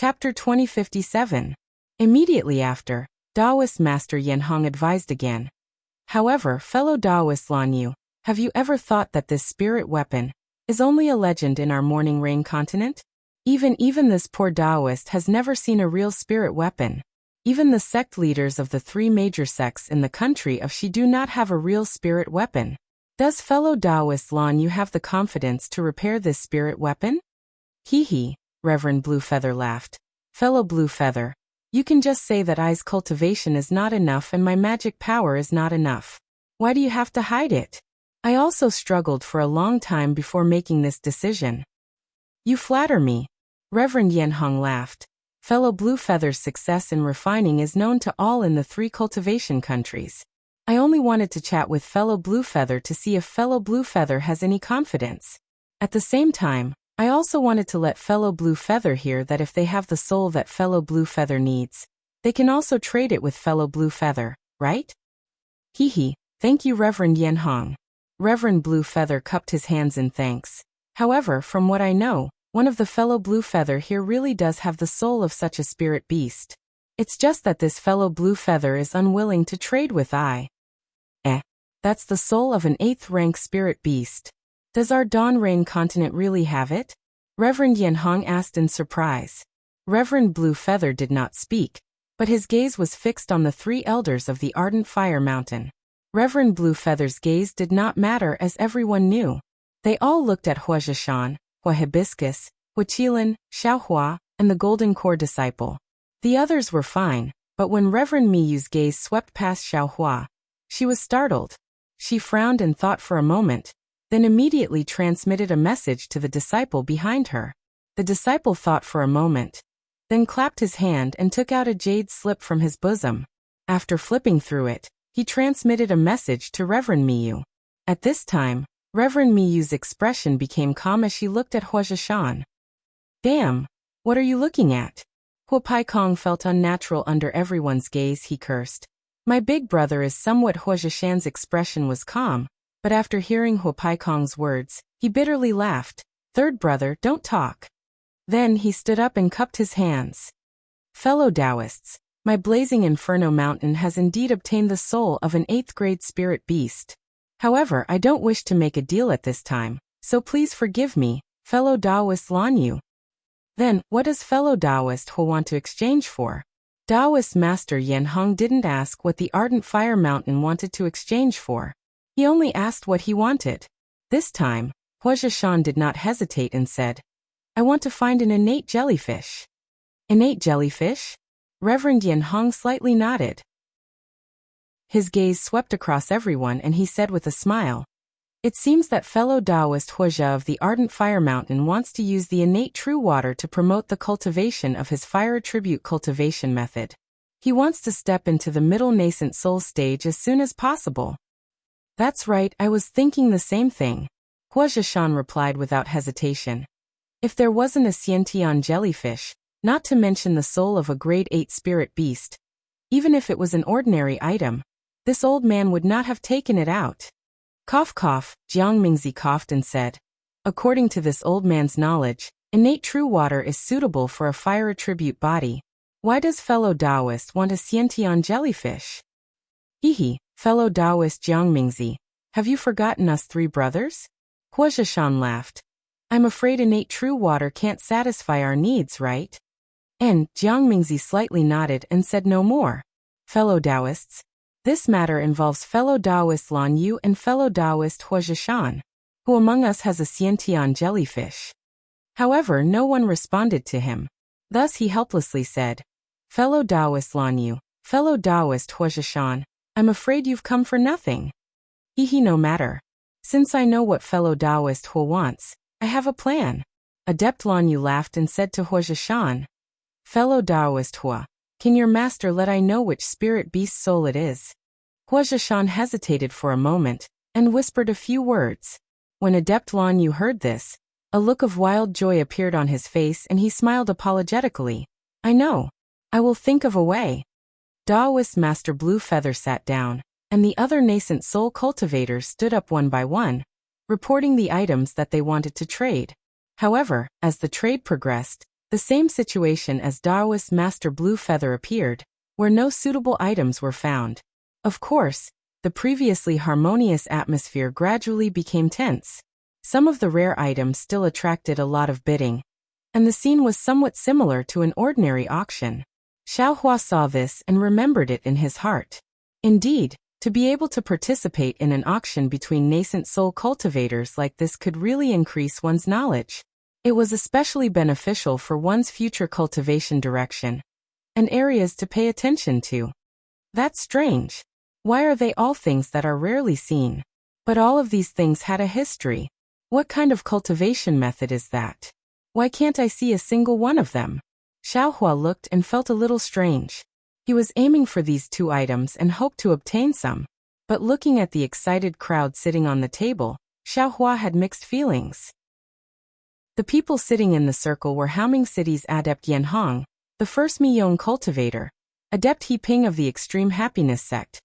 Chapter 2057. Immediately after, Taoist Master Yan Hong advised again. However, fellow Taoist Lan Yu, have you ever thought that this spirit weapon is only a legend in our Morning Rain continent? Even this poor Taoist has never seen a real spirit weapon. Even the sect leaders of the three major sects in the country of Shi do not have a real spirit weapon. Does fellow Taoist Lan Yu have the confidence to repair this spirit weapon? Hee, Reverend Bluefeather laughed. Fellow Bluefeather, you can just say that I's cultivation is not enough and my magic power is not enough. Why do you have to hide it? I also struggled for a long time before making this decision. You flatter me. Reverend Yan Hong laughed. Fellow Bluefeather's success in refining is known to all in the three cultivation countries. I only wanted to chat with fellow Bluefeather to see if fellow Bluefeather has any confidence. At the same time, I also wanted to let fellow Bluefeather hear that if they have the soul that fellow Bluefeather needs, they can also trade it with fellow Bluefeather, right? Hee, thank you Reverend Yan Hong. Reverend Bluefeather cupped his hands in thanks. However, from what I know, one of the fellow Bluefeather here really does have the soul of such a spirit beast. It's just that this fellow Bluefeather is unwilling to trade with I. That's the soul of an 8th rank spirit beast. Does our Dawn Rain continent really have it? Reverend Yan Hong asked in surprise. Reverend Bluefeather did not speak, but his gaze was fixed on the three elders of the Ardent Fire Mountain. Reverend Bluefeather's gaze did not matter as everyone knew. They all looked at Hua Zhishan, Hua Hibiscus, Hua Qilin, Xiao Hua, and the Golden Core disciple. The others were fine, but when Reverend Miyu's gaze swept past Xiao Hua, she was startled. She frowned and thought for a moment, then immediately transmitted a message to the disciple behind her. The disciple thought for a moment, then clapped his hand and took out a jade slip from his bosom. After flipping through it, he transmitted a message to Reverend Miyu. At this time, Reverend Miyu's expression became calm as she looked at Hua Zhishan. Damn, what are you looking at? Hua Paikong felt unnatural under everyone's gaze. He cursed. My big brother is somewhat. Hua Zhishan's expression was calm, but after hearing Hua Paikong's words, he bitterly laughed. Third brother, don't talk. Then he stood up and cupped his hands. Fellow Taoists, my blazing inferno mountain has indeed obtained the soul of an 8th grade spirit beast. However, I don't wish to make a deal at this time, so please forgive me, fellow Taoist Lan Yu. Then, what does fellow Taoist Hua want to exchange for? Taoist Master Yan Hong didn't ask what the Ardent Fire Mountain wanted to exchange for. He only asked what he wanted. This time, Hua Zhishan did not hesitate and said, I want to find an innate jellyfish. Innate jellyfish? Reverend Yan Hong slightly nodded. His gaze swept across everyone and he said with a smile, it seems that fellow Taoist Hua Zhe of the Ardent Fire Mountain wants to use the innate true water to promote the cultivation of his fire attribute cultivation method. He wants to step into the middle nascent soul stage as soon as possible. That's right, I was thinking the same thing. Hua Zhishan replied without hesitation. If there wasn't a Xiantian jellyfish, not to mention the soul of a grade 8 spirit beast, even if it was an ordinary item, this old man would not have taken it out. Cough cough, Jiang Mingzi coughed and said, according to this old man's knowledge, innate true water is suitable for a fire attribute body. Why does fellow Taoist want a Xiantian jellyfish? Hee, fellow Taoist Jiang Mingzi, have you forgotten us three brothers? Hua Zhishan laughed. I'm afraid innate true water can't satisfy our needs, right? And Jiang Mingzi slightly nodded and said no more. Fellow Taoists, this matter involves fellow Taoist Lan Yu and fellow Taoist Hua Zhishan. Who among us has a Xiantian jellyfish? However, no one responded to him. Thus he helplessly said, fellow Taoist Lan Yu, fellow Taoist Hua Zhishan, I'm afraid you've come for nothing. No matter. Since I know what fellow Taoist Hua wants, I have a plan. Adept Lan Yu laughed and said to Hua Zhishan, fellow Taoist Hua, can your master let I know which spirit beast soul it is? Hua Zhishan hesitated for a moment, and whispered a few words. When Adept Lan Yu heard this, a look of wild joy appeared on his face and he smiled apologetically. I know. I will think of a way. Taoist Master Bluefeather sat down, and the other nascent soul cultivators stood up one by one, reporting the items that they wanted to trade. However, as the trade progressed, The same situation as Daoist Master Blue Feather appeared, where no suitable items were found. Of course, the previously harmonious atmosphere gradually became tense. Some of the rare items still attracted a lot of bidding, and the scene was somewhat similar to an ordinary auction. Xiaohua saw this and remembered it in his heart. Indeed, to be able to participate in an auction between nascent soul cultivators like this could really increase one's knowledge. It was especially beneficial for one's future cultivation direction and areas to pay attention to. That's strange. Why are they all things that are rarely seen? But all of these things had a history. What kind of cultivation method is that? Why can't I see a single one of them? Xiaohua looked and felt a little strange. He was aiming for these two items and hoped to obtain some. But looking at the excited crowd sitting on the table, Xiaohua had mixed feelings. The people sitting in the circle were Haoming City's Adept Yanhong, the first Miyong cultivator, Adept He Ping of the Extreme Happiness sect,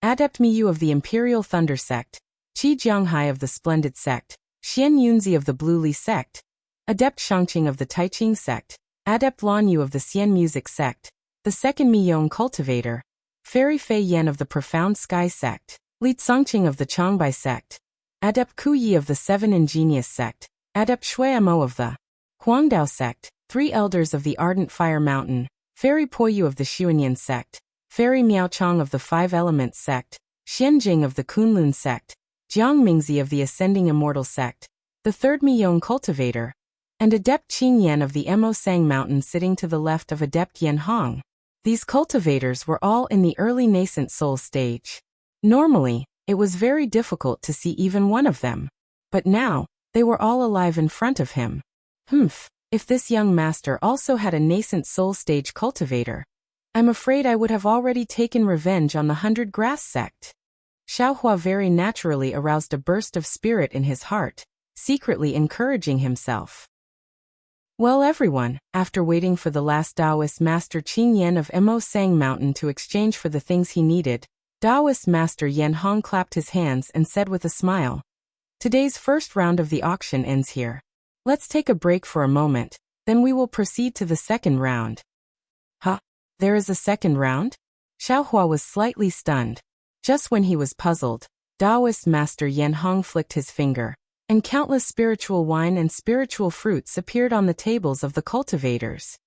Adept Miyu of the Imperial Thunder sect, Qi Jianghai of the Splendid sect, Xian Yunzi of the Blue Li sect, Adept Shangqing of the Taiqing sect, Adept Lanyu of the Xian Music sect, the second Miyong cultivator, Fairy Fei Yan of the Profound Sky sect, Li Tsongqing of the Changbai sect, Adept Ku Yi of the Seven Ingenious sect, Adept Shui Mo of the Huangdao sect, three elders of the Ardent Fire Mountain, Fairy Poyu of the Xuanyan sect, Fairy Miao Chong of the Five Elements sect, Xian Jing of the Kunlun sect, Jiang Mingzi of the Ascending Immortal sect, the third Miyong cultivator, and Adept Qing Yan of the Mo Sang Mountain sitting to the left of Adept Yanhong. These cultivators were all in the early nascent soul stage. Normally, it was very difficult to see even one of them. But now, they were all alive in front of him. If this young master also had a nascent soul stage cultivator, I'm afraid I would have already taken revenge on the 100 Grass sect. Xiaohua very naturally aroused a burst of spirit in his heart, secretly encouraging himself. Well everyone, after waiting for the last Taoist Master Qing Yan of Mo Sang Mountain to exchange for the things he needed, Taoist Master Yanhong clapped his hands and said with a smile, "Today's first round of the auction ends here. Let's take a break for a moment, then we will proceed to the second round." Huh? There is a second round? Xiaohua was slightly stunned. Just when he was puzzled, Taoist Master Yanhong flicked his finger, and countless spiritual wine and spiritual fruits appeared on the tables of the cultivators.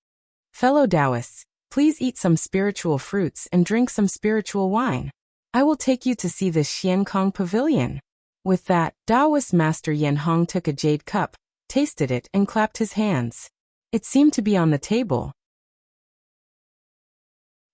Fellow Taoists, please eat some spiritual fruits and drink some spiritual wine. I will take you to see this Xiankong Pavilion. With that, Taoist Master Yanhong took a jade cup, tasted it and clapped his hands. It seemed to be on the table.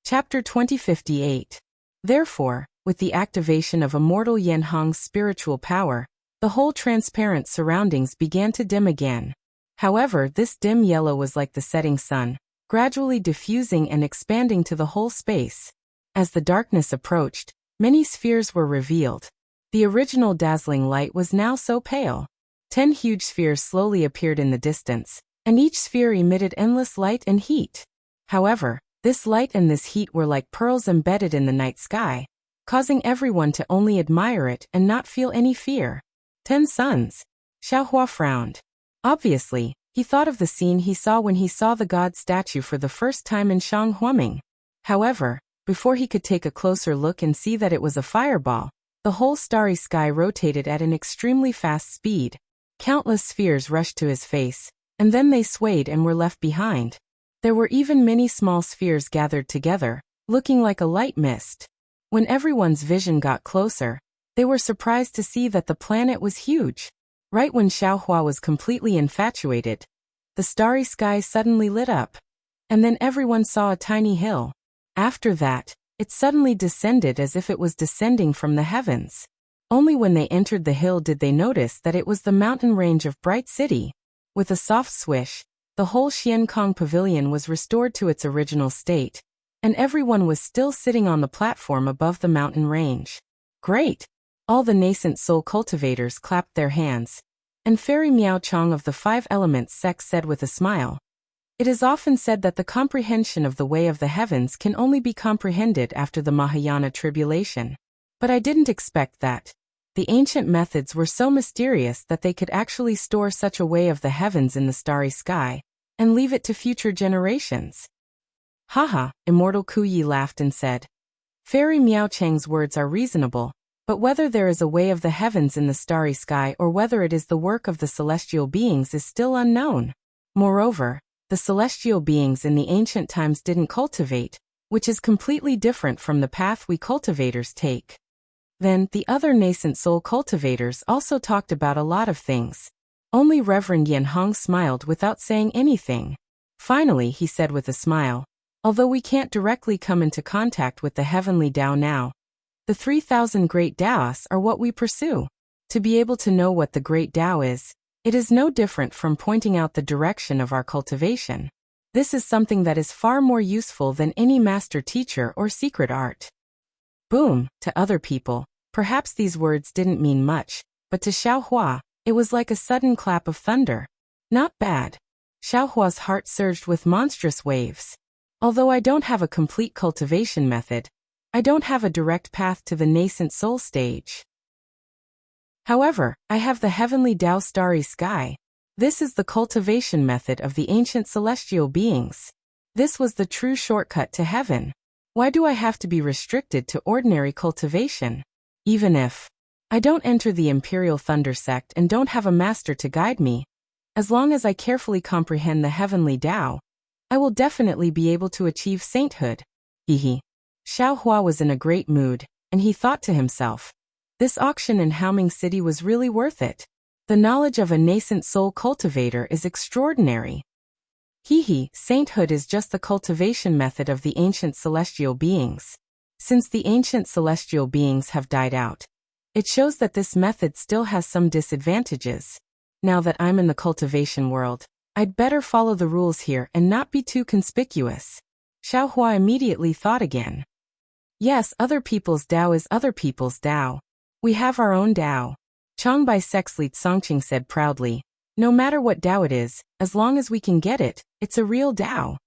Chapter 2058. Therefore, with the activation of Immortal Yanhong's spiritual power, the whole transparent surroundings began to dim again. However, this dim yellow was like the setting sun, gradually diffusing and expanding to the whole space. As the darkness approached, many spheres were revealed. The original dazzling light was now so pale. 10 huge spheres slowly appeared in the distance, and each sphere emitted endless light and heat. However, this light and this heat were like pearls embedded in the night sky, causing everyone to only admire it and not feel any fear. 10 suns. Xiaohua frowned. Obviously, he thought of the scene he saw when he saw the god statue for the first time in Shanghuaming. However, before he could take a closer look and see that it was a fireball, the whole starry sky rotated at an extremely fast speed. Countless spheres rushed to his face, and then they swayed and were left behind. There were even many small spheres gathered together, looking like a light mist. When everyone's vision got closer, they were surprised to see that the planet was huge. Right when Xiaohua was completely infatuated, the starry sky suddenly lit up. And then everyone saw a tiny hill. After that, it suddenly descended as if it was descending from the heavens. Only when they entered the hill did they notice that it was the mountain range of Bright City. With a soft swish, the whole Xiankong Pavilion was restored to its original state, and everyone was still sitting on the platform above the mountain range. Great! All the nascent soul cultivators clapped their hands, and Fairy Miao Chong of the Five Elements sect said with a smile, "It is often said that the comprehension of the way of the heavens can only be comprehended after the Mahayana tribulation. But I didn't expect that. The ancient methods were so mysterious that they could actually store such a way of the heavens in the starry sky. and leave it to future generations. Haha, Immortal Kuyi laughed and said. Fairy Miao Cheng's words are reasonable, but whether there is a way of the heavens in the starry sky or whether it is the work of the celestial beings is still unknown. Moreover, the celestial beings in the ancient times didn't cultivate, which is completely different from the path we cultivators take. Then, the other nascent soul cultivators also talked about a lot of things. Only Reverend Yen Hong smiled without saying anything. Finally, he said with a smile, although we can't directly come into contact with the heavenly Tao now, the 3,000 great Taoists are what we pursue. To be able to know what the great Tao is, it is no different from pointing out the direction of our cultivation. This is something that is far more useful than any master teacher or secret art. Boom, to other people, perhaps these words didn't mean much, but to Xiao Hua, it was like a sudden clap of thunder. Not bad. Xiao Hua's heart surged with monstrous waves. Although I don't have a complete cultivation method, I don't have a direct path to the nascent soul stage. However, I have the heavenly Tao starry sky. This is the cultivation method of the ancient celestial beings. This was the true shortcut to heaven. Why do I have to be restricted to ordinary cultivation? Even if I don't enter the Imperial Thunder sect and don't have a master to guide me, as long as I carefully comprehend the heavenly Tao, I will definitely be able to achieve sainthood. Hehe. Xiao Hua was in a great mood, and he thought to himself, this auction in Haoming City was really worth it. The knowledge of a nascent soul cultivator is extraordinary. Hehe, sainthood is just the cultivation method of the ancient celestial beings. Since the ancient celestial beings have died out, it shows that this method still has some disadvantages. Now that I'm in the cultivation world, I'd better follow the rules here and not be too conspicuous. Xiao Hua immediately thought again. Yes, other people's Tao is other people's Tao. We have our own Tao. Changbai Sex Li Tsongqing said proudly, no matter what Tao it is, as long as we can get it, it's a real Tao.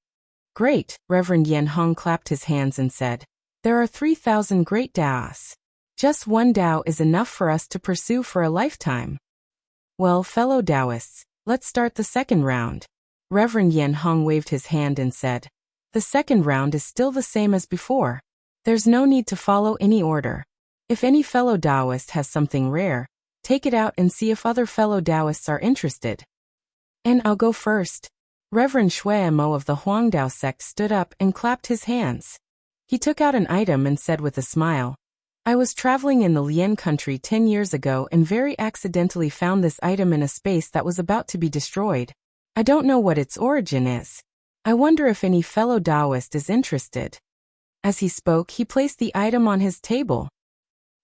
Great, Reverend Yen Hong clapped his hands and said, there are 3,000 great Taoists. Just one Tao is enough for us to pursue for a lifetime. Well, fellow Taoists, let's start the second round. Reverend Yen Hong waved his hand and said, the second round is still the same as before. There's no need to follow any order. If any fellow Taoist has something rare, take it out and see if other fellow Taoists are interested. And I'll go first. Reverend Shui Mo of the Huangdao sect stood up and clapped his hands. He took out an item and said with a smile, I was traveling in the Lian country 10 years ago and very accidentally found this item in a space that was about to be destroyed. I don't know what its origin is. I wonder if any fellow Taoist is interested. As he spoke, he placed the item on his table.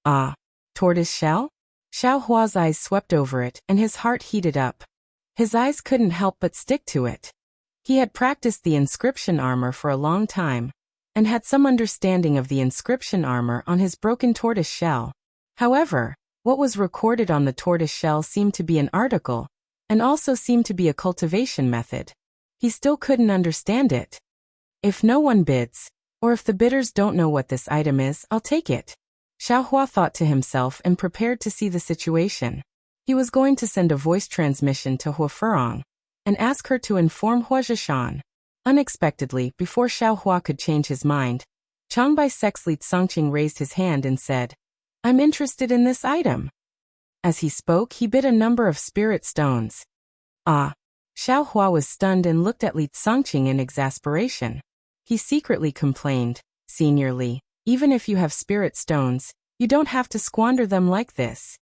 Ah, tortoise shell? Xiao Hua's eyes swept over it, and his heart heated up. His eyes couldn't help but stick to it. He had practiced the inscription armor for a long time, and had some understanding of the inscription armor on his broken tortoise shell. However, what was recorded on the tortoise shell seemed to be an article, and also seemed to be a cultivation method. He still couldn't understand it. If no one bids, or if the bidders don't know what this item is, I'll take it. Xiao Hua thought to himself and prepared to see the situation. He was going to send a voice transmission to Hua Furong and ask her to inform Hua Zhishan. Unexpectedly, before Xiao Hua could change his mind, Changbai Sex Li Tsongqing raised his hand and said, I'm interested in this item. As he spoke, he bid a number of spirit stones. Ah! Xiao Hua was stunned and looked at Li Tsongqing in exasperation. He secretly complained, Senior Li, even if you have spirit stones, you don't have to squander them like this.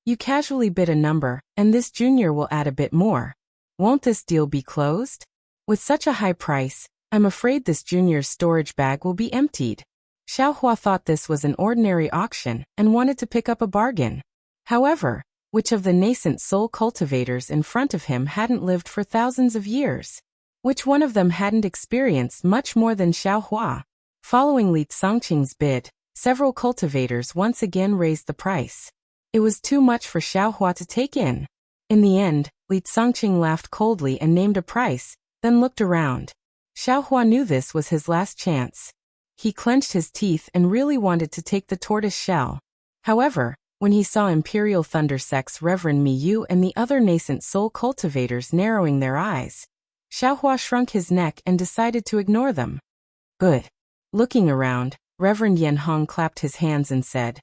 You casually bid a number, and this junior will add a bit more. Won't this deal be closed? With such a high price, I'm afraid this junior's storage bag will be emptied. Xiao Hua thought this was an ordinary auction and wanted to pick up a bargain. However, which of the nascent soul cultivators in front of him hadn't lived for thousands of years? Which one of them hadn't experienced much more than Xiao Hua? Following Li Tsongqing's bid, several cultivators once again raised the price. It was too much for Xiao Hua to take in. In the end, Li Tsongqing laughed coldly and named a price, then looked around. Xiao Hua knew this was his last chance. He clenched his teeth and really wanted to take the tortoise shell. However, when he saw Imperial Thunder Sect's Reverend Mi Yu and the other nascent soul cultivators narrowing their eyes. Xiaohua shrunk his neck and decided to ignore them. Good. Looking around, Reverend Yan Hong clapped his hands and said,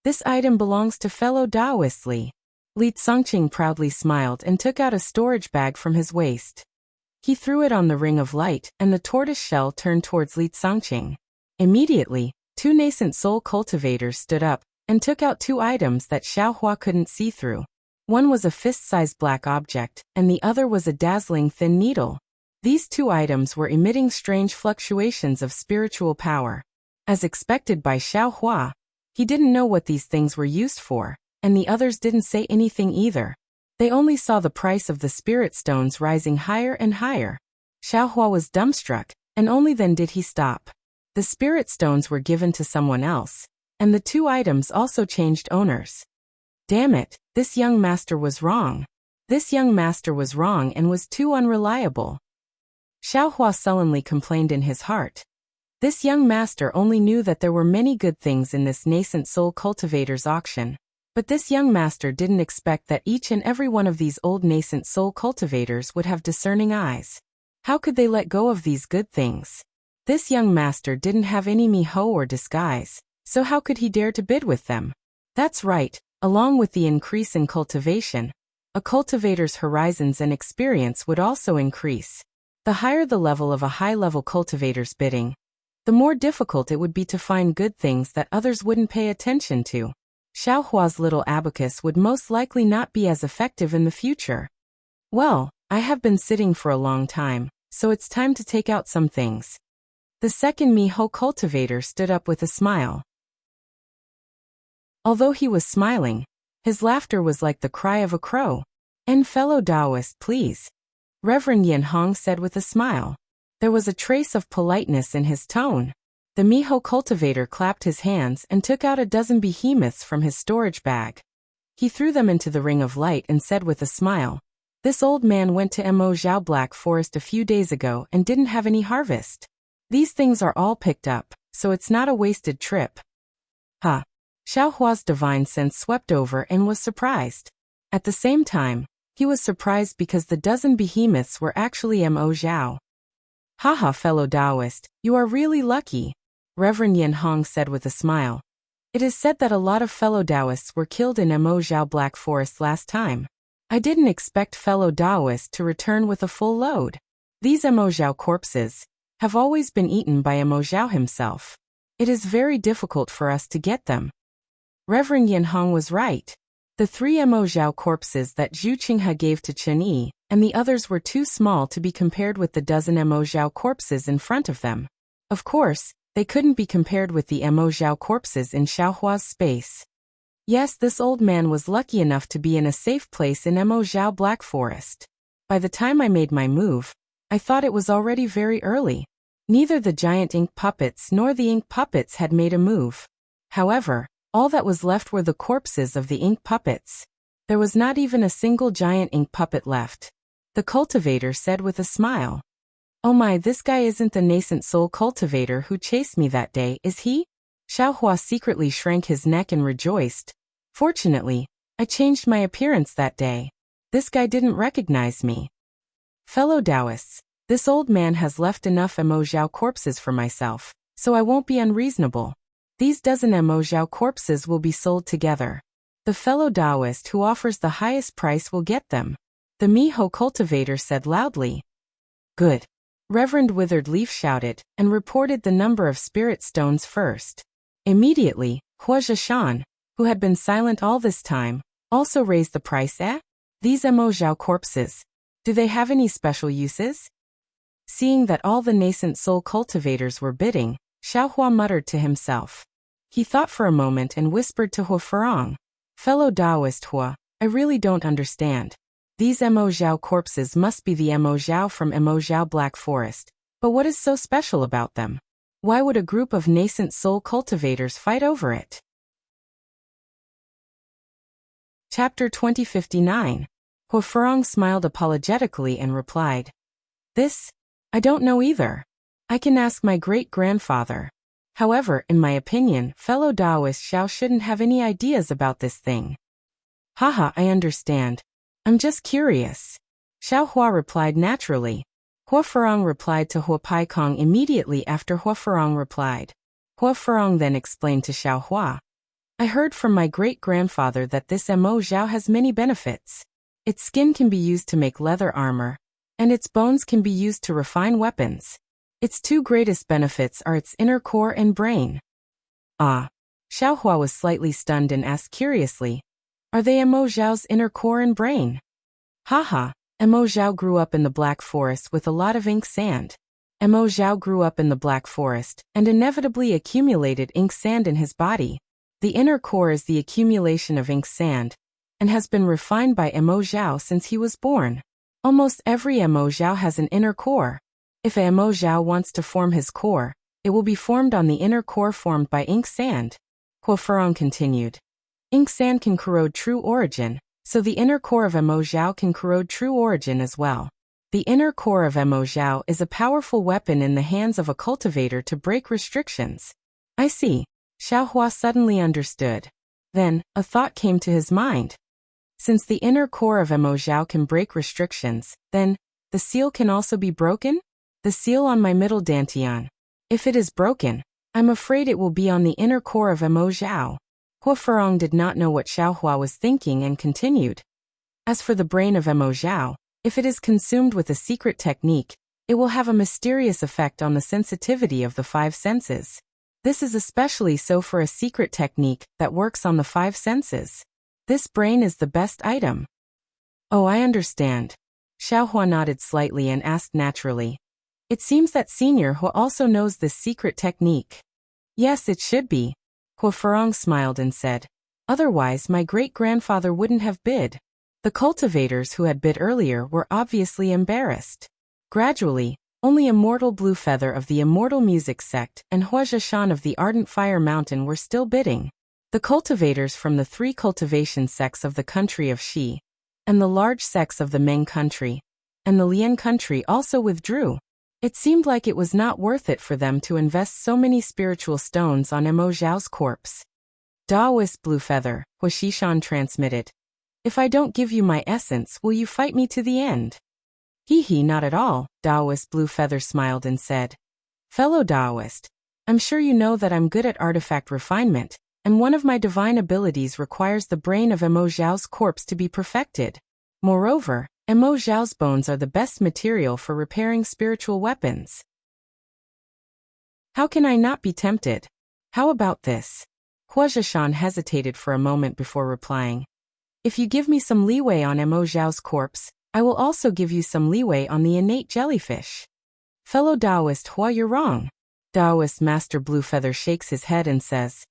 "This item belongs to fellow Taoist Li." Li Tsongqing proudly smiled and took out a storage bag from his waist. He threw it on the ring of light, and the tortoise shell turned towards Li Tsongqing. Immediately, two nascent soul cultivators stood up and took out two items that Xiaohua couldn't see through. One was a fist-sized black object, and the other was a dazzling thin needle. These two items were emitting strange fluctuations of spiritual power. As expected by Xiaohua, he didn't know what these things were used for, and the others didn't say anything either. They only saw the price of the spirit stones rising higher and higher. Xiaohua was dumbstruck, and only then did he stop. The spirit stones were given to someone else, and the two items also changed owners. Damn it, this young master was wrong. This young master was wrong and was too unreliable. Xiaohua sullenly complained in his heart. This young master only knew that there were many good things in this nascent soul cultivator's auction. But this young master didn't expect that each and every one of these old nascent soul cultivators would have discerning eyes. How could they let go of these good things? This young master didn't have any miho or disguise, so how could he dare to bid with them? That's right, along with the increase in cultivation, a cultivator's horizons and experience would also increase. The higher the level of a high-level cultivator's bidding, the more difficult it would be to find good things that others wouldn't pay attention to. Xiaohua's little abacus would most likely not be as effective in the future. Well, I have been sitting for a long time, so it's time to take out some things. The second miho cultivator stood up with a smile. Although he was smiling, his laughter was like the cry of a crow. "And fellow Taoist, please," Reverend Yan Hong said with a smile. There was a trace of politeness in his tone. The miho cultivator clapped his hands and took out a dozen behemoths from his storage bag. He threw them into the ring of light and said with a smile, "This old man went to Mo Zhao Black Forest a few days ago and didn't have any harvest. These things are all picked up, so it's not a wasted trip." Ha! Xiaohua's divine sense swept over and was surprised. At the same time, he was surprised because the dozen behemoths were actually Mo Zhao. "Haha, fellow Taoist, you are really lucky," Reverend Yan Hong said with a smile. "It is said that a lot of fellow Taoists were killed in Mo Zhao Black Forest last time. I didn't expect fellow Taoists to return with a full load. These Mo Zhao corpses have always been eaten by Mo Zhao himself. It is very difficult for us to get them." Reverend Yan Hong was right. The three Mo Zhao corpses that Zhu Qinghe gave to Chen Yi, and the others were too small to be compared with the dozen Mo Zhao corpses in front of them. Of course, they couldn't be compared with the Mo Zhao corpses in Xiaohua's space. Yes, this old man was lucky enough to be in a safe place in Mo Zhao Black Forest. By the time I made my move, I thought it was already very early. Neither the giant ink puppets nor the ink puppets had made a move. However, all that was left were the corpses of the ink puppets. There was not even a single giant ink puppet left. The cultivator said with a smile. "Oh my, this guy isn't the nascent soul cultivator who chased me that day, is he?" Xiaohua secretly shrank his neck and rejoiced. "Fortunately, I changed my appearance that day. This guy didn't recognize me." "Fellow Taoists, this old man has left enough Mo Zhao corpses for myself, so I won't be unreasonable. These dozen Mo Zhao corpses will be sold together. The fellow Taoist who offers the highest price will get them," the miho cultivator said loudly. "Good." Reverend Withered Leaf shouted, and reported the number of spirit stones first. Immediately, Hua Zhishan, who had been silent all this time, also raised the price. These Mo Zhao corpses, do they have any special uses? Seeing that all the nascent soul cultivators were bidding, Xiaohua muttered to himself. He thought for a moment and whispered to Hua Ferong, "Fellow Taoist Hua, I really don't understand. These Mo Zhao corpses must be the Mo Zhao from Mo Zhao Black Forest, but what is so special about them? Why would a group of nascent soul cultivators fight over it?" Chapter 2059. Hua Ferong smiled apologetically and replied, I don't know either. I can ask my great-grandfather." However, in my opinion, fellow Taoist Xiao shouldn't have any ideas about this thing. Haha, I understand. I'm just curious. Xiao Hua replied naturally. Hua Furong replied to Hua Pai Kong immediately after Hua Furong replied. Hua Furong then explained to Xiao Hua. I heard from my great-grandfather that this Mo Zhao has many benefits. Its skin can be used to make leather armor, and its bones can be used to refine weapons. Its two greatest benefits are its inner core and brain. Ah. Xiao Hua was slightly stunned and asked curiously, are they Mo Zhao's inner core and brain? Haha, Mo Zhao grew up in the Black Forest with a lot of ink sand. Mo Zhao grew up in the Black Forest and inevitably accumulated ink sand in his body. The inner core is the accumulation of ink sand, and has been refined by Mo Zhao since he was born. Almost every Mo Zhao has an inner core. If Mo Zhao wants to form his core, it will be formed on the inner core formed by ink sand. Hua Furong continued. Ink sand can corrode true origin, so the inner core of Mo Zhao can corrode true origin as well. The inner core of Mo Zhao is a powerful weapon in the hands of a cultivator to break restrictions. I see. Xiao Hua suddenly understood. Then, a thought came to his mind. Since the inner core of Mo Zhao can break restrictions, then, the seal can also be broken? The seal on my middle dantian. If it is broken, I'm afraid it will be on the inner core of Mo Zhao. Hua Furong did not know what Xiao Hua was thinking and continued. As for the brain of Mo Zhao, if it is consumed with a secret technique, it will have a mysterious effect on the sensitivity of the five senses. This is especially so for a secret technique that works on the five senses. This brain is the best item. Oh, I understand. Xiao Hua nodded slightly and asked naturally. It seems that Senior Hua also knows this secret technique. Yes, it should be. Hua Furong smiled and said. Otherwise, my great-grandfather wouldn't have bid. The cultivators who had bid earlier were obviously embarrassed. Gradually, only Immortal Blue Feather of the Immortal Music Sect and Hua Zhishan of the Ardent Fire Mountain were still bidding. The cultivators from the three cultivation sects of the country of Xi, and the large sects of the Meng country, and the Lian country also withdrew. It seemed like it was not worth it for them to invest so many spiritual stones on Mo Zhao's corpse. Daoist Blue Feather, Hua Zhishan transmitted. If I don't give you my essence, will you fight me to the end? Hee, not at all, Daoist Blue Feather smiled and said. Fellow Daoist, I'm sure you know that I'm good at artifact refinement, and one of my divine abilities requires the brain of Mo Zhao's corpse to be perfected. Moreover, Mo Zhao's bones are the best material for repairing spiritual weapons. How can I not be tempted? How about this? Hua Zhishan hesitated for a moment before replying. If you give me some leeway on Mo Zhao's corpse, I will also give you some leeway on the innate jellyfish. Fellow Taoist Hua, you're wrong. Taoist Master Blue Feather shakes his head and says,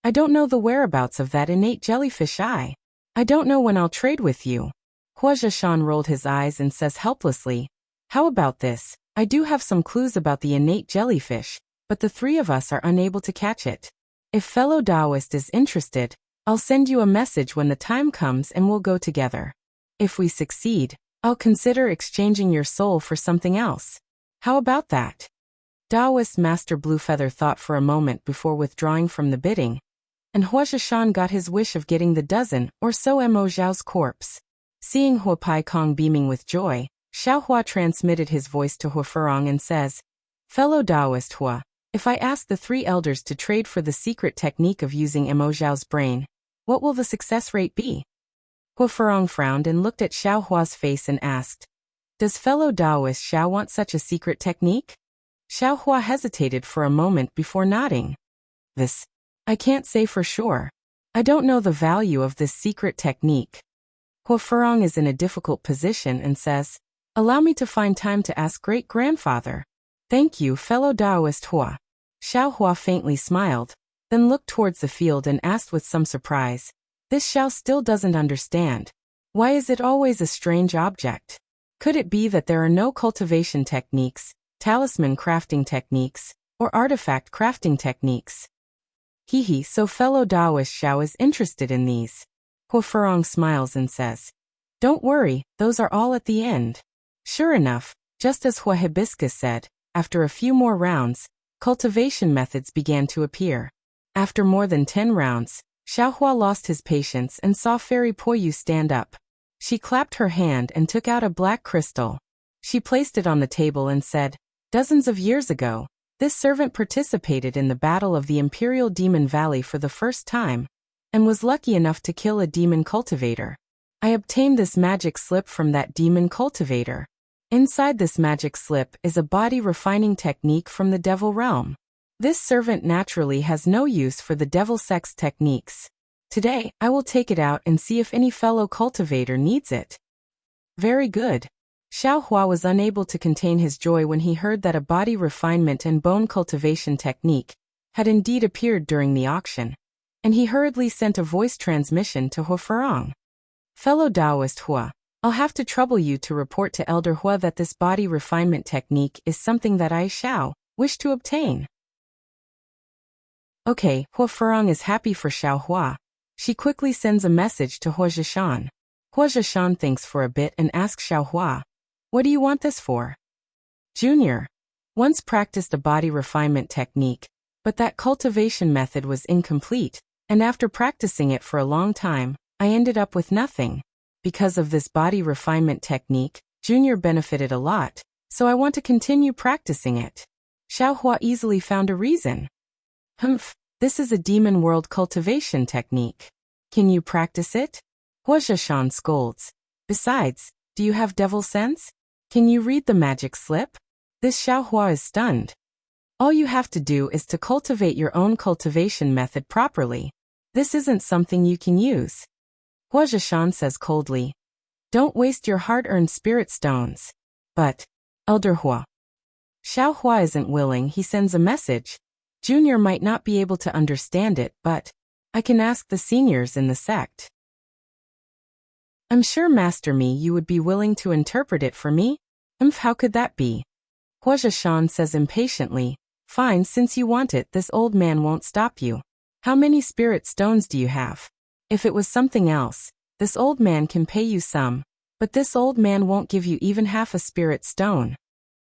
I don't know the whereabouts of that innate jellyfish I don't know when I'll trade with you. Hua Zhishan rolled his eyes and says helplessly, how about this? I do have some clues about the innate jellyfish, but the three of us are unable to catch it. If fellow Taoist is interested, I'll send you a message when the time comes and we'll go together. If we succeed, I'll consider exchanging your soul for something else. How about that? Taoist Master Blue Feather thought for a moment before withdrawing from the bidding, and Hua Zhishan got his wish of getting the dozen or so Mo Zhao's corpse. Seeing Hua Pai Kong beaming with joy, Xiao Hua transmitted his voice to Hua Furong and says, Fellow Taoist Hua, if I ask the three elders to trade for the secret technique of using Mo Zhao's brain, what will the success rate be? Hua Furong frowned and looked at Xiao Hua's face and asked, Does fellow Taoist Xiao want such a secret technique? Xiao Hua hesitated for a moment before nodding. This, I can't say for sure. I don't know the value of this secret technique. Hua Furong is in a difficult position and says, Allow me to find time to ask great-grandfather. Thank you, fellow Taoist Hua. Xiao Hua faintly smiled, then looked towards the field and asked with some surprise, This Xiao still doesn't understand. Why is it always a strange object? Could it be that there are no cultivation techniques, talisman crafting techniques, or artifact crafting techniques? So fellow Taoist Xiao is interested in these. Hua Furong smiles and says, Don't worry, those are all at the end. Sure enough, just as Hua Hibiscus said, after a few more rounds, cultivation methods began to appear. After more than 10 rounds, Xiaohua lost his patience and saw Fairy Poyu stand up. She clapped her hand and took out a black crystal. She placed it on the table and said, "Dozens of years ago, this servant participated in the battle of the Imperial Demon Valley for the first time, and was lucky enough to kill a demon cultivator. I obtained this magic slip from that demon cultivator. Inside this magic slip is a body refining technique from the devil realm. This servant naturally has no use for the devil sex techniques. Today, I will take it out and see if any fellow cultivator needs it." Very good. Xiaohua was unable to contain his joy when he heard that a body refinement and bone cultivation technique had indeed appeared during the auction, and he hurriedly sent a voice transmission to Huafeng. "Fellow Taoist Hua, I'll have to trouble you to report to Elder Hua that this body refinement technique is something that I wish to obtain." Okay, Huafeng is happy for Xiaohua. She quickly sends a message to Hua Zhishan. Hua Zhishan thinks for a bit and asks Xiaohua, "What do you want this for?" Junior once practiced a body refinement technique, but that cultivation method was incomplete, and after practicing it for a long time, I ended up with nothing. Because of this body refinement technique, Junior benefited a lot, so I want to continue practicing it. Xiaohua easily found a reason. This is a demon world cultivation technique. Can you practice it? Hua Zhishan scolds. Besides, do you have devil sense? Can you read the magic slip? This Xiaohua is stunned. All you have to do is to cultivate your own cultivation method properly. This isn't something you can use. Hua Zhishan says coldly. Don't waste your hard-earned spirit stones. But, Elder Hua. Xiaohua isn't willing. He sends a message. Junior might not be able to understand it, but I can ask the seniors in the sect. I'm sure Master Me you would be willing to interpret it for me? How could that be? Hua Zhishan says impatiently. Fine, since you want it, this old man won't stop you. How many spirit stones do you have? If it was something else, this old man can pay you some, but this old man won't give you even half a spirit stone.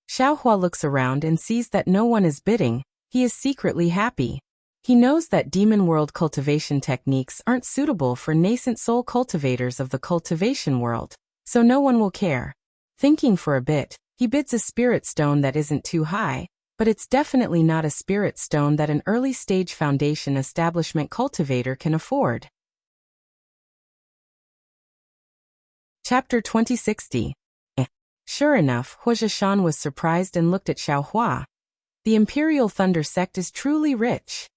Xiaohua looks around and sees that no one is bidding. He is secretly happy. He knows that demon world cultivation techniques aren't suitable for nascent soul cultivators of the cultivation world, so no one will care. Thinking for a bit, he bids a spirit stone that isn't too high, but it's definitely not a spirit stone that an early stage foundation establishment cultivator can afford. Chapter 2060. Sure enough, Hua Zhishan was surprised and looked at Xiaohua. The Imperial Thunder sect is truly rich.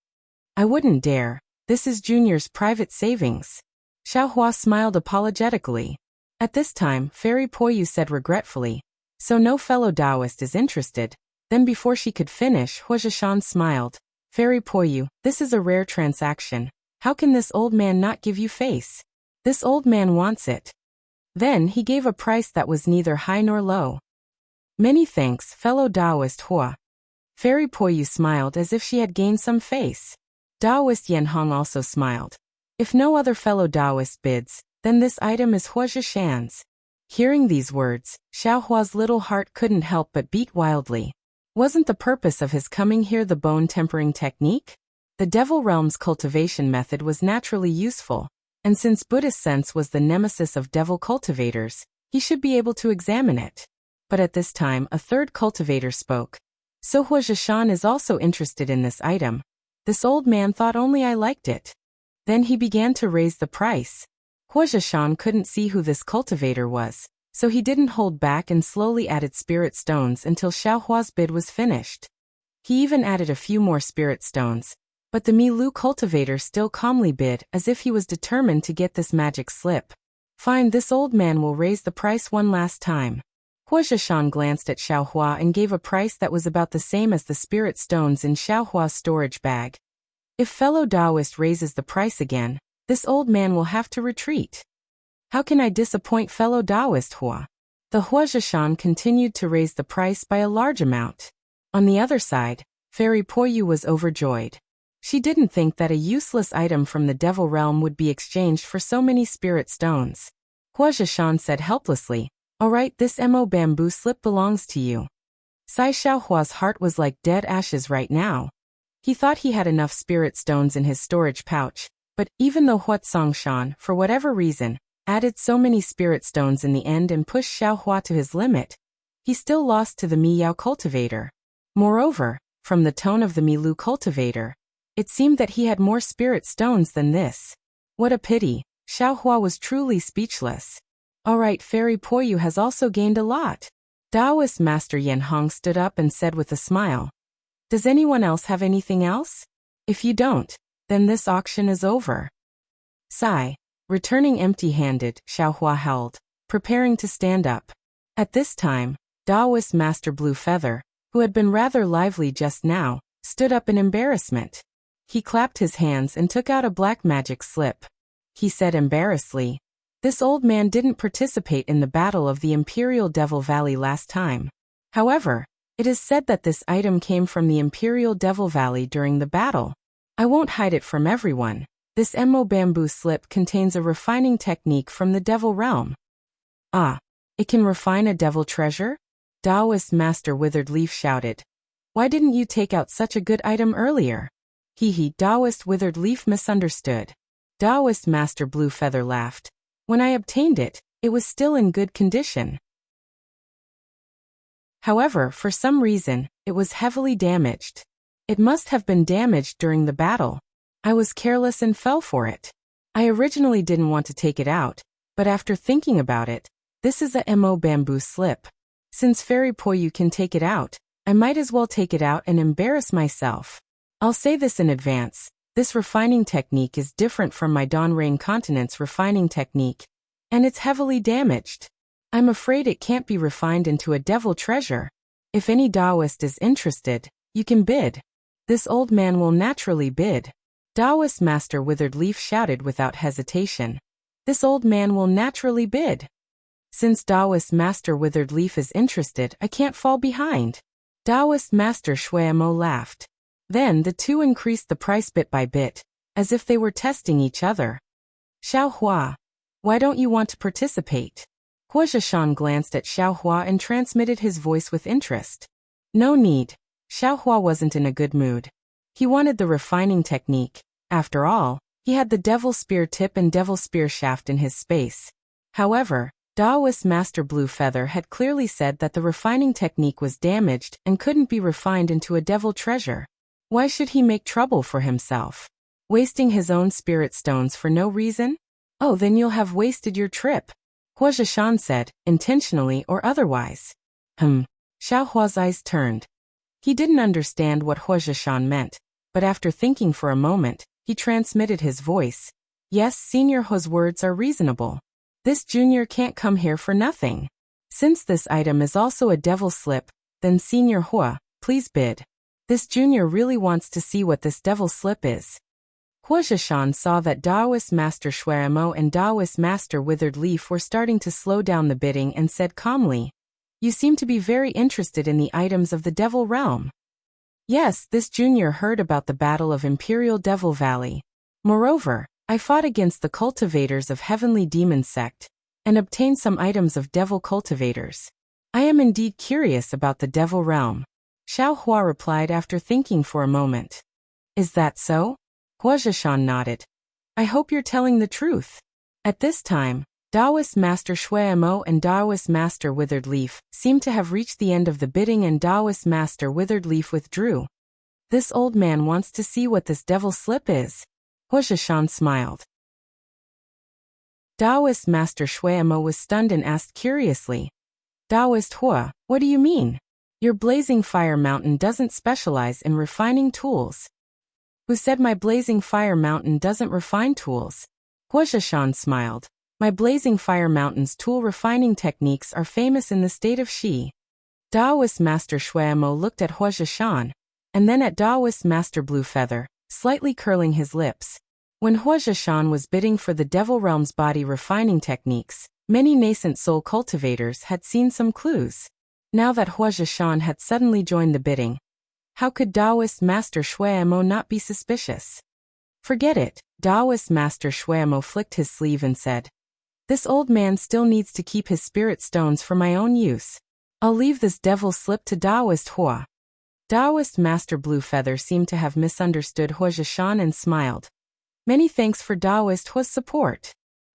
I wouldn't dare. This is Junior's private savings. Xiaohua smiled apologetically. At this time, Fairy Poyu said regretfully, so no fellow Taoist is interested. Then before she could finish, Hua Zhishan smiled. Fairy Poyu, this is a rare transaction. How can this old man not give you face? This old man wants it. Then he gave a price that was neither high nor low. Many thanks, fellow Taoist Hua. Fairy Poyu smiled as if she had gained some face. Taoist Yanhong also smiled. If no other fellow Taoist bids, then this item is Hua Zhishan's. Hearing these words, Xiaohua's little heart couldn't help but beat wildly. Wasn't the purpose of his coming here the bone tempering technique? The Devil Realm's cultivation method was naturally useful, and since Buddhist sense was the nemesis of devil cultivators, he should be able to examine it. But at this time a third cultivator spoke. So Hua Zhishan is also interested in this item. This old man thought only I liked it. Then he began to raise the price. Hua Zhishan couldn't see who this cultivator was, so he didn't hold back and slowly added spirit stones until Xiaohua's bid was finished. He even added a few more spirit stones, but the Milu cultivator still calmly bid as if he was determined to get this magic slip. Fine, this old man will raise the price one last time. Hua Zhishan glanced at Xiaohua and gave a price that was about the same as the spirit stones in Xiaohua's storage bag. If fellow Taoist raises the price again, this old man will have to retreat. How can I disappoint fellow Taoist Hua? The Hua Zhishan continued to raise the price by a large amount. On the other side, Fairy Poyu was overjoyed. She didn't think that a useless item from the Devil Realm would be exchanged for so many spirit stones. Hua Zhishan said helplessly, All right, this mo bamboo slip belongs to you. Sai Xiaohua's heart was like dead ashes right now. He thought he had enough spirit stones in his storage pouch, but even though Huat Songshan, for whatever reason, added so many spirit stones in the end and pushed Xiaohua to his limit, he still lost to the Miyao cultivator. Moreover, from the tone of the Milu cultivator, it seemed that he had more spirit stones than this. What a pity, Xiaohua was truly speechless. Alright, Fairy Poyu has also gained a lot. Taoist Master Yanhong stood up and said with a smile. Does anyone else have anything else? If you don't, then this auction is over. Sigh. Returning empty-handed, Xiaohua howled, preparing to stand up. At this time, Taoist Master Blue Feather, who had been rather lively just now, stood up in embarrassment. He clapped his hands and took out a black magic slip. He said embarrassedly, "This old man didn't participate in the battle of the Imperial Devil Valley last time. However, it is said that this item came from the Imperial Devil Valley during the battle. I won't hide it from everyone. This Mo bamboo slip contains a refining technique from the Devil Realm." Ah, it can refine a devil treasure? Taoist Master Withered Leaf shouted. Why didn't you take out such a good item earlier? Taoist Withered Leaf misunderstood. Taoist Master Blue Feather laughed. When I obtained it, it was still in good condition. However, for some reason, it was heavily damaged. It must have been damaged during the battle. I was careless and fell for it. I originally didn't want to take it out, but after thinking about it, this is a Mo bamboo slip. Since Fairy Poyu can take it out, I might as well take it out and embarrass myself. I'll say this in advance, this refining technique is different from my Dawn Rain Continent's refining technique, and it's heavily damaged. I'm afraid it can't be refined into a devil treasure. If any Taoist is interested, you can bid. This old man will naturally bid. Taoist Master Withered Leaf shouted without hesitation. This old man will naturally bid. Since Taoist Master Withered Leaf is interested, I can't fall behind. Taoist Master Shuemo laughed. Then the two increased the price bit by bit, as if they were testing each other. Xiaohua, why don't you want to participate? Huazhishan glanced at Xiaohua and transmitted his voice with interest. No need. Xiaohua wasn't in a good mood. He wanted the refining technique. After all, he had the Devil Spear tip and Devil Spear shaft in his space. However, Taoist Master Blue Feather had clearly said that the refining technique was damaged and couldn't be refined into a devil treasure. Why should he make trouble for himself? Wasting his own spirit stones for no reason? Oh, then you'll have wasted your trip, Huazhishan said, intentionally or otherwise. Xiaohua's eyes turned. He didn't understand what Huazhishan meant, but after thinking for a moment, he transmitted his voice. Yes, Senior Hua's words are reasonable. This junior can't come here for nothing. Since this item is also a devil slip, then Senior Hua, please bid. This junior really wants to see what this devil slip is. Huazhishan saw that Taoist Master Shuemo and Taoist Master Withered Leaf were starting to slow down the bidding and said calmly, You seem to be very interested in the items of the Devil Realm. Yes, this junior heard about the Battle of Imperial Devil Valley. Moreover, I fought against the cultivators of Heavenly Demon Sect, and obtained some items of Devil Cultivators. I am indeed curious about the Devil Realm. Xiaohua replied after thinking for a moment. Is that so? Huazhishan nodded. I hope you're telling the truth. At this time, Taoist Master Shuemo and Taoist Master Withered Leaf seemed to have reached the end of the bidding and Taoist Master Withered Leaf withdrew. This old man wants to see what this devil slip is. Huazhishan smiled. Taoist Master Shuemo was stunned and asked curiously. Taoist Hua, what do you mean? Your Blazing Fire Mountain doesn't specialize in refining tools. Who said my Blazing Fire Mountain doesn't refine tools? Huazhishan smiled. My Blazing Fire Mountain's tool refining techniques are famous in the state of Xi. Taoist Master Shuemo looked at Huazhishan, and then at Taoist Master Blue Feather, slightly curling his lips. When Huazhishan was bidding for the Devil Realm's body refining techniques, many nascent soul cultivators had seen some clues. Now that Huazhishan had suddenly joined the bidding, how could Taoist Master Shuemo not be suspicious? Forget it, Taoist Master Shuemo flicked his sleeve and said. This old man still needs to keep his spirit stones for my own use. I'll leave this devil slip to Taoist Hua. Taoist Master Bluefeather seemed to have misunderstood Hua Zhishan and smiled. Many thanks for Taoist Hua's support.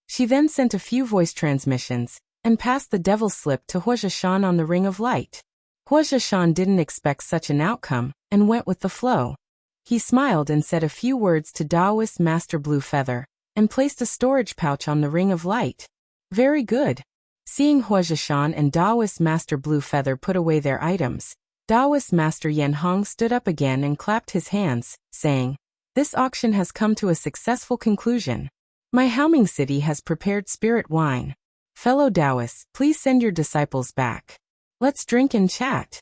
She then sent a few voice transmissions, and passed the devil's slip to Hua Zhishan on the Ring of Light. Hua Zhishan didn't expect such an outcome, and went with the flow. He smiled and said a few words to Taoist Master Bluefeather, and placed a storage pouch on the Ring of Light. Very good. Seeing Hua Zhishan and Taoist Master Bluefeather put away their items, Taoist Master Yanhong stood up again and clapped his hands, saying, "This auction has come to a successful conclusion. My Haoming City has prepared spirit wine. Fellow Taoists, please send your disciples back. Let's drink and chat."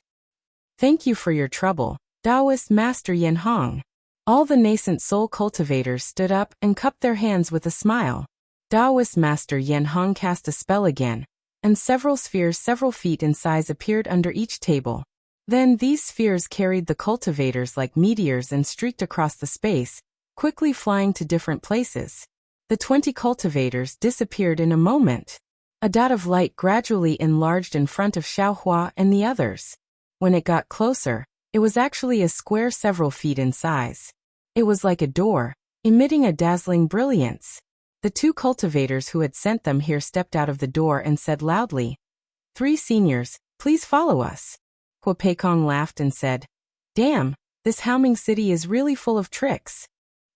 "Thank you for your trouble, Taoist Master Yanhong." All the nascent soul cultivators stood up and cupped their hands with a smile. Taoist Master Yanhong cast a spell again, and several spheres several feet in size appeared under each table. Then these spheres carried the cultivators like meteors and streaked across the space, quickly flying to different places. The 20 cultivators disappeared in a moment. A dot of light gradually enlarged in front of Xiaohua and the others. When it got closer, it was actually a square several feet in size. It was like a door, emitting a dazzling brilliance. The 2 cultivators who had sent them here stepped out of the door and said loudly, "3 seniors, please follow us." Hua Peikong laughed and said, "Damn, this Haoming City is really full of tricks."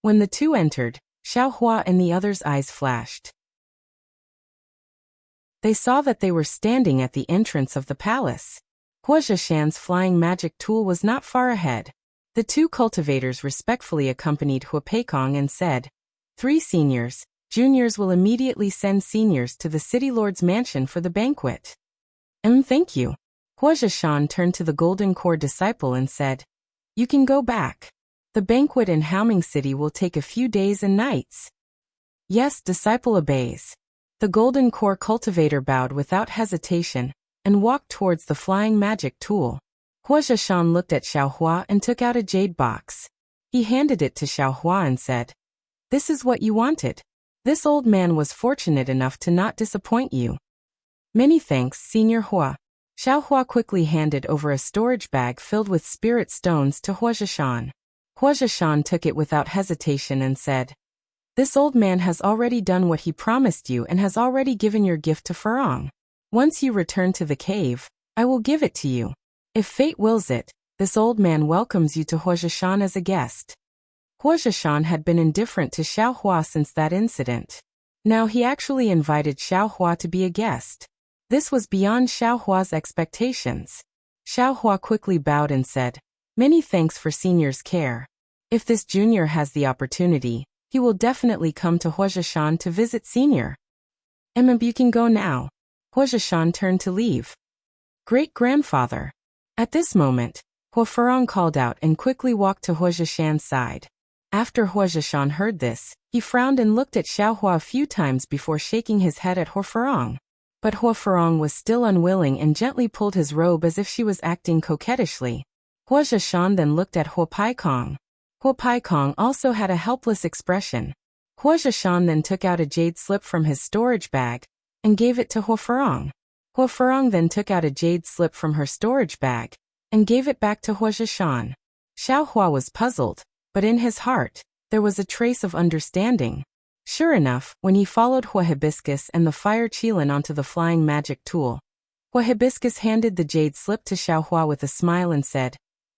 When the 2 entered, Xiaohua and the others' eyes flashed. They saw that they were standing at the entrance of the palace. Hua Zhishan's flying magic tool was not far ahead. The 2 cultivators respectfully accompanied Hua Peikong and said, "3 seniors, juniors will immediately send seniors to the city lord's mansion for the banquet." Thank you." Hua Zhishan turned to the Golden Core disciple and said, "You can go back. The banquet in Haoming City will take a few days and nights." "Yes," disciple obeys. The Golden Core cultivator bowed without hesitation, and walked towards the flying magic tool. Hua Zhishan looked at Xiaohua and took out a jade box. He handed it to Xiaohua and said, "This is what you wanted. This old man was fortunate enough to not disappoint you." "Many thanks, Senior Hua." Xiaohua quickly handed over a storage bag filled with spirit stones to Hua Zhishan. Hua Zhishan took it without hesitation and said, "This old man has already done what he promised you and has already given your gift to Farong. Once you return to the cave, I will give it to you. If fate wills it, this old man welcomes you to Hua Zhishan as a guest." Hua Zhishan had been indifferent to Xiaohua since that incident. Now he actually invited Xiaohua to be a guest. This was beyond Xiaohua's expectations. Xiaohua quickly bowed and said, "Many thanks for senior's care. If this junior has the opportunity, he will definitely come to Hua Zhishan to visit senior." "You can go now." Hua Zhishan turned to leave. "Great-grandfather." At this moment, Hua Farong called out and quickly walked to Hua Zhishan's side. After Hua Zhishan heard this, he frowned and looked at Xiaohua a few times before shaking his head at Hua Farong. But Hua Farong was still unwilling and gently pulled his robe as if she was acting coquettishly. Hua Zhishan then looked at Hua Peikong. Hua Peikong also had a helpless expression. Hua Zhishan then took out a jade slip from his storage bag and gave it to Hua Farong. Hua Farong then took out a jade slip from her storage bag and gave it back to Hua Zhishan. Xiaohua was puzzled, but in his heart, there was a trace of understanding. Sure enough, when he followed Hua Hibiscus and the fire Qilin onto the flying magic tool, Hua Hibiscus handed the jade slip to Xiaohua with a smile and said,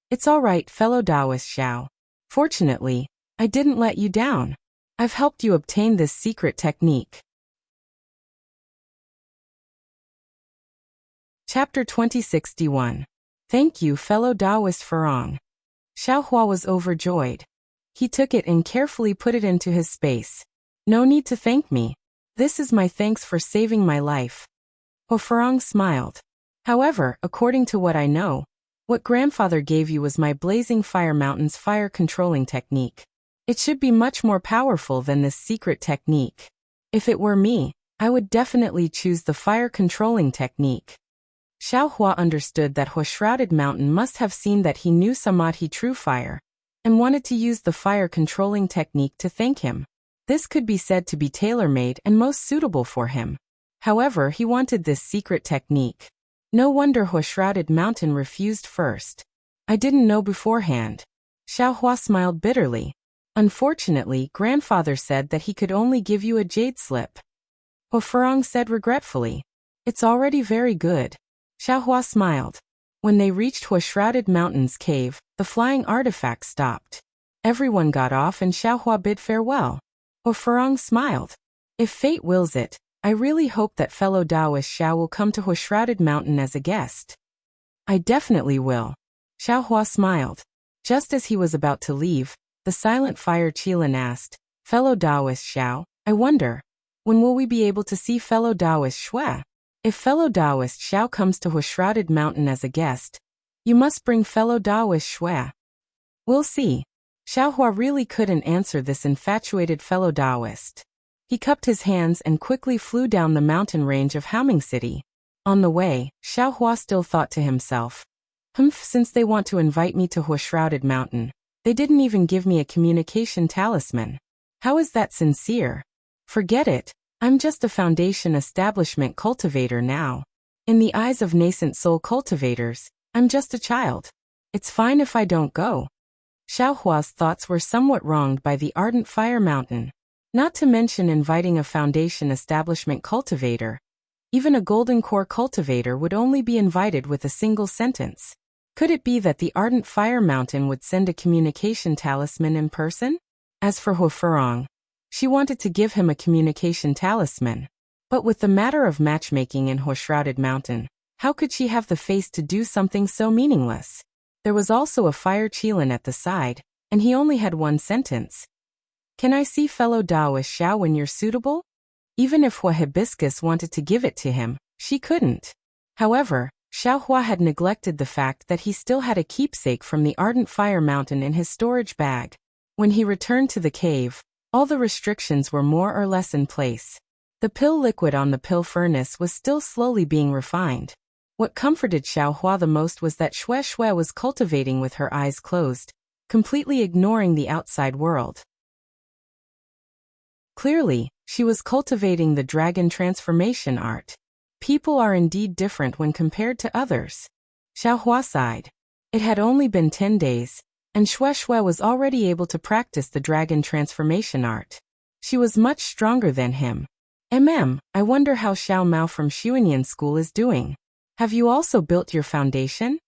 "It's all right, fellow Taoist Xiao. Fortunately, I didn't let you down. I've helped you obtain this secret technique." Chapter 2061. Thank you, fellow Taoist Farong. Xiaohua was overjoyed. He took it and carefully put it into his space. "No need to thank me. This is my thanks for saving my life." Hua Farong smiled. "However, according to what I know, what grandfather gave you was my Blazing Fire Mountain's fire controlling technique. It should be much more powerful than this secret technique. If it were me, I would definitely choose the fire controlling technique." Xiaohua understood that Hua Shrouded Mountain must have seen that he knew Samadhi True Fire, and wanted to use the fire controlling technique to thank him. This could be said to be tailor-made and most suitable for him. However, he wanted this secret technique. No wonder Shrouded Mountain refused first. I didn't know beforehand. Xiaohua smiled bitterly. Unfortunately, grandfather said that he could only give you a jade slip. Furong said regretfully. It's already very good. Xiaohua smiled. When they reached Shrouded Mountain's cave, the flying artifact stopped. Everyone got off and Xiaohua bid farewell. Furong smiled. If fate wills it, I really hope that fellow Taoist Xiao will come to Shrouded Mountain as a guest. I definitely will. Xiaohua smiled. Just as he was about to leave, the silent fire Qilin asked, fellow Taoist Xiao, I wonder, when will we be able to see fellow Taoist Xue? If fellow Taoist Xiao comes to Shrouded Mountain as a guest, you must bring fellow Taoist Xue. We'll see. Xiaohua really couldn't answer this infatuated fellow Taoist. He cupped his hands and quickly flew down the mountain range of Haoming City. On the way, Xiaohua still thought to himself, since they want to invite me to Shrouded Mountain, they didn't even give me a communication talisman. How is that sincere? Forget it. I'm just a foundation establishment cultivator now. In the eyes of nascent soul cultivators, I'm just a child. It's fine if I don't go. Xiaohua's thoughts were somewhat wronged by the ardent fire mountain. Not to mention inviting a foundation establishment cultivator. Even a golden core cultivator would only be invited with a single sentence. Could it be that the ardent fire mountain would send a communication talisman in person? As for Furong, she wanted to give him a communication talisman. But with the matter of matchmaking in Shrouded Mountain, how could she have the face to do something so meaningless? There was also a fire Qilin at the side, and he only had one sentence. Can I see fellow Taoist Xiao when you're suitable? Even if Hua Hibiscus wanted to give it to him, she couldn't. However, Xiaohua had neglected the fact that he still had a keepsake from the ardent fire mountain in his storage bag. When he returned to the cave, all the restrictions were more or less in place. The pill liquid on the pill furnace was still slowly being refined. What comforted Xiaohua the most was that Xue was cultivating with her eyes closed, completely ignoring the outside world. Clearly, she was cultivating the dragon transformation art. People are indeed different when compared to others. Xiaohua sighed. It had only been 10 days, and Xue was already able to practice the dragon transformation art. She was much stronger than him. I wonder how Xiao Mao from Xuanyan School is doing. Have you also built your foundation?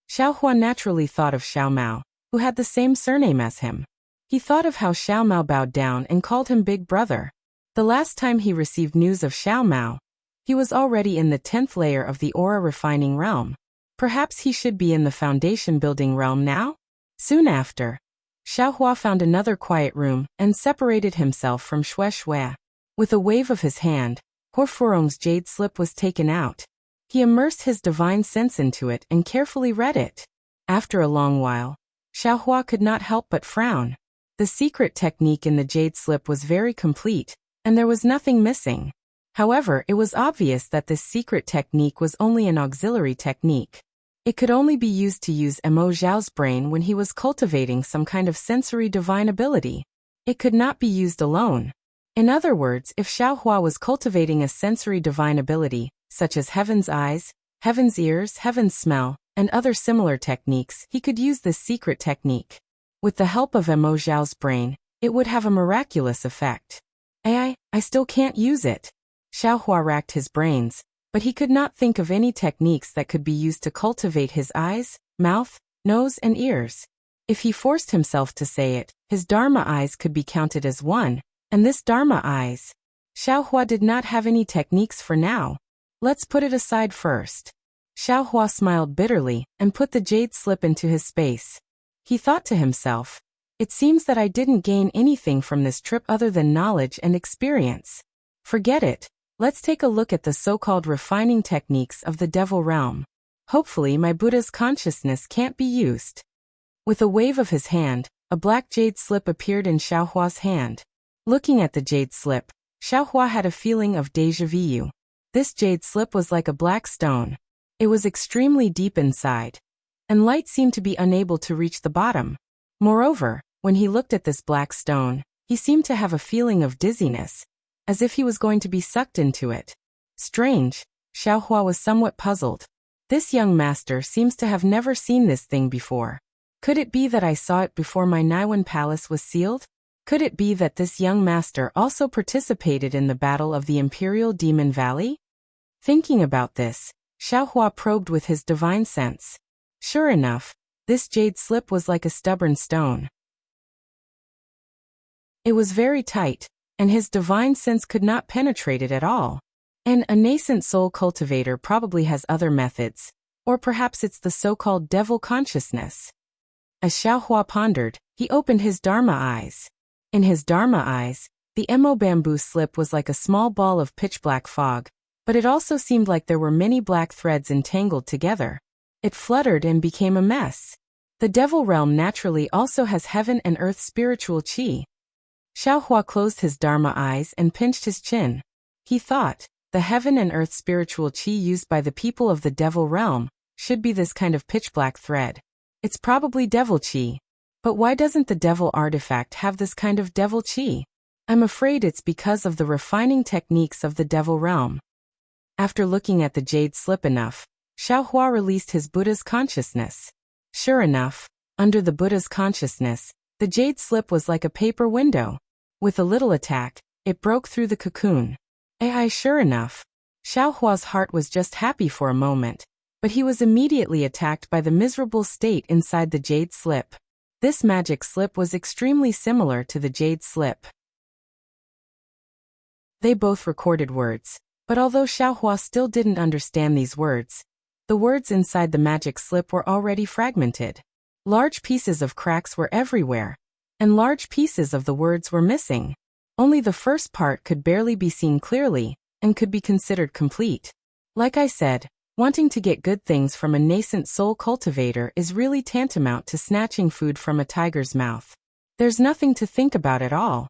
Xiaohua naturally thought of Xiao Mao, who had the same surname as him. He thought of how Xiao Mao bowed down and called him Big Brother. The last time he received news of Xiao Mao, he was already in the 10th layer of the aura refining realm. Perhaps he should be in the foundation building realm now? Soon after, Xiaohua found another quiet room and separated himself from Xue. With a wave of his hand, Furong's jade slip was taken out. He immersed his divine sense into it and carefully read it. After a long while, Xiaohua could not help but frown. The secret technique in the jade slip was very complete, and there was nothing missing. However, it was obvious that this secret technique was only an auxiliary technique. It could only be used to use Mo Zhao's brain when he was cultivating some kind of sensory divine ability. It could not be used alone. In other words, if Xiaohua was cultivating a sensory divine ability, such as heaven's eyes, heaven's ears, heaven's smell, and other similar techniques, he could use this secret technique. With the help of Mo Zhao's brain, it would have a miraculous effect. I still can't use it. Xiaohua racked his brains, but he could not think of any techniques that could be used to cultivate his eyes, mouth, nose, and ears. If he forced himself to say it, his Dharma eyes could be counted as one, and this Dharma eyes. Xiaohua did not have any techniques for now. Let's put it aside first. Xiaohua smiled bitterly and put the jade slip into his space. He thought to himself, it seems that I didn't gain anything from this trip other than knowledge and experience. Forget it. Let's take a look at the so-called refining techniques of the devil realm. Hopefully my Buddha's consciousness can't be used. With a wave of his hand, a black jade slip appeared in Xiaohua's hand. Looking at the jade slip, Xiaohua had a feeling of déjà vu. This jade slip was like a black stone. It was extremely deep inside, and light seemed to be unable to reach the bottom. Moreover, when he looked at this black stone, he seemed to have a feeling of dizziness, as if he was going to be sucked into it. Strange, Xiaohua was somewhat puzzled. This young master seems to have never seen this thing before. Could it be that I saw it before my Naiwan palace was sealed? Could it be that this young master also participated in the battle of the Imperial Demon Valley? Thinking about this, Xiaohua probed with his divine sense. Sure enough, this jade slip was like a stubborn stone. It was very tight, and his divine sense could not penetrate it at all. And a nascent soul cultivator probably has other methods, or perhaps it's the so-called devil consciousness. As Xiaohua pondered, he opened his Dharma eyes. In his Dharma eyes, the emo bamboo slip was like a small ball of pitch-black fog, but it also seemed like there were many black threads entangled together. It fluttered and became a mess. The devil realm naturally also has heaven and earth spiritual qi. Xiaohua closed his Dharma eyes and pinched his chin. He thought, the heaven and earth spiritual qi used by the people of the devil realm should be this kind of pitch-black thread. It's probably devil qi. But why doesn't the devil artifact have this kind of devil qi? I'm afraid it's because of the refining techniques of the devil realm. After looking at the jade slip enough, Xiaohua released his Buddha's consciousness. Sure enough, under the Buddha's consciousness, the jade slip was like a paper window. With a little attack, it broke through the cocoon. Sure enough. Xiaohua's heart was just happy for a moment, but he was immediately attacked by the miserable state inside the jade slip. This magic slip was extremely similar to the jade slip. They both recorded words, but although Xiaohua still didn't understand these words, the words inside the magic slip were already fragmented. Large pieces of cracks were everywhere, and large pieces of the words were missing. Only the first part could barely be seen clearly, and could be considered complete. Like I said, wanting to get good things from a nascent soul cultivator is really tantamount to snatching food from a tiger's mouth. There's nothing to think about at all.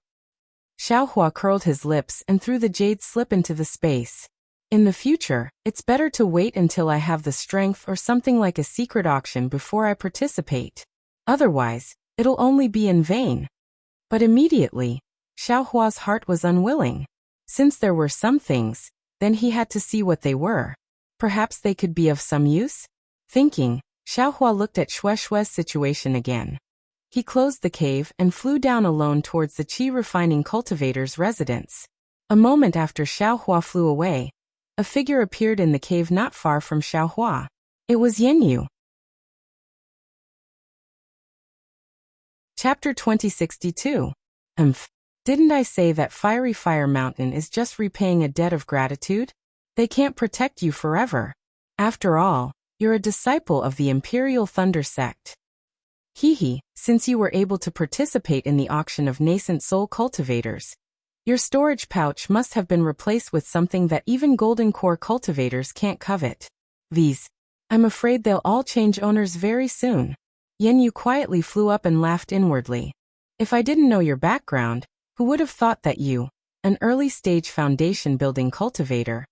Xiaohua curled his lips and threw the jade slip into the space. In the future, it's better to wait until I have the strength or something like a secret auction before I participate. Otherwise, it'll only be in vain. But immediately, Xiaohua's heart was unwilling. Since there were some things, then he had to see what they were. Perhaps they could be of some use? Thinking, Xiaohua looked at Shueishue's situation again. He closed the cave and flew down alone towards the qi refining cultivator's residence. A moment after Xiaohua flew away, a figure appeared in the cave not far from Xiaohua. It was Yanyu. Chapter 2062. Didn't I say that Fiery Fire Mountain is just repaying a debt of gratitude? They can't protect you forever. After all, you're a disciple of the Imperial Thunder Sect. Since you were able to participate in the auction of nascent soul cultivators, your storage pouch must have been replaced with something that even golden core cultivators can't covet. I'm afraid they'll all change owners very soon. Yanyu quietly flew up and laughed inwardly. If I didn't know your background, who would have thought that you, an early-stage foundation-building cultivator,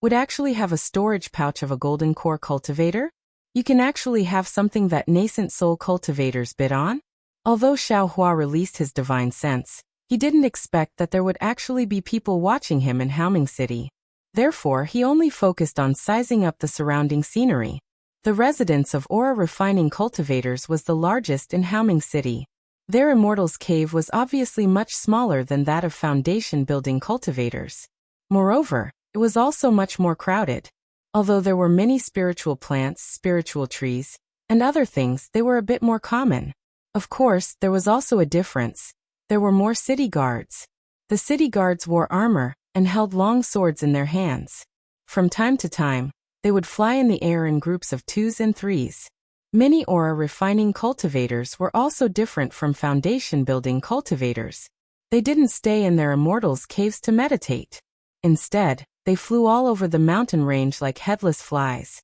would actually have a storage pouch of a golden core cultivator? You can actually have something that nascent soul cultivators bid on? Although Xiaohua released his divine sense, he didn't expect that there would actually be people watching him in Haoming City. Therefore, he only focused on sizing up the surrounding scenery. The residence of aura refining cultivators was the largest in Haoming City. Their Immortal's Cave was obviously much smaller than that of foundation-building cultivators. Moreover, it was also much more crowded. Although there were many spiritual plants, spiritual trees, and other things, they were a bit more common. Of course, there was also a difference. There were more city guards. The city guards wore armor and held long swords in their hands. From time to time, they would fly in the air in groups of 2s and 3s. Many aura refining cultivators were also different from foundation building cultivators. They didn't stay in their immortals' caves to meditate. Instead, they flew all over the mountain range like headless flies.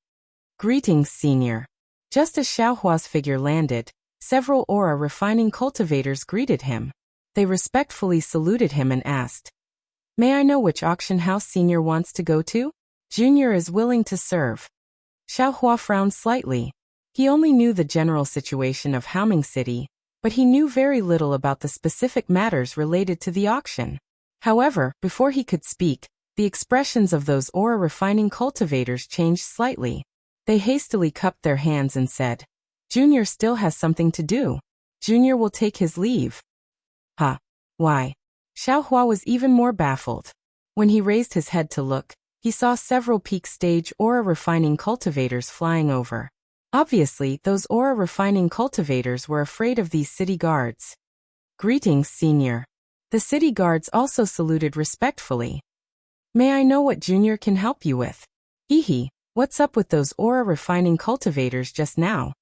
Greetings, Senior. Just as Xiaohua's figure landed, several aura refining cultivators greeted him. They respectfully saluted him and asked, "May I know which auction house Senior wants to go to? Junior is willing to serve." Xiaohua frowned slightly. He only knew the general situation of Haoming City, but he knew very little about the specific matters related to the auction. However, before he could speak, the expressions of those aura refining cultivators changed slightly. They hastily cupped their hands and said, Junior still has something to do. Junior will take his leave. Huh? Why? Xiaohua was even more baffled. When he raised his head to look, he saw several peak stage aura refining cultivators flying over. Obviously, those aura refining cultivators were afraid of these city guards. Greetings, Senior. The city guards also saluted respectfully. May I know what Junior can help you with? Hehe, what's up with those aura refining cultivators just now?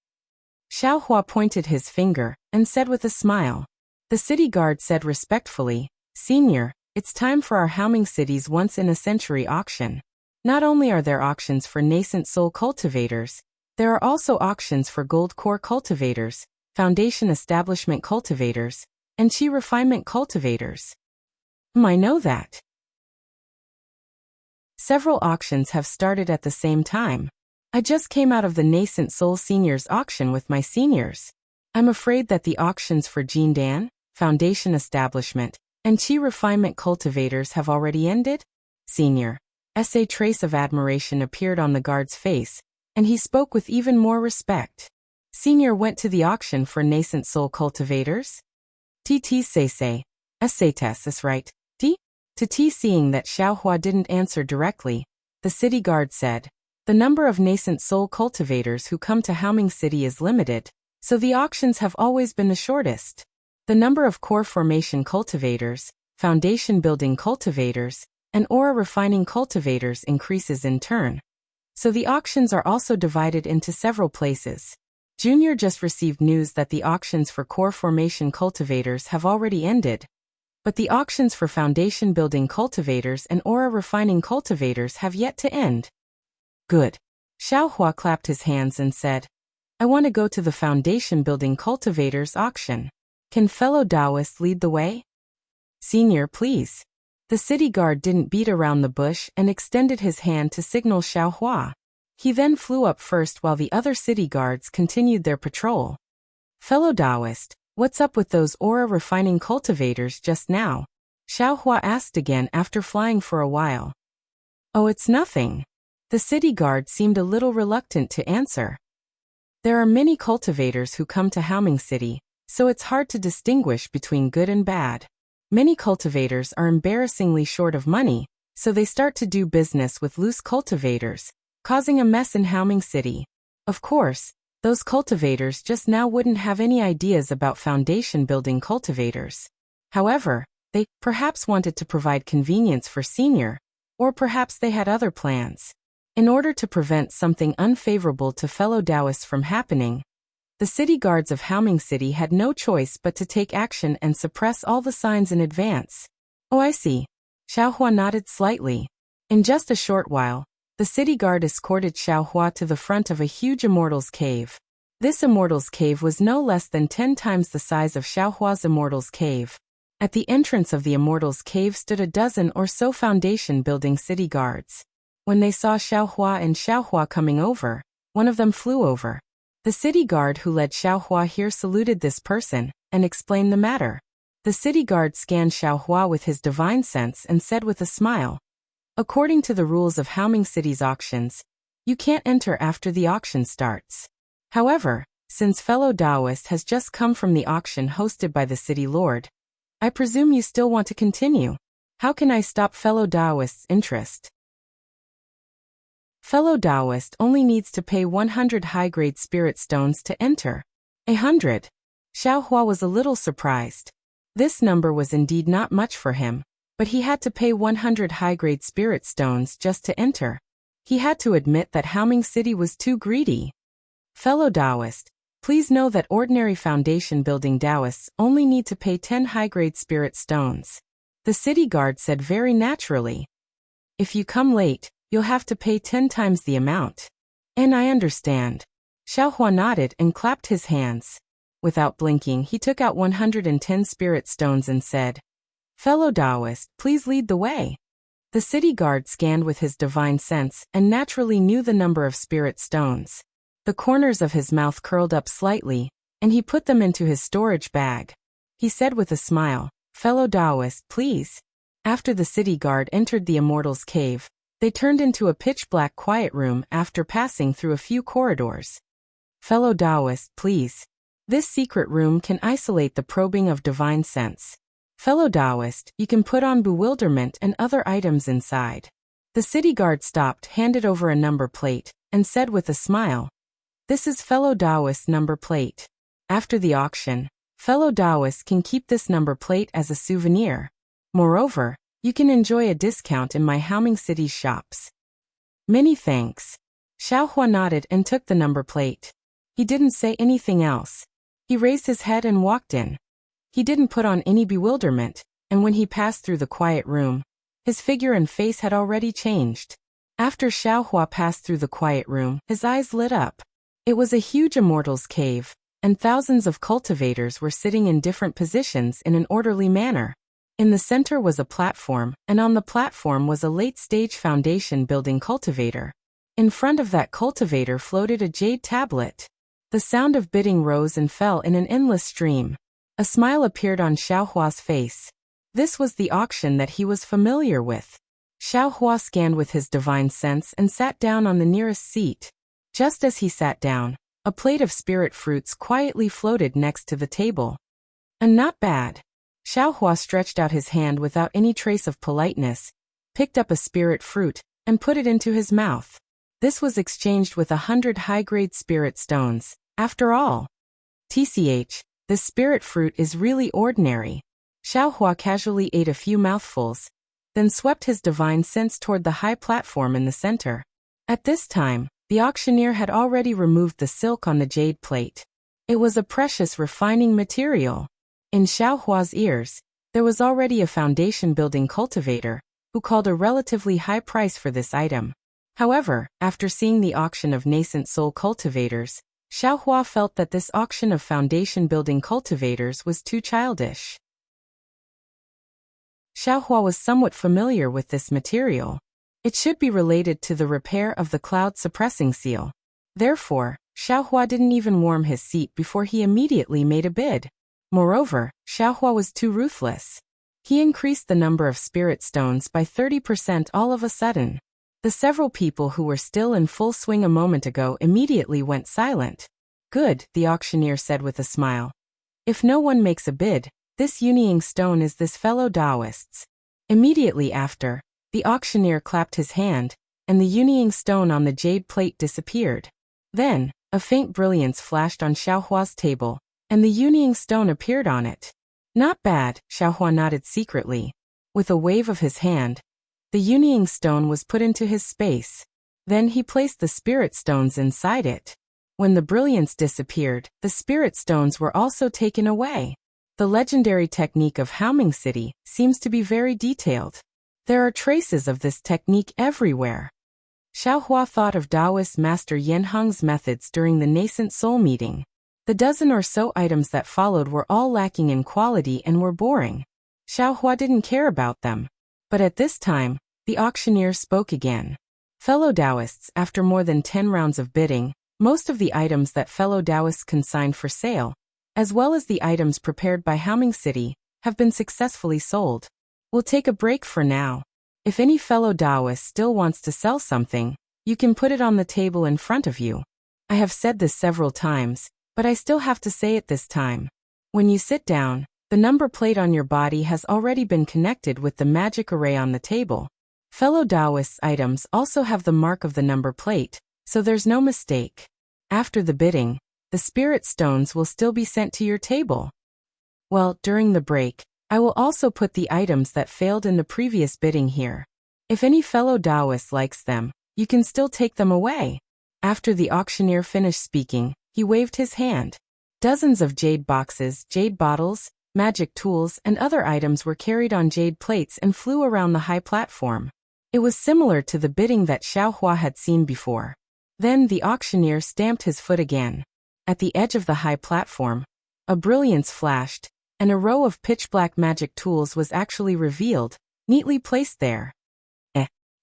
Xiaohua pointed his finger and said with a smile. The city guard said respectfully, Senior, it's time for our Haoming City's once-in-a-century auction. Not only are there auctions for nascent soul cultivators, there are also auctions for gold core cultivators, foundation establishment cultivators, and chi refinement cultivators. I know that. Several auctions have started at the same time. I just came out of the Nascent Soul Seniors auction with my seniors. I'm afraid that the auctions for Jindan, foundation establishment, and chi refinement cultivators have already ended? Senior. A trace of admiration appeared on the guard's face, and he spoke with even more respect. Senior went to the auction for nascent soul cultivators? Say. Is right. To seeing that Xiaohua didn't answer directly, the city guard said, the number of nascent soul cultivators who come to Haoming City is limited, so the auctions have always been the shortest. The number of core formation cultivators, foundation building cultivators, and aura refining cultivators increases in turn. So the auctions are also divided into several places. Junior just received news that the auctions for core formation cultivators have already ended, but the auctions for foundation building cultivators and aura refining cultivators have yet to end. Good. Xiaohua clapped his hands and said, I want to go to the foundation building cultivators auction. Can fellow Taoists lead the way? Senior, please. The city guard didn't beat around the bush and extended his hand to signal Xiaohua. He then flew up first while the other city guards continued their patrol. Fellow Taoist, what's up with those aura refining cultivators just now? Xiaohua asked again after flying for a while. Oh, it's nothing. The city guard seemed a little reluctant to answer. There are many cultivators who come to Haoming City, so it's hard to distinguish between good and bad. Many cultivators are embarrassingly short of money, so they start to do business with loose cultivators, causing a mess in Haoming City. Of course, those cultivators just now wouldn't have any ideas about foundation building cultivators. However, they perhaps wanted to provide convenience for Senior, or perhaps they had other plans. In order to prevent something unfavorable to fellow Taoists from happening, the city guards of Haoming City had no choice but to take action and suppress all the signs in advance. Oh, I see. Xiaohua nodded slightly. In just a short while, the city guard escorted Xiaohua to the front of a huge immortal's cave. This immortal's cave was no less than 10 times the size of Xiaohua's immortal's cave. At the entrance of the immortal's cave stood a dozen or so foundation building city guards. When they saw Xiaohua coming over, one of them flew over. The city guard who led Xiaohua here saluted this person and explained the matter. The city guard scanned Xiaohua with his divine sense and said with a smile, according to the rules of Haoming City's auctions, you can't enter after the auction starts. However, since fellow Taoist has just come from the auction hosted by the city lord, I presume you still want to continue. How can I stop fellow Taoist's interest? Fellow Taoist only needs to pay 100 high-grade spirit stones to enter. 100. Xiaohua was a little surprised. This number was indeed not much for him, but he had to pay 100 high-grade spirit stones just to enter. He had to admit that Haoming City was too greedy. Fellow Taoist, please know that ordinary foundation building Taoists only need to pay 10 high-grade spirit stones. The city guard said very naturally. If you come late, you'll have to pay 10 times the amount. And I understand. Xiaohua nodded and clapped his hands. Without blinking, he took out 110 spirit stones and said, Fellow Taoist, please lead the way. The city guard scanned with his divine sense and naturally knew the number of spirit stones. The corners of his mouth curled up slightly, and he put them into his storage bag. He said with a smile, Fellow Taoist, please. After the city guard entered the immortal's cave, They turned into a pitch-black quiet room after passing through a few corridors. Fellow Taoist, please. This secret room can isolate the probing of divine sense. Fellow Taoist, you can put on bewilderment and other items inside. The city guard stopped, handed over a number plate, and said with a smile, "This is Fellow Taoist number plate. After the auction, Fellow Taoist can keep this number plate as a souvenir. Moreover, you can enjoy a discount in my Haoming City's shops." Many thanks. Xiaohua nodded and took the number plate. He didn't say anything else. He raised his head and walked in. He didn't put on any bewilderment, and when he passed through the quiet room, his figure and face had already changed. After Xiaohua passed through the quiet room, his eyes lit up. It was a huge immortal's cave, and thousands of cultivators were sitting in different positions in an orderly manner. In the center was a platform, and on the platform was a late-stage foundation building cultivator. In front of that cultivator floated a jade tablet. The sound of bidding rose and fell in an endless stream. A smile appeared on Xiaohua's face. This was the auction that he was familiar with. Xiaohua scanned with his divine sense and sat down on the nearest seat. Just as he sat down, a plate of spirit fruits quietly floated next to the table. And not bad. Xiaohua stretched out his hand without any trace of politeness, picked up a spirit fruit, and put it into his mouth. This was exchanged with 100 high-grade spirit stones. After all, TCH, this spirit fruit is really ordinary. Xiaohua casually ate a few mouthfuls, then swept his divine sense toward the high platform in the center. At this time, the auctioneer had already removed the silk on the jade plate. It was a precious refining material. In Xiaohua's ears, there was already a foundation-building cultivator, who called a relatively high price for this item. However, after seeing the auction of nascent soul cultivators, Xiaohua felt that this auction of foundation-building cultivators was too childish. Xiaohua was somewhat familiar with this material. It should be related to the repair of the cloud-suppressing seal. Therefore, Xiaohua didn't even warm his seat before he immediately made a bid. Moreover, Xiaohua was too ruthless. He increased the number of spirit stones by 30% all of a sudden. The several people who were still in full swing a moment ago immediately went silent. "Good," the auctioneer said with a smile. "If no one makes a bid, this Yunying stone is this fellow Taoist's." Immediately after, the auctioneer clapped his hand, and the Yunying stone on the jade plate disappeared. Then, a faint brilliance flashed on Xiaohua's table, and the Yunying stone appeared on it. "Not bad," Xiaohua nodded secretly. With a wave of his hand, the Yunying stone was put into his space. Then he placed the spirit stones inside it. When the brilliance disappeared, the spirit stones were also taken away. The legendary technique of Haoming City seems to be very detailed. There are traces of this technique everywhere. Xiaohua thought of Taoist Master Yanhong's methods during the nascent soul meeting. The dozen or so items that followed were all lacking in quality and were boring. Xiaohua didn't care about them. But at this time, the auctioneer spoke again. "Fellow Taoists, after more than 10 rounds of bidding, most of the items that fellow Taoists consigned for sale, as well as the items prepared by Haoming City, have been successfully sold. We'll take a break for now. If any fellow Taoist still wants to sell something, you can put it on the table in front of you. I have said this several times, but I still have to say it this time. When you sit down, the number plate on your body has already been connected with the magic array on the table. Fellow Taoists' items also have the mark of the number plate, so there's no mistake. After the bidding, the spirit stones will still be sent to your table. Well, during the break, I will also put the items that failed in the previous bidding here. If any fellow Taoist likes them, you can still take them away." After the auctioneer finished speaking, he waved his hand. Dozens of jade boxes, jade bottles, magic tools, and other items were carried on jade plates and flew around the high platform. It was similar to the bidding that Xiaohua had seen before. Then the auctioneer stamped his foot again. At the edge of the high platform, a brilliance flashed, and a row of pitch-black magic tools was actually revealed, neatly placed there.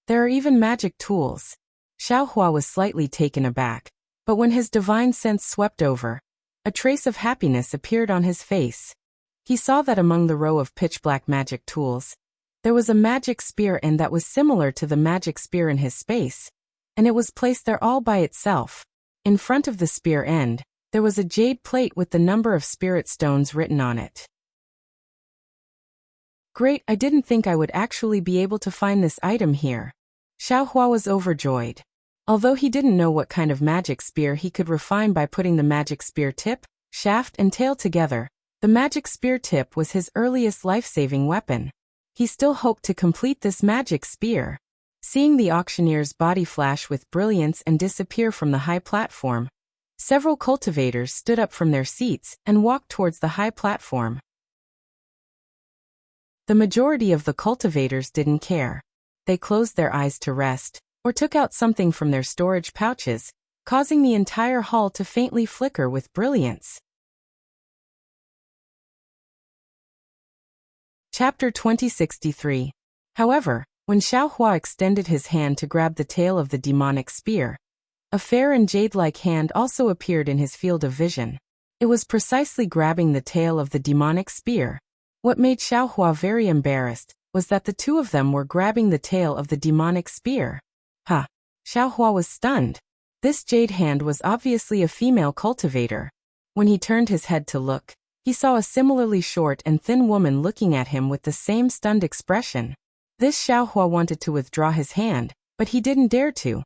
There are even magic tools. Xiaohua was slightly taken aback, but when his divine sense swept over, a trace of happiness appeared on his face. He saw that among the row of pitch-black magic tools, There was a magic spear end that was similar to the magic spear in his space, and it was placed there all by itself. In front of the spear end, there was a jade plate with the number of spirit stones written on it. Great, I didn't think I would actually be able to find this item here. Xiaohua was overjoyed. Although he didn't know what kind of magic spear he could refine by putting the magic spear tip, shaft and tail together, the magic spear tip was his earliest life-saving weapon. He still hoped to complete this magic spear. Seeing the auctioneer's body flash with brilliance and disappear from the high platform, several cultivators stood up from their seats and walked towards the high platform. The majority of the cultivators didn't care. They closed their eyes to rest, or took out something from their storage pouches, causing the entire hall to faintly flicker with brilliance. Chapter 2063. However, when Xiaohua extended his hand to grab the tail of the demonic spear, a fair and jade-like hand also appeared in his field of vision. It was precisely grabbing the tail of the demonic spear. What made Xiaohua very embarrassed was that the two of them were grabbing the tail of the demonic spear. Ha! Xiaohua was stunned. This jade hand was obviously a female cultivator. When he turned his head to look, he saw a similarly short and thin woman looking at him with the same stunned expression. This Xiaohua wanted to withdraw his hand, but he didn't dare to.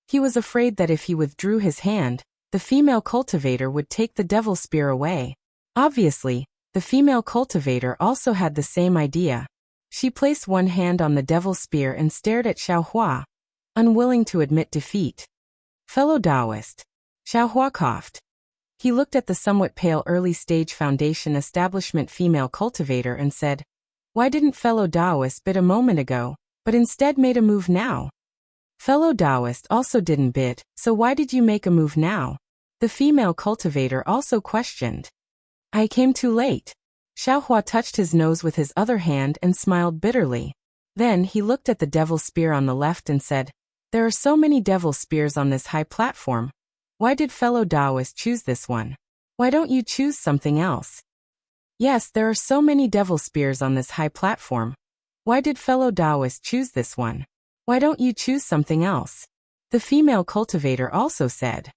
He was afraid that if he withdrew his hand, the female cultivator would take the devil spear away. Obviously, the female cultivator also had the same idea. She placed one hand on the devil spear and stared at Xiaohua, unwilling to admit defeat. Fellow Taoist. Xiaohua coughed. He looked at the somewhat pale early-stage foundation establishment female cultivator and said, "Why didn't fellow Taoist bid a moment ago, but instead made a move now?" Fellow Taoist also didn't bid, so why did you make a move now? The female cultivator also questioned. I came too late. Xiaohua touched his nose with his other hand and smiled bitterly. Then he looked at the devil spear on the left and said, "There are so many devil spears on this high platform. Why did fellow Taoist choose this one? Why don't you choose something else?" Yes, there are so many devil spears on this high platform. Why did fellow Taoist choose this one? Why don't you choose something else? The female cultivator also said.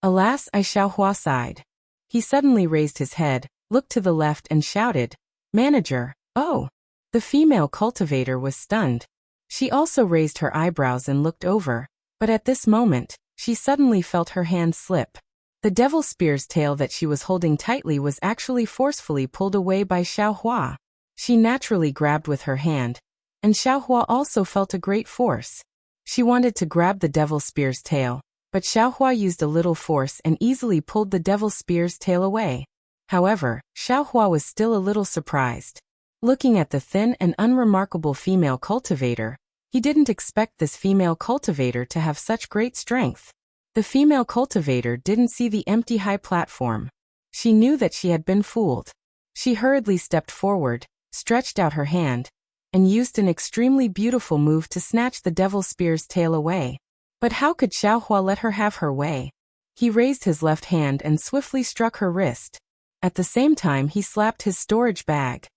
Alas, Xiaohua sighed. He suddenly raised his head, looked to the left and shouted, "Manager, oh!" The female cultivator was stunned. She also raised her eyebrows and looked over, but at this moment, she suddenly felt her hand slip. The devil spear's tail that she was holding tightly was actually forcefully pulled away by Xiaohua. She naturally grabbed with her hand, and Xiaohua also felt a great force. She wanted to grab the devil spear's tail, but Xiaohua used a little force and easily pulled the devil spear's tail away. However, Xiaohua was still a little surprised. Looking at the thin and unremarkable female cultivator, he didn't expect this female cultivator to have such great strength. The female cultivator didn't see the empty high platform. She knew that she had been fooled. She hurriedly stepped forward, stretched out her hand, and used an extremely beautiful move to snatch the devil spear's tail away. But how could Xiaohua let her have her way? He raised his left hand and swiftly struck her wrist. At the same time he slapped his storage bag.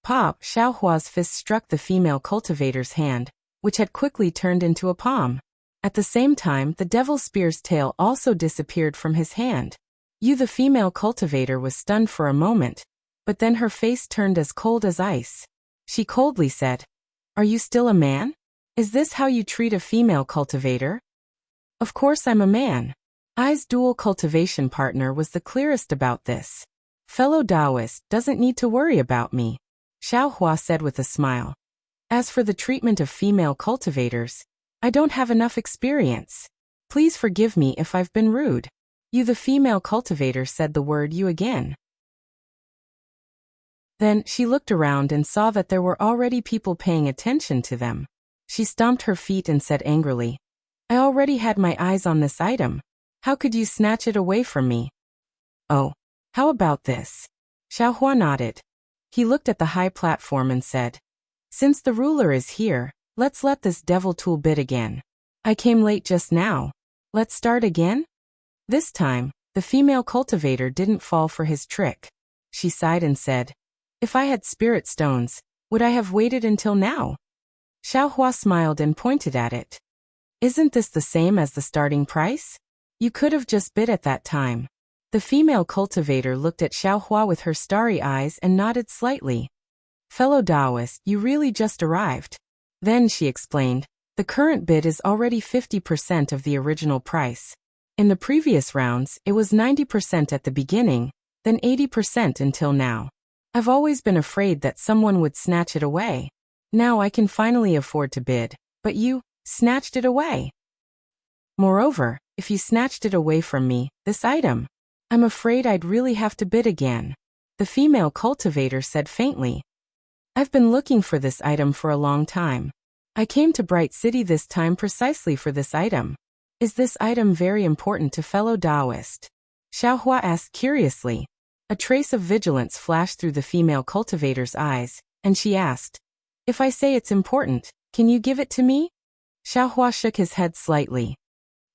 Pop! Xiaohua's fist struck the female cultivator's hand, which had quickly turned into a palm. At the same time the devil spear's tail also disappeared from his hand. The female cultivator was stunned for a moment, but then her face turned as cold as ice. She coldly said, "Are you still a man? Is this how you treat a female cultivator?" "Of course I'm a man." Ai's dual cultivation partner was the clearest about this. "Fellow Taoist doesn't need to worry about me," Xiaohua said with a smile. "As for the treatment of female cultivators, I don't have enough experience. Please forgive me if I've been rude." The female cultivator said the word "you" again. Then she looked around and saw that there were already people paying attention to them. She stomped her feet and said angrily, "I already had my eyes on this item. How could you snatch it away from me?" "Oh, how about this?" Xiaohua nodded. He looked at the high platform and said, "Since the ruler is here, let's let this devil tool bid again. I came late just now. Let's start again?" This time, the female cultivator didn't fall for his trick. She sighed and said, "If I had spirit stones, Would I have waited until now? Xiaohua smiled and pointed at it. Isn't this the same as the starting price? You could have just bid at that time. The female cultivator looked at Xiaohua with her starry eyes and nodded slightly. Fellow Taoist, you really just arrived. Then she explained, the current bid is already 50% of the original price. In the previous rounds, it was 90% at the beginning, then 80% until now. I've always been afraid that someone would snatch it away. Now I can finally afford to bid, but you snatched it away. Moreover, if you snatched it away from me, this item, I'm afraid I'd really have to bid again. The female cultivator said faintly. I've been looking for this item for a long time. I came to Bright City this time precisely for this item. Is this item very important to fellow Taoist? Xiaohua asked curiously. A trace of vigilance flashed through the female cultivator's eyes, and she asked, if I say it's important, can you give it to me? Xiaohua shook his head slightly.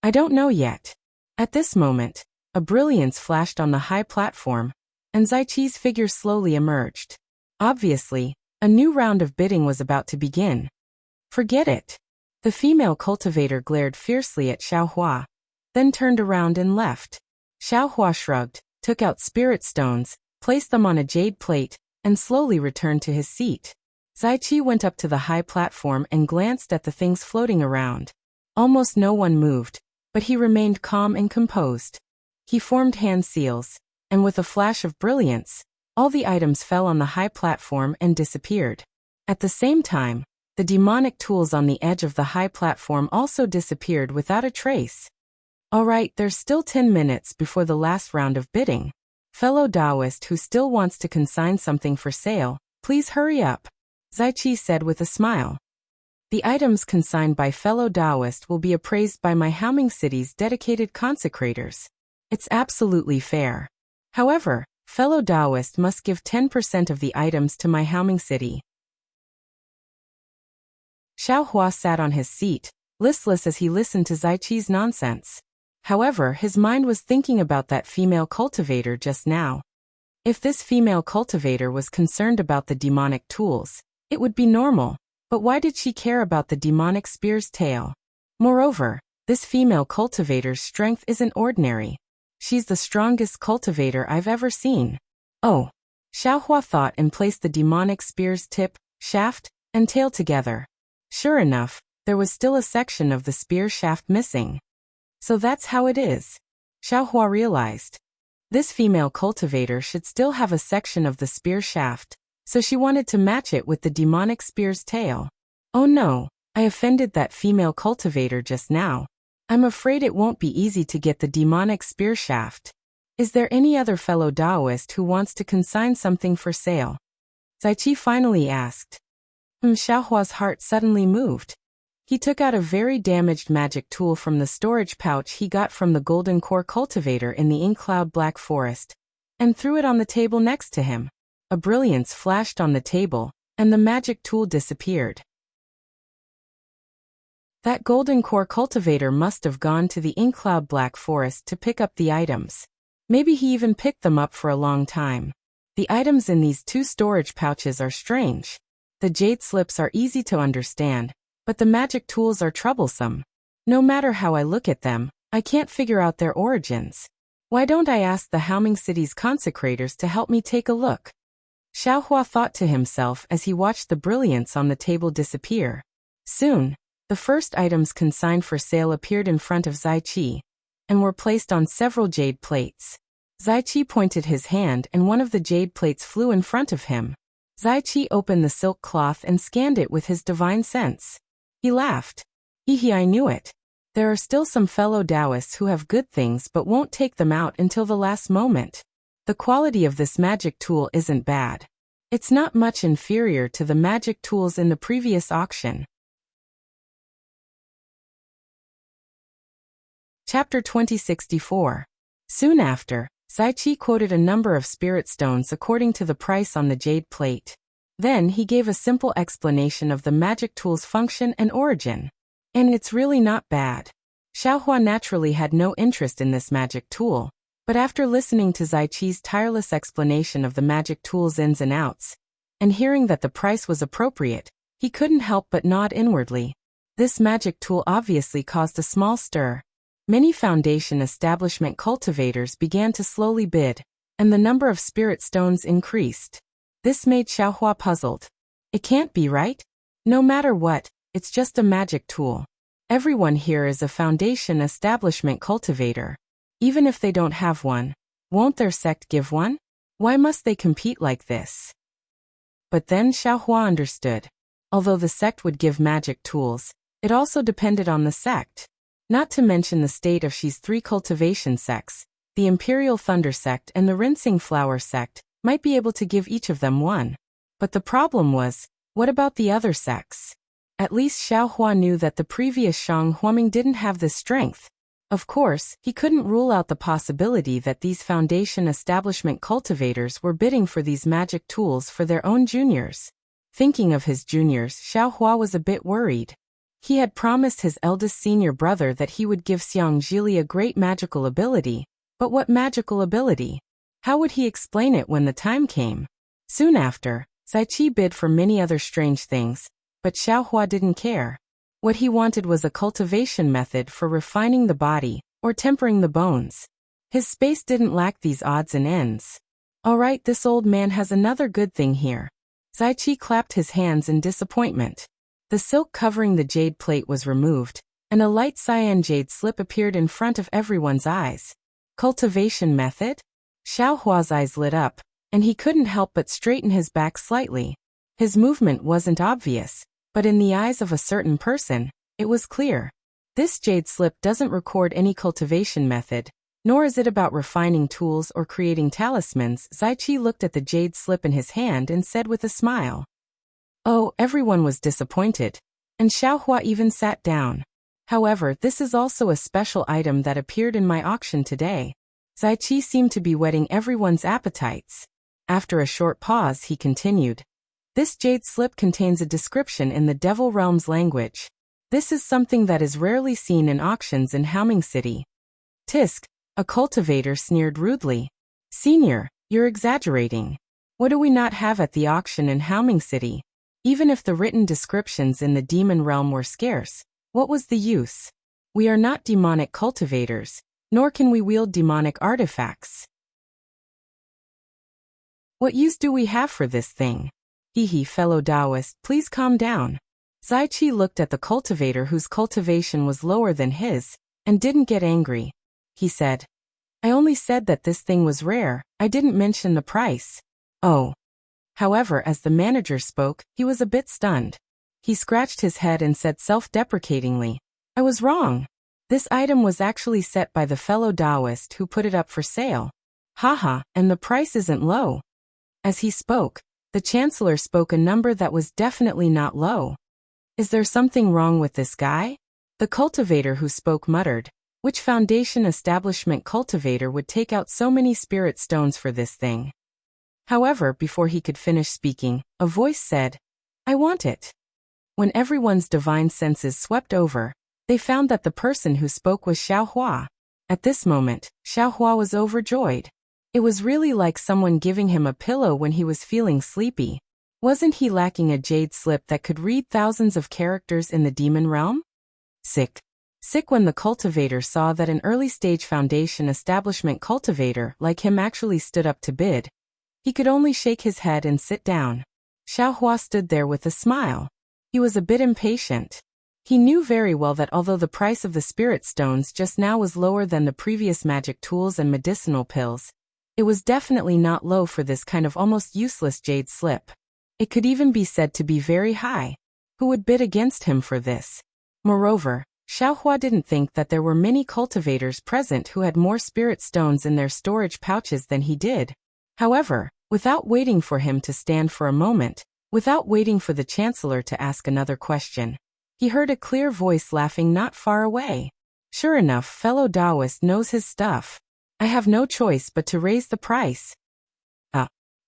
I don't know yet. At this moment, a brilliance flashed on the high platform, and Zaiqi's figure slowly emerged. Obviously, a new round of bidding was about to begin. Forget it. The female cultivator glared fiercely at Xiaohua, then turned around and left. Xiaohua shrugged, took out spirit stones, placed them on a jade plate, and slowly returned to his seat. Zaiqi went up to the high platform and glanced at the things floating around. Almost no one moved, but he remained calm and composed. He formed hand seals, and with a flash of brilliance, all the items fell on the high platform and disappeared. At the same time, the demonic tools on the edge of the high platform also disappeared without a trace. All right, there's still 10 minutes before the last round of bidding. Fellow Taoist who still wants to consign something for sale, please hurry up, Zaiqi said with a smile. The items consigned by fellow Taoist will be appraised by my Haoming City's dedicated consecrators. It's absolutely fair. However, fellow Taoist must give 10% of the items to my Haoming City. Xiaohua sat on his seat, listless as he listened to Zaiqi's nonsense. However, his mind was thinking about that female cultivator just now. If this female cultivator was concerned about the demonic tools, it would be normal, but why did she care about the demonic spear's tail? Moreover, this female cultivator's strength isn't ordinary. She's the strongest cultivator I've ever seen. Oh, Xiaohua thought and placed the demonic spear's tip, shaft, and tail together. Sure enough, there was still a section of the spear shaft missing. So that's how it is. Xiaohua realized. This female cultivator should still have a section of the spear shaft, so she wanted to match it with the demonic spear's tail. Oh no, I offended that female cultivator just now. I'm afraid it won't be easy to get the demonic spear shaft. Is there any other fellow Taoist who wants to consign something for sale? Zaiqi finally asked. Xiaohua's heart suddenly moved. He took out a very damaged magic tool from the storage pouch he got from the golden core cultivator in the Inkcloud Black Forest, and threw it on the table next to him. A brilliance flashed on the table, and the magic tool disappeared. That golden core cultivator must have gone to the Inkcloud Black Forest to pick up the items. Maybe he even picked them up for a long time. The items in these two storage pouches are strange. The jade slips are easy to understand, but the magic tools are troublesome. No matter how I look at them, I can't figure out their origins. Why don't I ask the Haoming City's consecrators to help me take a look? Xiaohua thought to himself as he watched the brilliance on the table disappear. Soon, the first items consigned for sale appeared in front of Zaiqi, and were placed on several jade plates. Zaiqi pointed his hand and one of the jade plates flew in front of him. Zaiqi opened the silk cloth and scanned it with his divine sense. He laughed. Hehe, I knew it. There are still some fellow Taoists who have good things but won't take them out until the last moment. The quality of this magic tool isn't bad. It's not much inferior to the magic tools in the previous auction. Chapter 2064. Soon after, Zaiqi quoted a number of spirit stones according to the price on the jade plate. Then he gave a simple explanation of the magic tool's function and origin. And it's really not bad. Xiaohua naturally had no interest in this magic tool, but after listening to Zaiqi's tireless explanation of the magic tool's ins and outs, and hearing that the price was appropriate, he couldn't help but nod inwardly. This magic tool obviously caused a small stir. Many foundation establishment cultivators began to slowly bid, and the number of spirit stones increased. This made Xiaohua puzzled. It can't be right? No matter what, it's just a magic tool. Everyone here is a foundation establishment cultivator. Even if they don't have one, won't their sect give one? Why must they compete like this? But then Xiaohua understood. Although the sect would give magic tools, it also depended on the sect. Not to mention the state of Shi's 3 cultivation sects, the Imperial Thunder sect and the Rinsing Flower sect, might be able to give each of them one. But the problem was, what about the other sects? At least Xiaohua knew that the previous Shang Huaming didn't have this strength. Of course, he couldn't rule out the possibility that these foundation establishment cultivators were bidding for these magic tools for their own juniors. Thinking of his juniors, Xiaohua was a bit worried. He had promised his eldest senior brother that he would give Xiang Zhili a great magical ability. But what magical ability? How would he explain it when the time came? Soon after, Zaiqi bid for many other strange things, but Xiaohua didn't care. What he wanted was a cultivation method for refining the body, or tempering the bones. His space didn't lack these odds and ends. Alright, this old man has another good thing here. Zaiqi clapped his hands in disappointment. The silk covering the jade plate was removed, and a light cyan jade slip appeared in front of everyone's eyes. Cultivation method? Xiaohua's eyes lit up, and he couldn't help but straighten his back slightly. His movement wasn't obvious, but in the eyes of a certain person, it was clear. This jade slip doesn't record any cultivation method, nor is it about refining tools or creating talismans. Zaiqi looked at the jade slip in his hand and said with a smile. Oh, everyone was disappointed, and Xiaohua even sat down. However, this is also a special item that appeared in my auction today. Zaiqi seemed to be whetting everyone's appetites. After a short pause, he continued. This jade slip contains a description in the Devil Realm's language. This is something that is rarely seen in auctions in Haoming City. Tisk, a cultivator sneered rudely. Senior, you're exaggerating. What do we not have at the auction in Haoming City? Even if the written descriptions in the demon realm were scarce, what was the use? We are not demonic cultivators, nor can we wield demonic artifacts. What use do we have for this thing? Hehe, fellow Taoist, please calm down. Zaiqi looked at the cultivator whose cultivation was lower than his, and didn't get angry. He said, I only said that this thing was rare, I didn't mention the price. Oh. However, as the manager spoke, he was a bit stunned. He scratched his head and said self-deprecatingly, I was wrong. This item was actually set by the fellow Taoist who put it up for sale. Haha, and the price isn't low. As he spoke, the Chancellor spoke a number that was definitely not low. Is there something wrong with this guy? The cultivator who spoke muttered, which foundation establishment cultivator would take out so many spirit stones for this thing? However, before he could finish speaking, a voice said, I want it. When everyone's divine senses swept over, they found that the person who spoke was Xiaohua. At this moment, Xiaohua was overjoyed. It was really like someone giving him a pillow when he was feeling sleepy. Wasn't he lacking a jade slip that could read thousands of characters in the demon realm? Sick when the cultivator saw that an early-stage foundation establishment cultivator like him actually stood up to bid. He could only shake his head and sit down. Xiaohua stood there with a smile. He was a bit impatient. He knew very well that although the price of the spirit stones just now was lower than the previous magic tools and medicinal pills, it was definitely not low for this kind of almost useless jade slip. It could even be said to be very high. Who would bid against him for this? Moreover, Xiaohua didn't think that there were many cultivators present who had more spirit stones in their storage pouches than he did. However, without waiting for him to stand for a moment, without waiting for the Chancellor to ask another question, he heard a clear voice laughing not far away. Sure enough, fellow Taoist knows his stuff. I have no choice but to raise the price.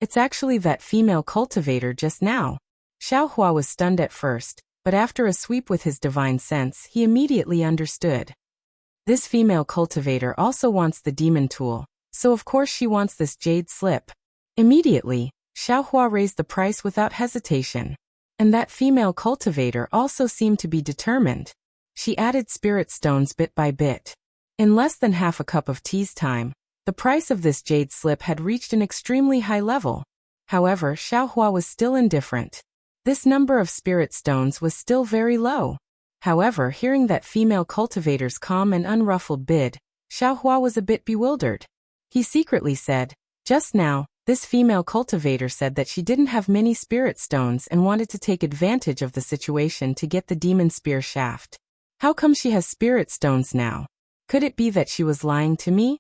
It's actually that female cultivator just now. Xiaohua was stunned at first, but after a sweep with his divine sense, he immediately understood. This female cultivator also wants the demon tool, so of course she wants this jade slip. Immediately, Xiaohua raised the price without hesitation. And that female cultivator also seemed to be determined. She added spirit stones bit by bit. In less than half a cup of tea's time, the price of this jade slip had reached an extremely high level. However, Xiaohua was still indifferent. This number of spirit stones was still very low. However, hearing that female cultivator's calm and unruffled bid, Xiaohua was a bit bewildered. He secretly said, "Just now, this female cultivator said that she didn't have many spirit stones and wanted to take advantage of the situation to get the demon spear shaft. How come she has spirit stones now? Could it be that she was lying to me?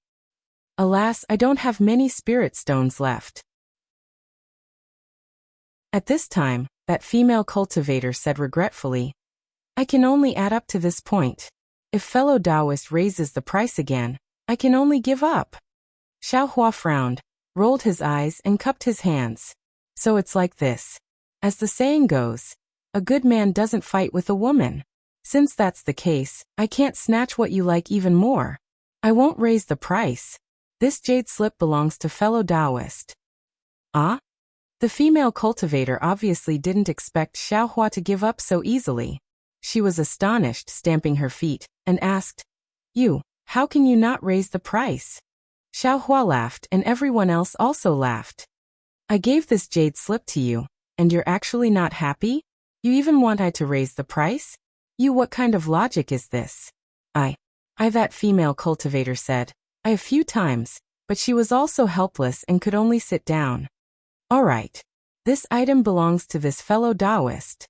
Alas, I don't have many spirit stones left." At this time, that female cultivator said regretfully, "I can only add up to this point. If fellow Taoist raises the price again, I can only give up." Xiaohua frowned, rolled his eyes and cupped his hands. "So it's like this. As the saying goes, a good man doesn't fight with a woman. Since that's the case, I can't snatch what you like even more. I won't raise the price. This jade slip belongs to fellow Taoist." "Ah?" The female cultivator obviously didn't expect Xiaohua to give up so easily. She was astonished, stamping her feet, and asked, How can you not raise the price?" Xiaohua laughed and everyone else also laughed. "I gave this jade slip to you, and you're actually not happy? You even want I to raise the price? What kind of logic is this?" I, that female cultivator said, a few times, but she was also helpless and could only sit down. "All right. This item belongs to this fellow Taoist."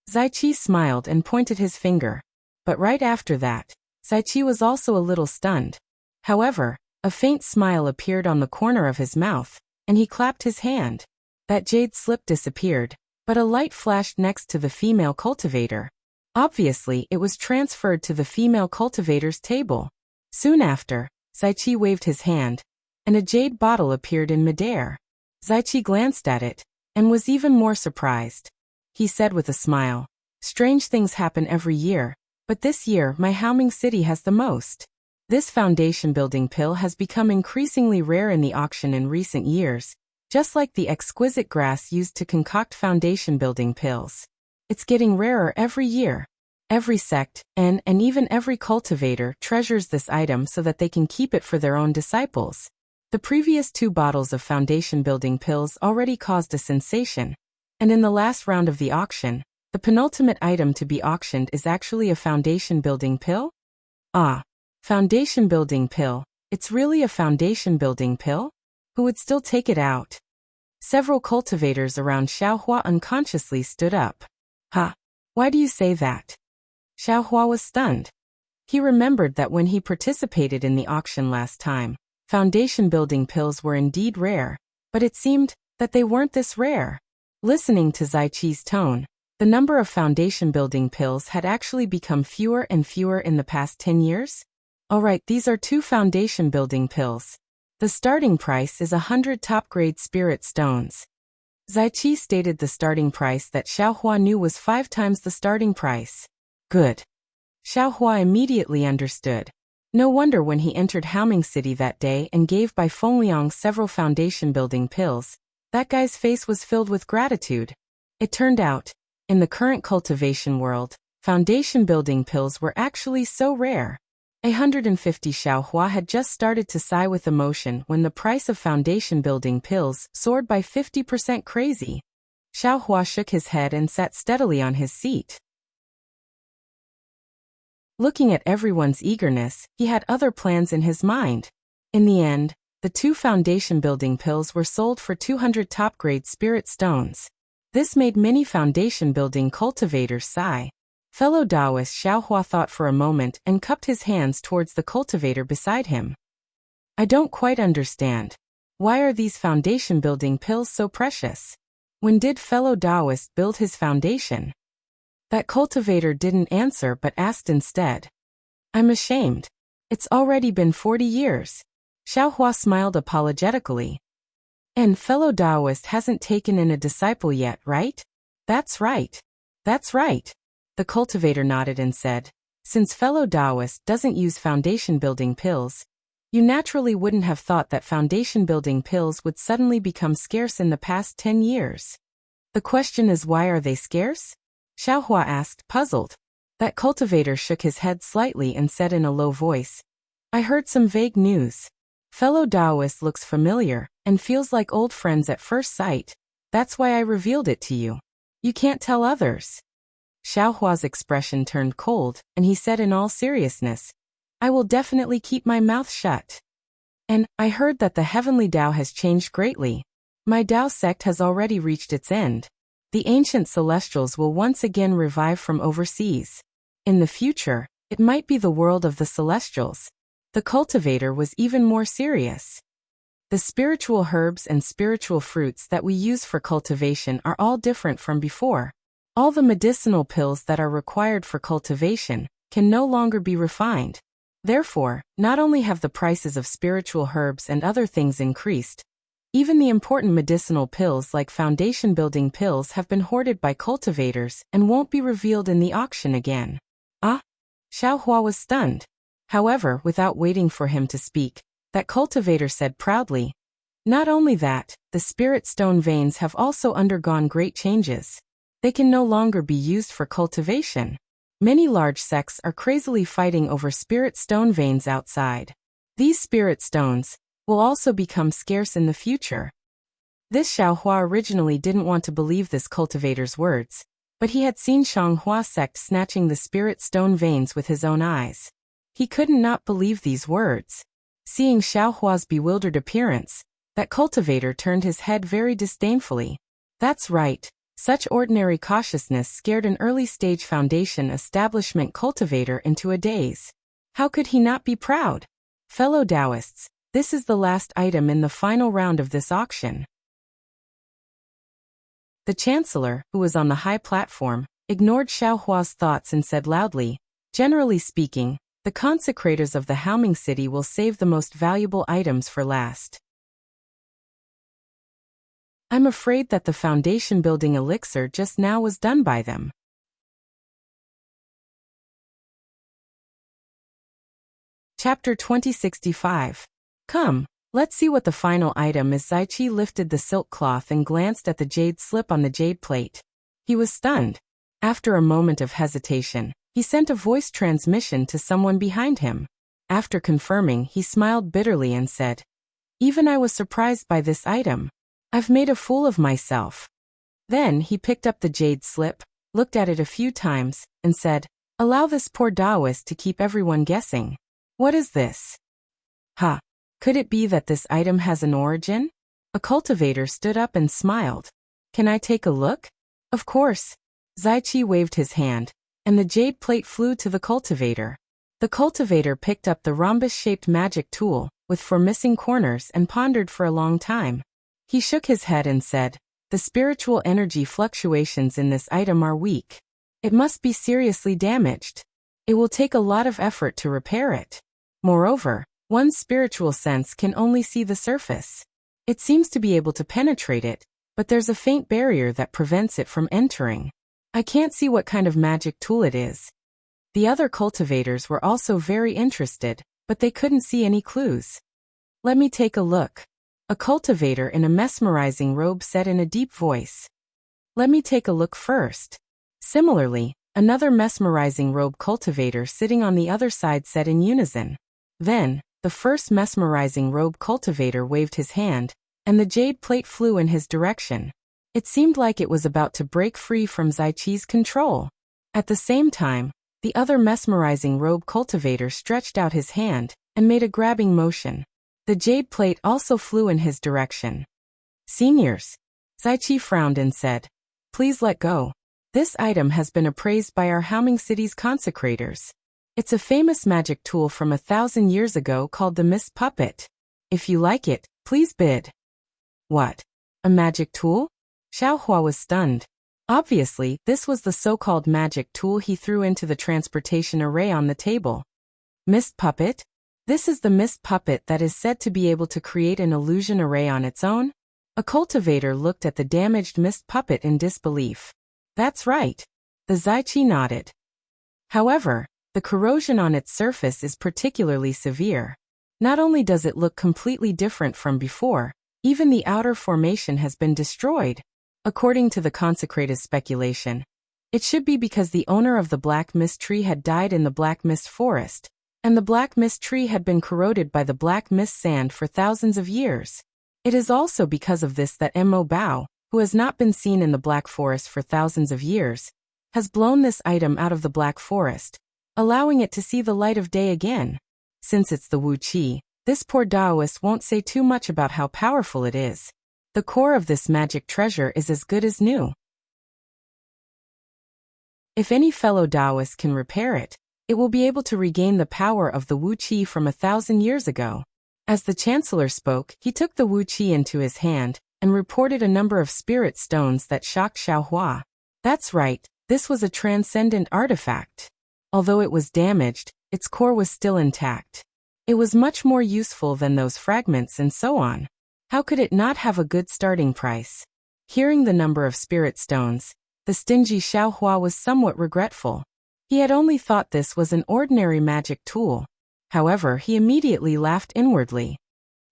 Zaiqi smiled and pointed his finger. But right after that, Zaiqi was also a little stunned. However, a faint smile appeared on the corner of his mouth, and he clapped his hand. That jade slip disappeared, but a light flashed next to the female cultivator. Obviously, it was transferred to the female cultivator's table. Soon after, Zaiqi waved his hand, and a jade bottle appeared in midair. Zaiqi glanced at it, and was even more surprised. He said with a smile, "Strange things happen every year, but this year my Haoming city has the most. This foundation building pill has become increasingly rare in the auction in recent years, just like the exquisite grass used to concoct foundation building pills. It's getting rarer every year. Every sect, and even every cultivator treasures this item so that they can keep it for their own disciples. The previous 2 bottles of foundation building pills already caused a sensation, and in the last round of the auction, the penultimate item to be auctioned is actually a foundation building pill? Ah, foundation building pill. It's really a foundation building pill? Who would still take it out?" Several cultivators around Xiaohua unconsciously stood up. "Ha! Why do you say that?" Xiaohua was stunned. He remembered that when he participated in the auction last time, foundation building pills were indeed rare, but it seemed that they weren't this rare. Listening to Zaiqi's tone, the number of foundation building pills had actually become fewer and fewer in the past 10 years. "Alright, these are 2 foundation building pills. The starting price is 100 top-grade spirit stones." Zaiqi stated the starting price that Xiaohua knew was 5 times the starting price. Good. Xiaohua immediately understood. No wonder when he entered Haoming City that day and gave Bai Fengliang several foundation building pills, that guy's face was filled with gratitude. It turned out, in the current cultivation world, foundation building pills were actually so rare. 150 Xiaohua had just started to sigh with emotion when the price of foundation building pills soared by 50% crazy. Xiaohua shook his head and sat steadily on his seat. Looking at everyone's eagerness, he had other plans in his mind. In the end, the 2 foundation building pills were sold for 200 top-grade spirit stones. This made many foundation building cultivators sigh. Fellow Taoist Xiaohua thought for a moment and cupped his hands towards the cultivator beside him. "I don't quite understand. Why are these foundation building pills so precious? When did fellow Taoist build his foundation?" That cultivator didn't answer but asked instead. "I'm ashamed. It's already been 40 years. Xiaohua smiled apologetically. "And fellow Taoist hasn't taken in a disciple yet, right?" That's right. That's right." The cultivator nodded and said, "Since fellow Taoist doesn't use foundation building pills, You naturally wouldn't have thought that foundation-building pills would suddenly become scarce in the past 10 years. The question is, why are they scarce? Xiaohua asked, puzzled. That cultivator shook his head slightly and said in a low voice, I heard some vague news. Fellow Taoist looks familiar, and feels like old friends at first sight. That's why I revealed it to you. You can't tell others. Xiaohua's expression turned cold, and he said in all seriousness, I will definitely keep my mouth shut. And, I heard that the heavenly Tao has changed greatly. My Tao sect has already reached its end. The ancient celestials will once again revive from overseas. In the future, it might be the world of the celestials. The cultivator was even more serious. The spiritual herbs and spiritual fruits that we use for cultivation are all different from before. All the medicinal pills that are required for cultivation can no longer be refined. Therefore, not only have the prices of spiritual herbs and other things increased, even the important medicinal pills like foundation-building pills have been hoarded by cultivators and won't be revealed in the auction again. Ah? Xiaohua was stunned. However, without waiting for him to speak, that cultivator said proudly, not only that, the spirit stone veins have also undergone great changes. They can no longer be used for cultivation. Many large sects are crazily fighting over spirit stone veins outside. These spirit stones will also become scarce in the future. This Xiaohua originally didn't want to believe this cultivator's words, but he had seen Shanghua sect snatching the spirit stone veins with his own eyes. He couldn't not believe these words. Seeing Xiaohua's bewildered appearance, that cultivator turned his head very disdainfully. That's right, such ordinary cautiousness scared an early-stage foundation establishment cultivator into a daze. How could he not be proud? Fellow Taoists, this is the last item in the final round of this auction. The Chancellor, who was on the high platform, ignored Xiaohua's thoughts and said loudly, generally speaking, the consecrators of the Haoming City will save the most valuable items for last. I'm afraid that the foundation-building elixir just now was done by them. Chapter 2065. Come, let's see what the final item is. Zaiqi lifted the silk cloth and glanced at the jade slip on the jade plate. He was stunned. After a moment of hesitation, he sent a voice transmission to someone behind him. After confirming, he smiled bitterly and said, even I was surprised by this item. I've made a fool of myself. Then he picked up the jade slip, looked at it a few times, and said, allow this poor Taoist to keep everyone guessing. What is this? Ha! Could it be that this item has an origin? A cultivator stood up and smiled. Can I take a look? Of course. Zaiqi waved his hand, and the jade plate flew to the cultivator. The cultivator picked up the rhombus-shaped magic tool, with 4 missing corners, and pondered for a long time. He shook his head and said, the spiritual energy fluctuations in this item are weak. It must be seriously damaged. It will take a lot of effort to repair it. Moreover, one's spiritual sense can only see the surface. It seems to be able to penetrate it, but there's a faint barrier that prevents it from entering. I can't see what kind of magic tool it is. The other cultivators were also very interested, but they couldn't see any clues. Let me take a look. A cultivator in a mesmerizing robe said in a deep voice. Let me take a look first. Similarly, another mesmerizing robe cultivator sitting on the other side said in unison. Then, the first mesmerizing robe cultivator waved his hand, and the jade plate flew in his direction. It seemed like it was about to break free from Zaiqi's control. At the same time, the other mesmerizing robe cultivator stretched out his hand and made a grabbing motion. The jade plate also flew in his direction. Seniors. Zaiqi frowned and said, please let go. This item has been appraised by our Haoming City's consecrators. It's a famous magic tool from 1,000 years ago called the Mist Puppet. If you like it, please bid. What? A magic tool? Xiaohua was stunned. Obviously, this was the so-called magic tool he threw into the transportation array on the table. Mist Puppet? This is the mist puppet that is said to be able to create an illusion array on its own? A cultivator looked at the damaged mist puppet in disbelief. That's right. The Zaiqi nodded. However, the corrosion on its surface is particularly severe. Not only does it look completely different from before, even the outer formation has been destroyed. According to the consecrated speculation, it should be because the owner of the Black Mist Tree had died in the Black Mist Forest, and the Black Mist Tree had been corroded by the Black Mist Sand for thousands of years. It is also because of this that Mo Bao, who has not been seen in the Black Forest for thousands of years, has blown this item out of the Black Forest, allowing it to see the light of day again. Since it's the Wuxia, this poor Taoist won't say too much about how powerful it is. The core of this magic treasure is as good as new. If any fellow Taoist can repair it, it will be able to regain the power of the Wuxia from 1,000 years ago. As the Chancellor spoke, he took the Wuxia into his hand and reported a number of spirit stones that shocked Xiaohua. That's right, this was a transcendent artifact. Although it was damaged, its core was still intact. It was much more useful than those fragments and so on. How could it not have a good starting price? Hearing the number of spirit stones, the stingy Xiaohua was somewhat regretful. He had only thought this was an ordinary magic tool. However, he immediately laughed inwardly.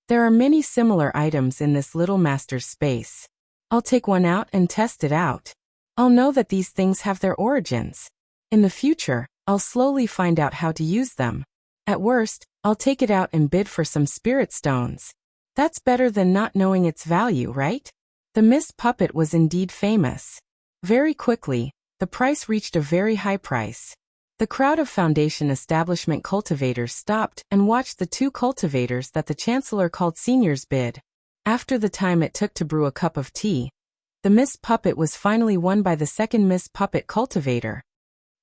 There are many similar items in this little master's space. I'll take one out and test it out. I'll know that these things have their origins. In the future, I'll slowly find out how to use them. At worst, I'll take it out and bid for some spirit stones. That's better than not knowing its value, right? The mist puppet was indeed famous. Very quickly, the price reached a very high price. The crowd of Foundation establishment cultivators stopped and watched the two cultivators that the Chancellor called seniors bid. After the time it took to brew a cup of tea, the mist puppet was finally won by the second mist puppet cultivator.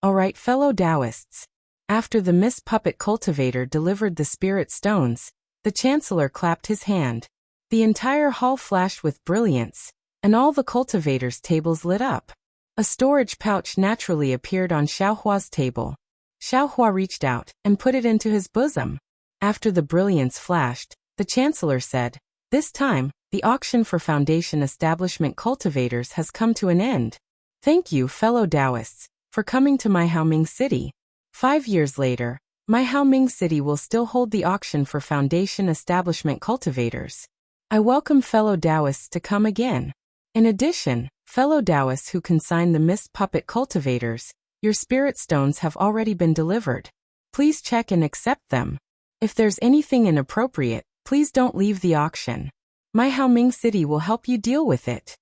Alright, fellow Taoists. After the mist puppet cultivator delivered the spirit stones, the Chancellor clapped his hand. The entire hall flashed with brilliance, and all the cultivators' tables lit up. A storage pouch naturally appeared on Xiaohua's table. Xiaohua reached out and put it into his bosom. After the brilliance flashed, the Chancellor said, "This time, the auction for Foundation establishment cultivators has come to an end. Thank you, fellow Taoists, for coming to my Haoming City. 5 years later, my Haoming City will still hold the auction for Foundation establishment cultivators. I welcome fellow Taoists to come again. In addition, fellow Taoists who consign the mist puppet cultivators, your spirit stones have already been delivered. Please check and accept them. If there's anything inappropriate, please don't leave the auction. My Haoming City will help you deal with it."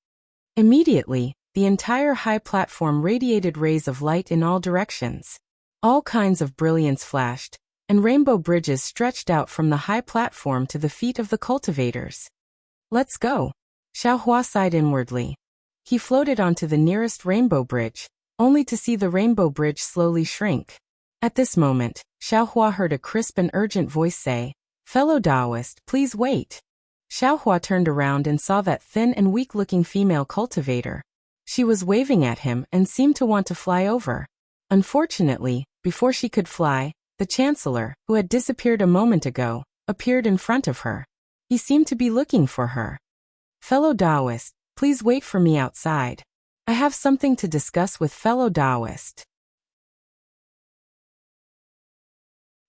Immediately, the entire high platform radiated rays of light in all directions. All kinds of brilliance flashed, and rainbow bridges stretched out from the high platform to the feet of the cultivators. "Let's go." Xiaohua sighed inwardly. He floated onto the nearest rainbow bridge, only to see the rainbow bridge slowly shrink. At this moment, Xiaohua heard a crisp and urgent voice say, "Fellow Taoist, please wait." Xiaohua turned around and saw that thin and weak-looking female cultivator. She was waving at him and seemed to want to fly over. Unfortunately, before she could fly, the Chancellor, who had disappeared a moment ago, appeared in front of her. He seemed to be looking for her. "Fellow Taoist, please wait for me outside. I have something to discuss with fellow Taoist."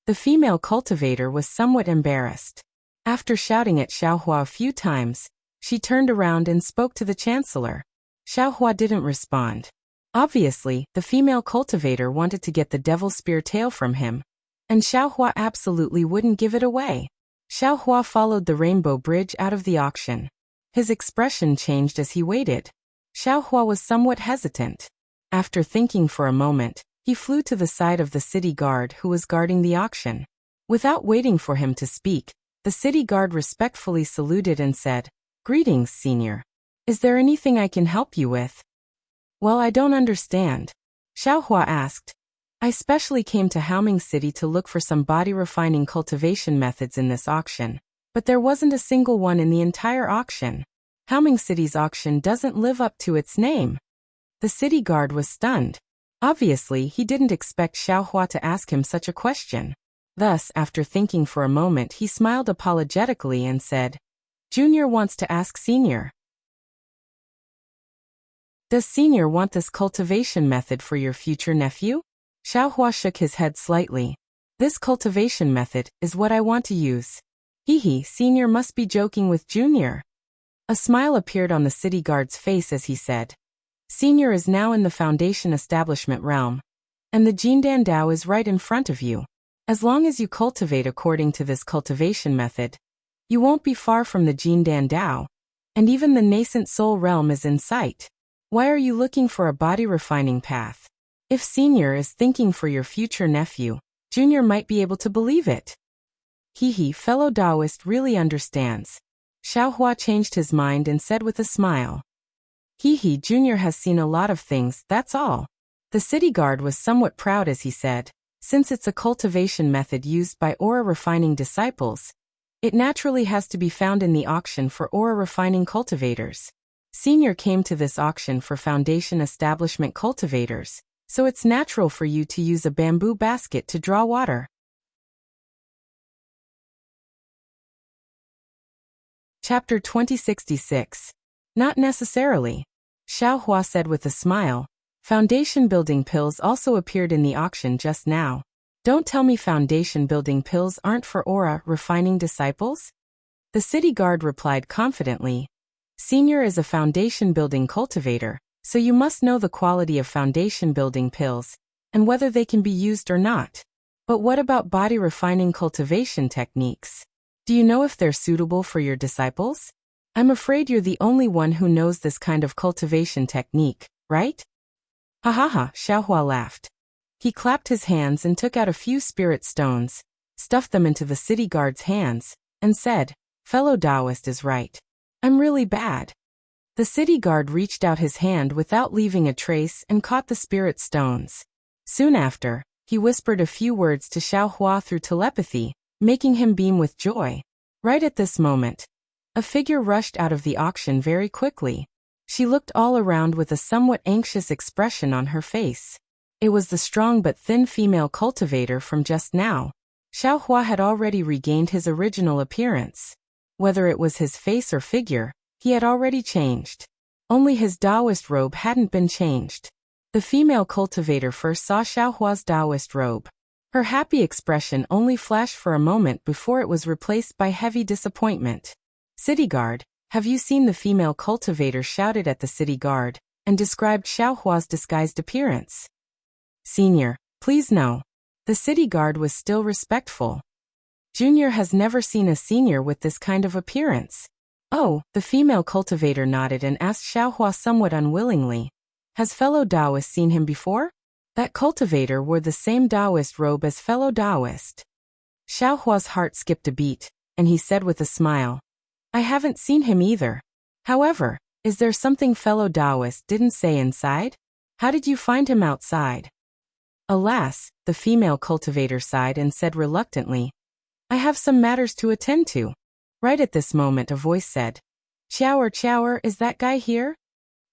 The female cultivator was somewhat embarrassed. After shouting at Xiaohua a few times, she turned around and spoke to the Chancellor. Xiaohua didn't respond. Obviously, the female cultivator wanted to get the devil spear tail from him, and Xiaohua absolutely wouldn't give it away. Xiaohua followed the rainbow bridge out of the auction. His expression changed as he waited. Xiaohua was somewhat hesitant. After thinking for a moment, he flew to the side of the city guard who was guarding the auction. Without waiting for him to speak, the city guard respectfully saluted and said, "Greetings, Senior. Is there anything I can help you with?" "Well, I don't understand." Xiaohua asked. "I specially came to Haoming City to look for some body-refining cultivation methods in this auction, but there wasn't a single one in the entire auction. Haoming City's auction doesn't live up to its name." The city guard was stunned. Obviously, he didn't expect Xiaohua to ask him such a question. Thus, after thinking for a moment, he smiled apologetically and said, "Junior wants to ask Senior. Does Senior want this cultivation method for your future nephew?" Xiaohua shook his head slightly. This cultivation method is what I want to use. Hee, Senior must be joking with Junior. A smile appeared on the city guard's face as he said, Senior is now in the Foundation establishment realm, and the Jindan Dao is right in front of you. As long as you cultivate according to this cultivation method, you won't be far from the Jindan Dao, and even the nascent soul realm is in sight. Why are you looking for a body refining path? If Senior is thinking for your future nephew, Junior might be able to believe it. Fellow Taoist really understands. Xiaohua changed his mind and said with a smile. Junior has seen a lot of things, that's all. The city guard was somewhat proud as he said, since it's a cultivation method used by aura refining disciples, it naturally has to be found in the auction for aura refining cultivators. Senior came to this auction for Foundation establishment cultivators, so it's natural for you to use a bamboo basket to draw water. Chapter 2066. Not necessarily. Xiaohua said with a smile. Foundation building pills also appeared in the auction just now. Don't tell me foundation building pills aren't for aura refining disciples? The city guard replied confidently. Senior is a foundation building cultivator, so you must know the quality of foundation building pills, and whether they can be used or not. But what about body refining cultivation techniques? Do you know if they're suitable for your disciples? I'm afraid you're the only one who knows this kind of cultivation technique, right? Ha, Xiaohua laughed. He clapped his hands and took out a few spirit stones, stuffed them into the city guard's hands, and said, Fellow Taoist is right. I'm really bad. The city guard reached out his hand without leaving a trace and caught the spirit stones. Soon after, he whispered a few words to Xiaohua through telepathy, making him beam with joy. Right at this moment, a figure rushed out of the auction very quickly. She looked all around with a somewhat anxious expression on her face. It was the strong but thin female cultivator from just now. Xiaohua had already regained his original appearance. Whether it was his face or figure, he had already changed. Only his Taoist robe hadn't been changed. The female cultivator first saw Xiaohua's Taoist robe. Her happy expression only flashed for a moment before it was replaced by heavy disappointment. City guard, have you seen the female cultivator shouted at the city guard, and described Xiaohua's disguised appearance? Senior, please no. The city guard was still respectful. Junior has never seen a senior with this kind of appearance. Oh, the female cultivator nodded and asked Xiaohua somewhat unwillingly. Has fellow Taoist seen him before? That cultivator wore the same Taoist robe as fellow Taoist. Xiaohua's heart skipped a beat, and he said with a smile, I haven't seen him either. However, is there something fellow Taoist didn't say inside? How did you find him outside? Alas, the female cultivator sighed and said reluctantly, I have some matters to attend to. Right at this moment a voice said, Chower, is that guy here?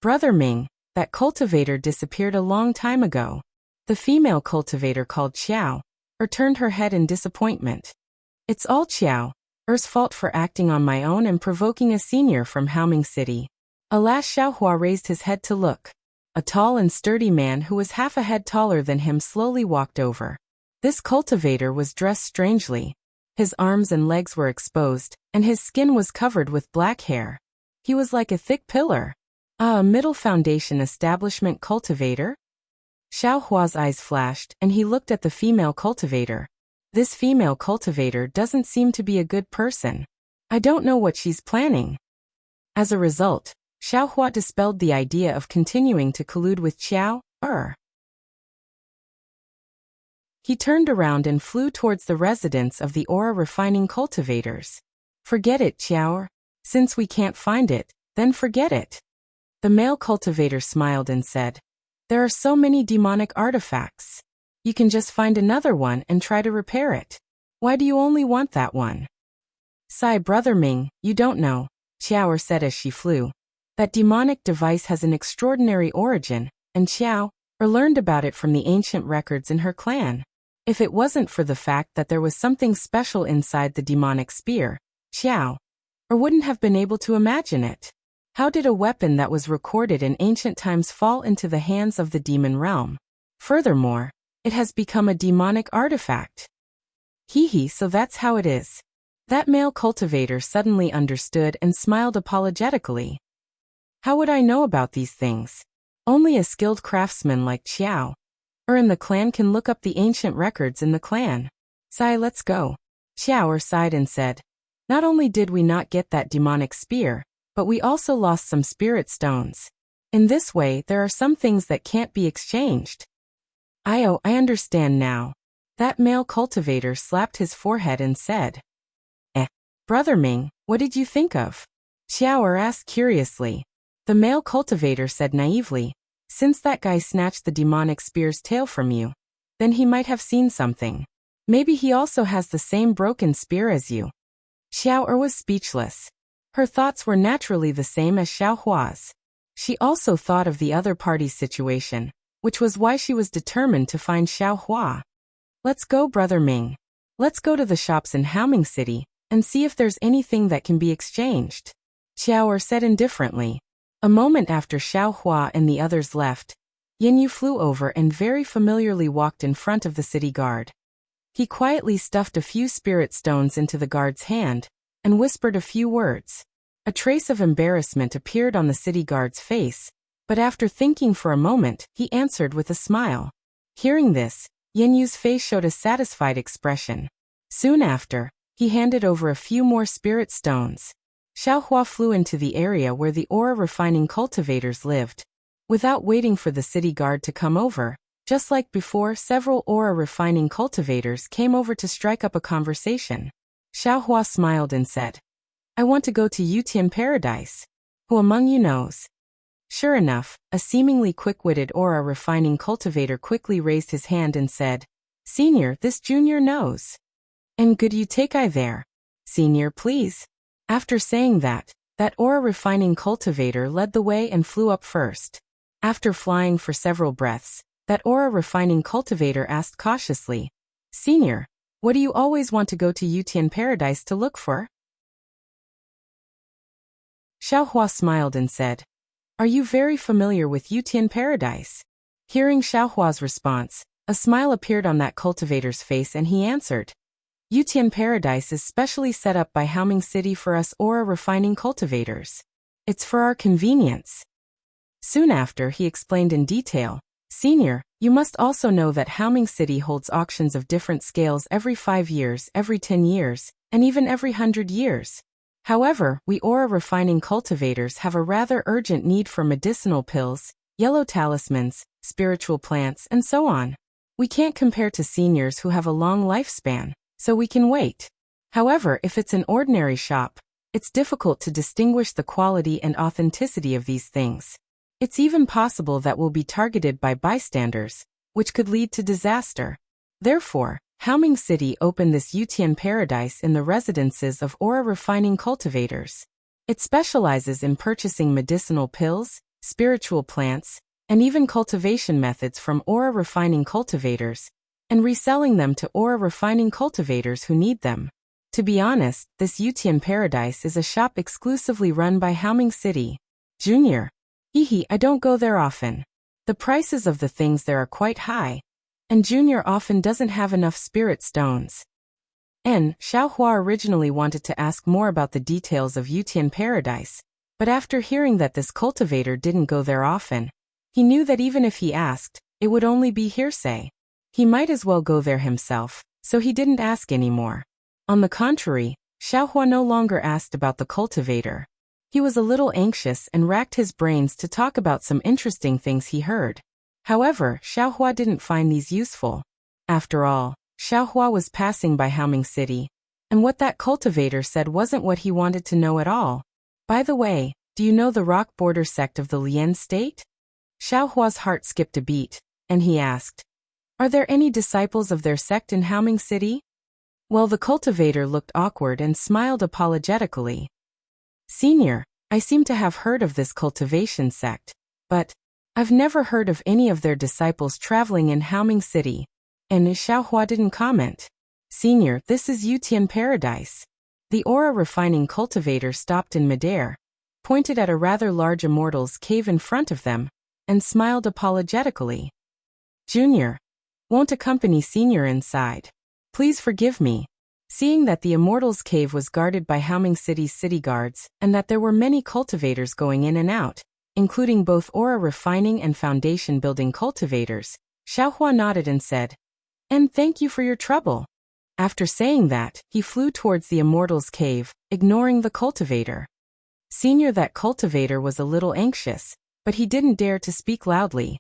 Brother Ming, that cultivator disappeared a long time ago. The female cultivator called Xiao, or turned her head in disappointment. It's all Xiao's fault for acting on my own and provoking a senior from Haoming City. Alas, Xiaohua raised his head to look. A tall and sturdy man who was half a head taller than him slowly walked over. This cultivator was dressed strangely. His arms and legs were exposed, and his skin was covered with black hair. He was like a thick pillar. A middle foundation establishment cultivator? Xiaohua's eyes flashed, and he looked at the female cultivator. This female cultivator doesn't seem to be a good person. I don't know what she's planning. As a result, Xiaohua dispelled the idea of continuing to collude with Qiao. He turned around and flew towards the residence of the aura refining cultivators. Forget it, Qiao. Since we can't find it, then forget it. The male cultivator smiled and said, There are so many demonic artifacts. You can just find another one and try to repair it. Why do you only want that one? Sigh, Brother Ming, you don't know, Qiao said as she flew. That demonic device has an extraordinary origin, and Qiao learned about it from the ancient records in her clan. If it wasn't for the fact that there was something special inside the demonic spear, Qiao wouldn't have been able to imagine it. How did a weapon that was recorded in ancient times fall into the hands of the demon realm? Furthermore, it has become a demonic artifact. Hee hee, so that's how it is. That male cultivator suddenly understood and smiled apologetically. How would I know about these things? Only a skilled craftsman like Xiao in the clan can look up the ancient records in the clan. Sai, let's go. Xiao sighed and said, not only did we not get that demonic spear, but we also lost some spirit stones. In this way, there are some things that can't be exchanged. I understand now. That male cultivator slapped his forehead and said, Brother Ming, what did you think of? Xiao asked curiously. The male cultivator said naively, since that guy snatched the demonic spear's tail from you, then he might have seen something. Maybe he also has the same broken spear as you. Xiao was speechless. Her thoughts were naturally the same as Xiao Hua's. She also thought of the other party's situation, which was why she was determined to find Xiao Hua. Let's go, Brother Ming. Let's go to the shops in Haoming City and see if there's anything that can be exchanged. Xiao said indifferently. A moment after Xiao Hua and the others left, Yin Yu flew over and very familiarly walked in front of the city guard. He quietly stuffed a few spirit stones into the guard's hand and whispered a few words. A trace of embarrassment appeared on the city guard's face, but after thinking for a moment, he answered with a smile. Hearing this, Yin Yu's face showed a satisfied expression. Soon after, he handed over a few more spirit stones. Xiao Hua flew into the area where the ore refining cultivators lived. Without waiting for the city guard to come over, just like before, several ore refining cultivators came over to strike up a conversation. Xiao Hua smiled and said, I want to go to Yutian Paradise. Who among you knows? Sure enough, a seemingly quick-witted ore refining cultivator quickly raised his hand and said, Senior, this junior knows. And good you take I there. Senior, please. After saying that ore refining cultivator led the way and flew up first. After flying for several breaths, that ore refining cultivator asked cautiously, Senior, what do you always want to go to Yutian Paradise to look for? Xiao Hua smiled and said, Are you very familiar with Yutian Paradise? Hearing Xiao Hua's response, a smile appeared on that cultivator's face and he answered, Yutian Paradise is specially set up by Haoming City for us ore refining cultivators. It's for our convenience. Soon after, he explained in detail, Senior, you must also know that Haoming City holds auctions of different scales every 5 years, every 10 years, and even every 100 years. However, we ore refining cultivators have a rather urgent need for medicinal pills, yellow talismans, spiritual plants, and so on. We can't compare to seniors who have a long lifespan, so we can wait. However, if it's an ordinary shop, it's difficult to distinguish the quality and authenticity of these things. It's even possible that we'll be targeted by bystanders, which could lead to disaster. Therefore, Haoming City opened this Yutian Paradise in the residences of ore refining cultivators. It specializes in purchasing medicinal pills, spiritual plants, and even cultivation methods from ore refining cultivators, and reselling them to ore refining cultivators who need them. To be honest, this Yutian Paradise is a shop exclusively run by Haoming City. Junior. I don't go there often. The prices of the things there are quite high, and Junior often doesn't have enough spirit stones. Xiao Hua originally wanted to ask more about the details of Yutian Paradise, but after hearing that this cultivator didn't go there often, he knew that even if he asked, it would only be hearsay. He might as well go there himself, so he didn't ask anymore. On the contrary, Xiao Hua no longer asked about the cultivator. He was a little anxious and racked his brains to talk about some interesting things he heard. However, Xiao Hua didn't find these useful. After all, Xiao Hua was passing by Haoming City, and what that cultivator said wasn't what he wanted to know at all. By the way, do you know the rock border sect of the Lian state? Xiao Hua's heart skipped a beat, and he asked, Are there any disciples of their sect in Haoming City? Well, the cultivator looked awkward and smiled apologetically. Senior, I seem to have heard of this cultivation sect, but I've never heard of any of their disciples traveling in Haoming City. And Xiao Hua didn't comment. Senior, this is Yutian Paradise. The ore refining cultivator stopped in midair, pointed at a rather large immortal's cave in front of them, and smiled apologetically. Junior, won't accompany Senior inside. Please forgive me. Seeing that the Immortals' Cave was guarded by Haoming City's city guards, and that there were many cultivators going in and out, including both aura refining and foundation building cultivators, Xiaohua nodded and said, "And thank you for your trouble." After saying that, he flew towards the Immortals' Cave, ignoring the cultivator. Senior, that cultivator was a little anxious, but he didn't dare to speak loudly.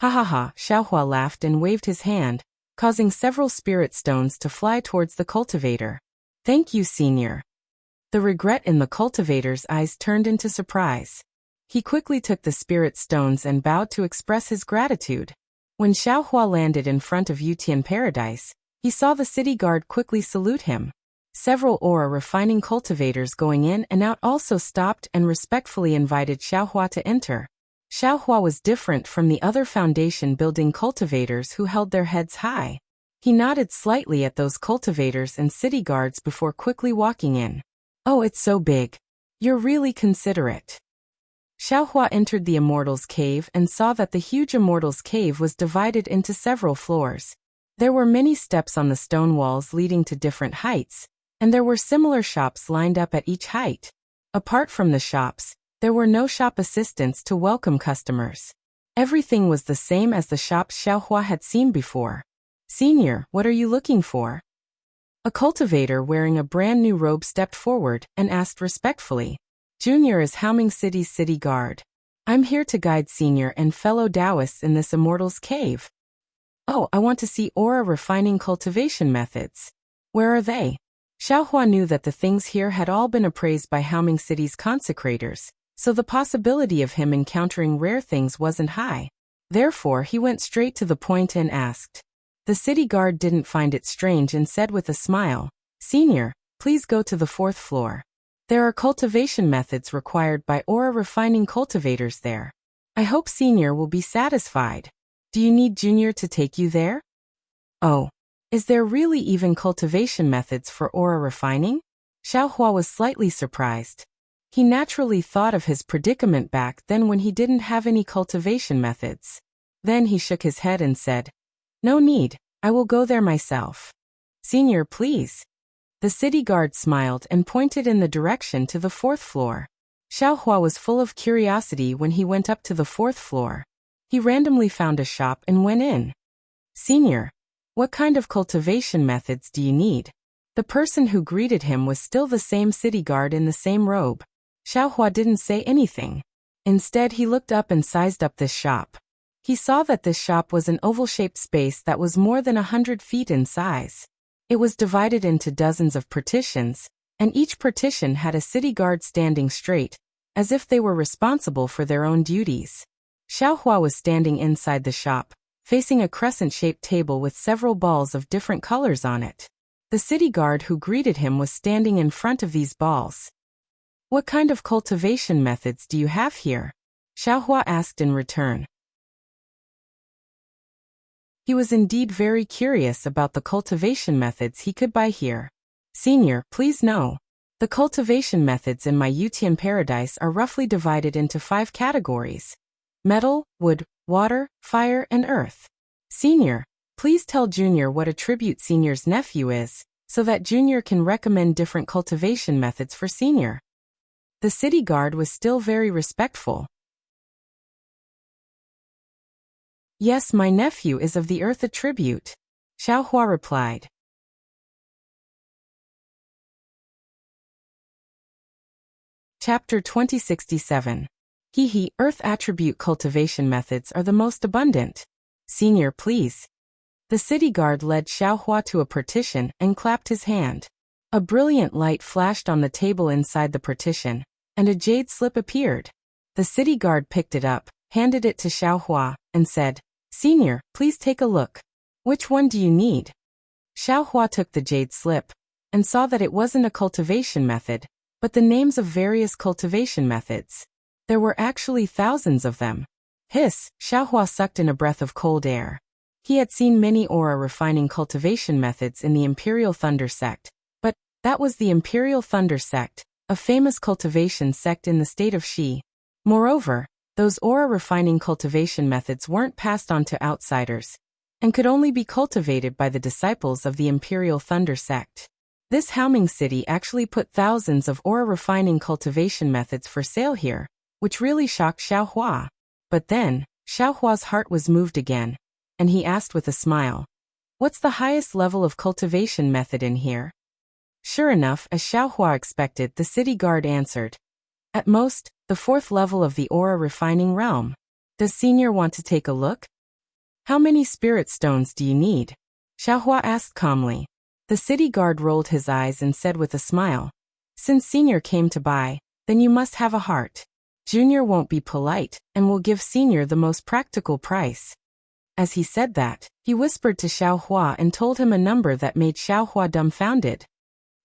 Ha ha ha, Xiaohua laughed and waved his hand, causing several spirit stones to fly towards the cultivator. Thank you, Senior. The regret in the cultivator's eyes turned into surprise. He quickly took the spirit stones and bowed to express his gratitude. When Xiaohua landed in front of Yutian Paradise, he saw the city guard quickly salute him. Several aura refining cultivators going in and out also stopped and respectfully invited Xiaohua to enter. Xiaohua was different from the other foundation building cultivators who held their heads high. He nodded slightly at those cultivators and city guards before quickly walking in. Oh, it's so big. You're really considerate. Xiaohua entered the Immortals' Cave and saw that the huge Immortals' Cave was divided into several floors. There were many steps on the stone walls leading to different heights, and there were similar shops lined up at each height. Apart from the shops, there were no shop assistants to welcome customers. Everything was the same as the shops Xiaohua had seen before. Senior, what are you looking for? A cultivator wearing a brand new robe stepped forward and asked respectfully. Junior is Haoming City's city guard. I'm here to guide Senior and fellow Taoists in this Immortals' Cave. Oh, I want to see aura refining cultivation methods. Where are they? Xiaohua knew that the things here had all been appraised by Haoming City's consecrators, so the possibility of him encountering rare things wasn't high. Therefore, he went straight to the point and asked. The city guard didn't find it strange and said with a smile, Senior, please go to the 4th floor. There are cultivation methods required by aura refining cultivators there. I hope Senior will be satisfied. Do you need Junior to take you there? Oh, is there really even cultivation methods for aura refining? Xiaohua was slightly surprised. He naturally thought of his predicament back then when he didn't have any cultivation methods. Then he shook his head and said, No need, I will go there myself. Senior, please. The city guard smiled and pointed in the direction to the 4th floor. Xiaohua was full of curiosity when he went up to the 4th floor. He randomly found a shop and went in. Senior, what kind of cultivation methods do you need? The person who greeted him was still the same city guard in the same robe. Xiaohua didn't say anything. Instead, he looked up and sized up this shop. He saw that this shop was an oval-shaped space that was more than 100 feet in size. It was divided into dozens of partitions, and each partition had a city guard standing straight, as if they were responsible for their own duties. Xiaohua was standing inside the shop, facing a crescent-shaped table with several balls of different colors on it. The city guard who greeted him was standing in front of these balls. What kind of cultivation methods do you have here? Xiaohua asked in return. He was indeed very curious about the cultivation methods he could buy here. Senior, please know. The cultivation methods in my Yutian Paradise are roughly divided into 5 categories. Metal, wood, water, fire, and earth. Senior, please tell Junior what attribute Senior's nephew is, so that Junior can recommend different cultivation methods for Senior. The city guard was still very respectful. Yes, my nephew is of the earth attribute, Xiaohua replied. Chapter 2067. Hehe, earth attribute cultivation methods are the most abundant. Senior, please. The city guard led Xiaohua to a partition and clapped his hand. A brilliant light flashed on the table inside the partition, and a jade slip appeared. The city guard picked it up, handed it to Xiaohua, and said, Senior, please take a look. Which one do you need? Xiaohua took the jade slip, and saw that it wasn't a cultivation method, but the names of various cultivation methods. There were actually thousands of them. Hiss, Xiaohua sucked in a breath of cold air. He had seen many aura refining cultivation methods in the Imperial Thunder Sect, but that was the Imperial Thunder Sect, a famous cultivation sect in the state of Xi. Moreover, those aura refining cultivation methods weren't passed on to outsiders, and could only be cultivated by the disciples of the Imperial Thunder sect. This Haoming city actually put thousands of aura refining cultivation methods for sale here, which really shocked Xiao Hua. But then, Xiao Hua's heart was moved again, and he asked with a smile, "What's the highest level of cultivation method in here?" Sure enough, as Xiao Hua expected, the city guard answered, "At most, the 4th level of the aura refining realm. Does Senior want to take a look?" "How many spirit stones do you need?" Xiao Hua asked calmly. The city guard rolled his eyes and said with a smile, "Since Senior came to buy, then you must have a heart. Junior won't be polite, and will give Senior the most practical price." As he said that, he whispered to Xiao Hua and told him a number that made Xiao Hua dumbfounded.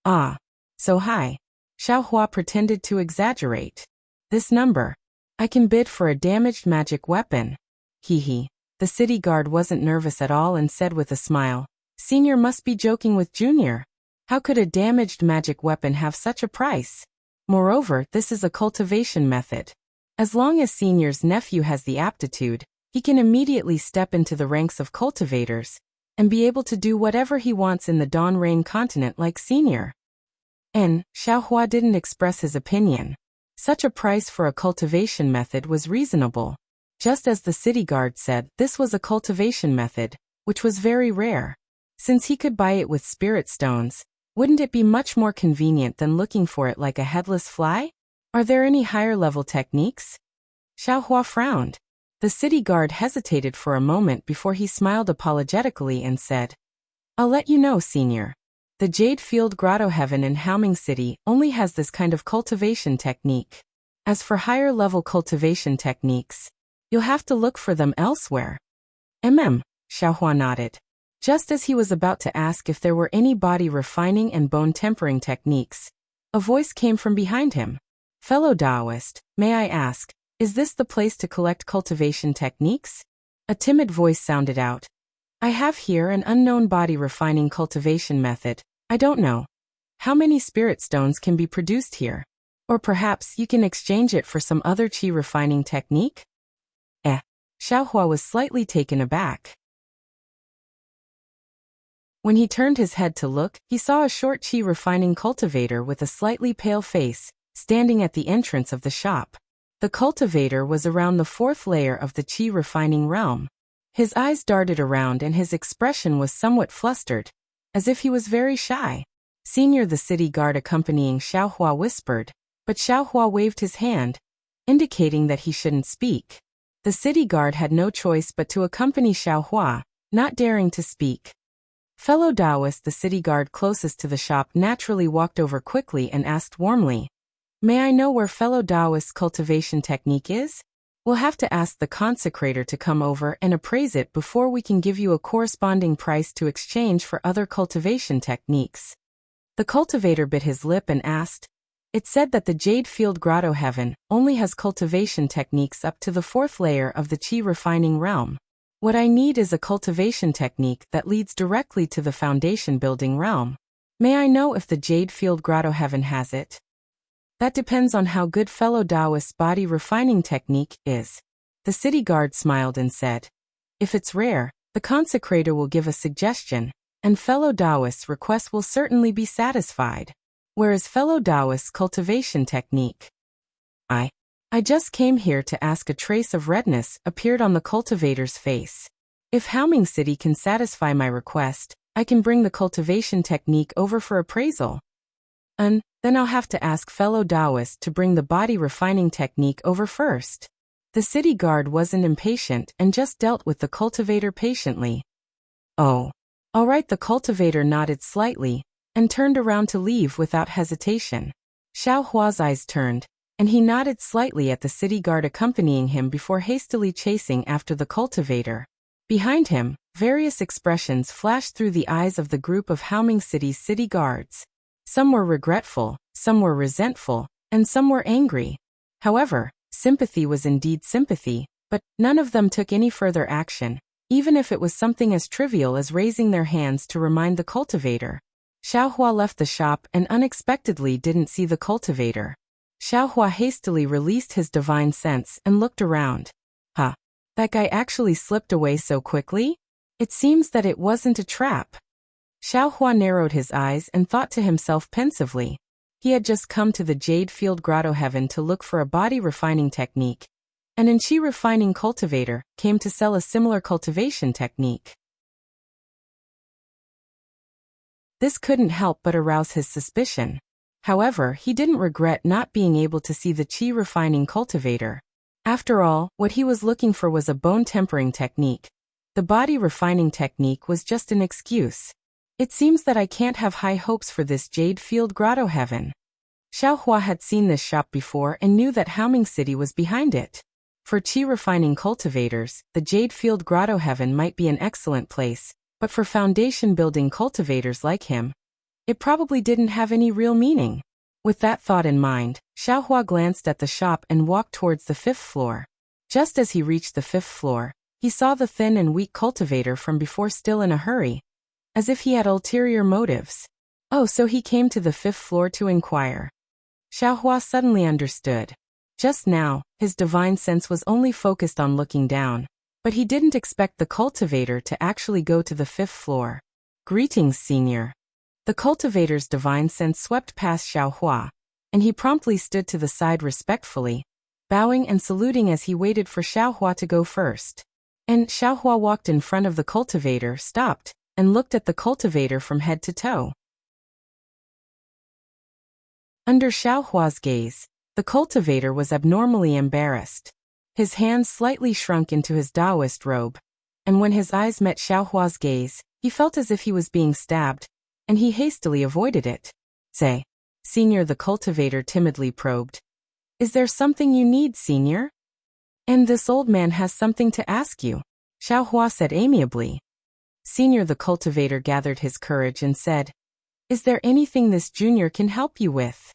"Ah, so high." Xiao Hua pretended to exaggerate. "This number. I can bid for a damaged magic weapon." Hee. The city guard wasn't nervous at all and said with a smile, "Senior must be joking with Junior. How could a damaged magic weapon have such a price? Moreover, this is a cultivation method. As long as Senior's nephew has the aptitude, he can immediately step into the ranks of cultivators and be able to do whatever he wants in the Dawn Rain continent like Senior." And Xiao Hua didn't express his opinion. Such a price for a cultivation method was reasonable. Just as the city guard said, this was a cultivation method, which was very rare. Since he could buy it with spirit stones, wouldn't it be much more convenient than looking for it like a headless fly? "Are there any higher level techniques?" Xiao Hua frowned. The city guard hesitated for a moment before he smiled apologetically and said, "I'll let you know, Senior. The Jade Field Grotto Heaven in Haoming City only has this kind of cultivation technique. As for higher level cultivation techniques, you'll have to look for them elsewhere." Xiao Hua nodded. Just as he was about to ask if there were any body refining and bone tempering techniques, a voice came from behind him. "Fellow Taoist, may I ask, is this the place to collect cultivation techniques?" A timid voice sounded out. "I have here an unknown body refining cultivation method. I don't know. How many spirit stones can be produced here? Or perhaps you can exchange it for some other qi refining technique?" Xiao Hua was slightly taken aback. When he turned his head to look, he saw a short qi refining cultivator with a slightly pale face, standing at the entrance of the shop. The cultivator was around the 4th layer of the qi refining realm. His eyes darted around and his expression was somewhat flustered, as if he was very shy. "Senior," the city guard accompanying Xiao Hua whispered, but Xiao Hua waved his hand, indicating that he shouldn't speak. The city guard had no choice but to accompany Xiao Hua, not daring to speak. Fellow Taoist, the city guard closest to the shop naturally walked over quickly and asked warmly, "May I know where fellow Taoist's cultivation technique is? We'll have to ask the consecrator to come over and appraise it before we can give you a corresponding price to exchange for other cultivation techniques." The cultivator bit his lip and asked, "It said that the Jade Field Grotto Heaven only has cultivation techniques up to the 4th layer of the qi refining realm. What I need is a cultivation technique that leads directly to the foundation building realm. May I know if the Jade Field Grotto Heaven has it?" "That depends on how good fellow Taoist's body refining technique is." The city guard smiled and said, "If it's rare, the consecrator will give a suggestion, and fellow Taoist's request will certainly be satisfied. Where is fellow Taoist's cultivation technique?" I just came here to ask." A trace of redness appeared on the cultivator's face. "If Haoming City can satisfy my request, I can bring the cultivation technique over for appraisal. Then I'll have to ask fellow Taoist to bring the body refining technique over first." The city guard wasn't impatient and just dealt with the cultivator patiently. "Oh, all right." The cultivator nodded slightly and turned around to leave without hesitation. Xiao Hua's eyes turned, and he nodded slightly at the city guard accompanying him before hastily chasing after the cultivator. Behind him, various expressions flashed through the eyes of the group of Haoming City's city guards. Some were regretful, some were resentful, and some were angry. However, sympathy was indeed sympathy, but none of them took any further action, even if it was something as trivial as raising their hands to remind the cultivator. Xiao Hua left the shop and unexpectedly didn't see the cultivator. Xiao Hua hastily released his divine sense and looked around. That guy actually slipped away so quickly? It seems that it wasn't a trap. Xiaohua narrowed his eyes and thought to himself pensively. He had just come to the Jade Field Grotto Heaven to look for a body refining technique, and an Qi refining cultivator came to sell a similar cultivation technique. This couldn't help but arouse his suspicion. However, he didn't regret not being able to see the Qi refining cultivator. After all, what he was looking for was a bone tempering technique. The body refining technique was just an excuse. It seems that I can't have high hopes for this Jade Field Grotto Heaven. Xiaohua had seen this shop before and knew that Haoming City was behind it. For Qi refining cultivators, the Jade Field Grotto Heaven might be an excellent place, but for foundation building cultivators like him, it probably didn't have any real meaning. With that thought in mind, Xiaohua glanced at the shop and walked towards the 5th floor. Just as he reached the 5th floor, he saw the thin and weak cultivator from before still in a hurry, as if he had ulterior motives. Oh, so he came to the 5th floor to inquire. Xiaohua suddenly understood. Just now, his divine sense was only focused on looking down, but he didn't expect the cultivator to actually go to the 5th floor. Greetings, Senior. The cultivator's divine sense swept past Xiaohua, and he promptly stood to the side respectfully, bowing and saluting as he waited for Xiaohua to go first. And Xiaohua walked in front of the cultivator, stopped, and looked at the cultivator from head to toe. Under Xiaohua's gaze, the cultivator was abnormally embarrassed. His hands slightly shrunk into his Taoist robe, and when his eyes met Xiaohua's gaze, he felt as if he was being stabbed, and he hastily avoided it. Say, Senior, the cultivator timidly probed. Is there something you need, Senior? And this old man has something to ask you, Xiaohua said amiably. Senior, the cultivator gathered his courage and said, Is there anything this junior can help you with?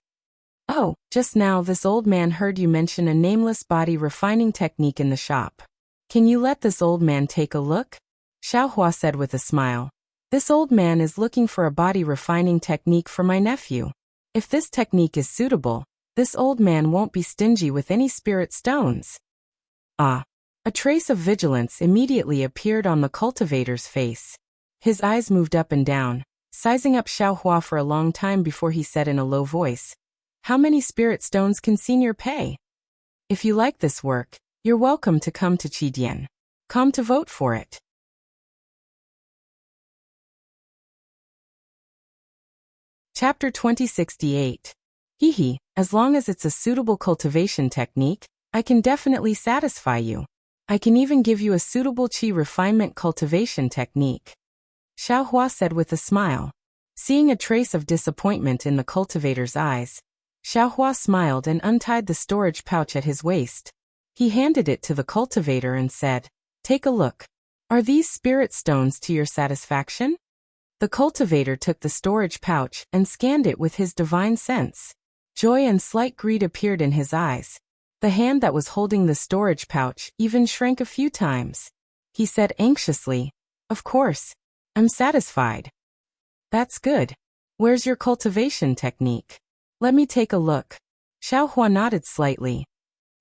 Oh, just now this old man heard you mention a nameless body refining technique in the shop. Can you let this old man take a look? Xiaohua said with a smile. This old man is looking for a body refining technique for my nephew. If this technique is suitable, this old man won't be stingy with any spirit stones. Ah. A trace of vigilance immediately appeared on the cultivator's face. His eyes moved up and down, sizing up Xiaohua for a long time before he said in a low voice, How many spirit stones can Senior pay? If you like this work, you're welcome to come to Qidian. Come to vote for it. Chapter 2068. Hehe, as long as it's a suitable cultivation technique, I can definitely satisfy you. I can even give you a suitable Qi refinement cultivation technique. Xiaohua said with a smile. Seeing a trace of disappointment in the cultivator's eyes, Xiaohua smiled and untied the storage pouch at his waist. He handed it to the cultivator and said, Take a look. Are these spirit stones to your satisfaction? The cultivator took the storage pouch and scanned it with his divine sense. Joy and slight greed appeared in his eyes. The hand that was holding the storage pouch even shrank a few times. He said anxiously, Of course. I'm satisfied. That's good. Where's your cultivation technique? Let me take a look. Xiaohua nodded slightly.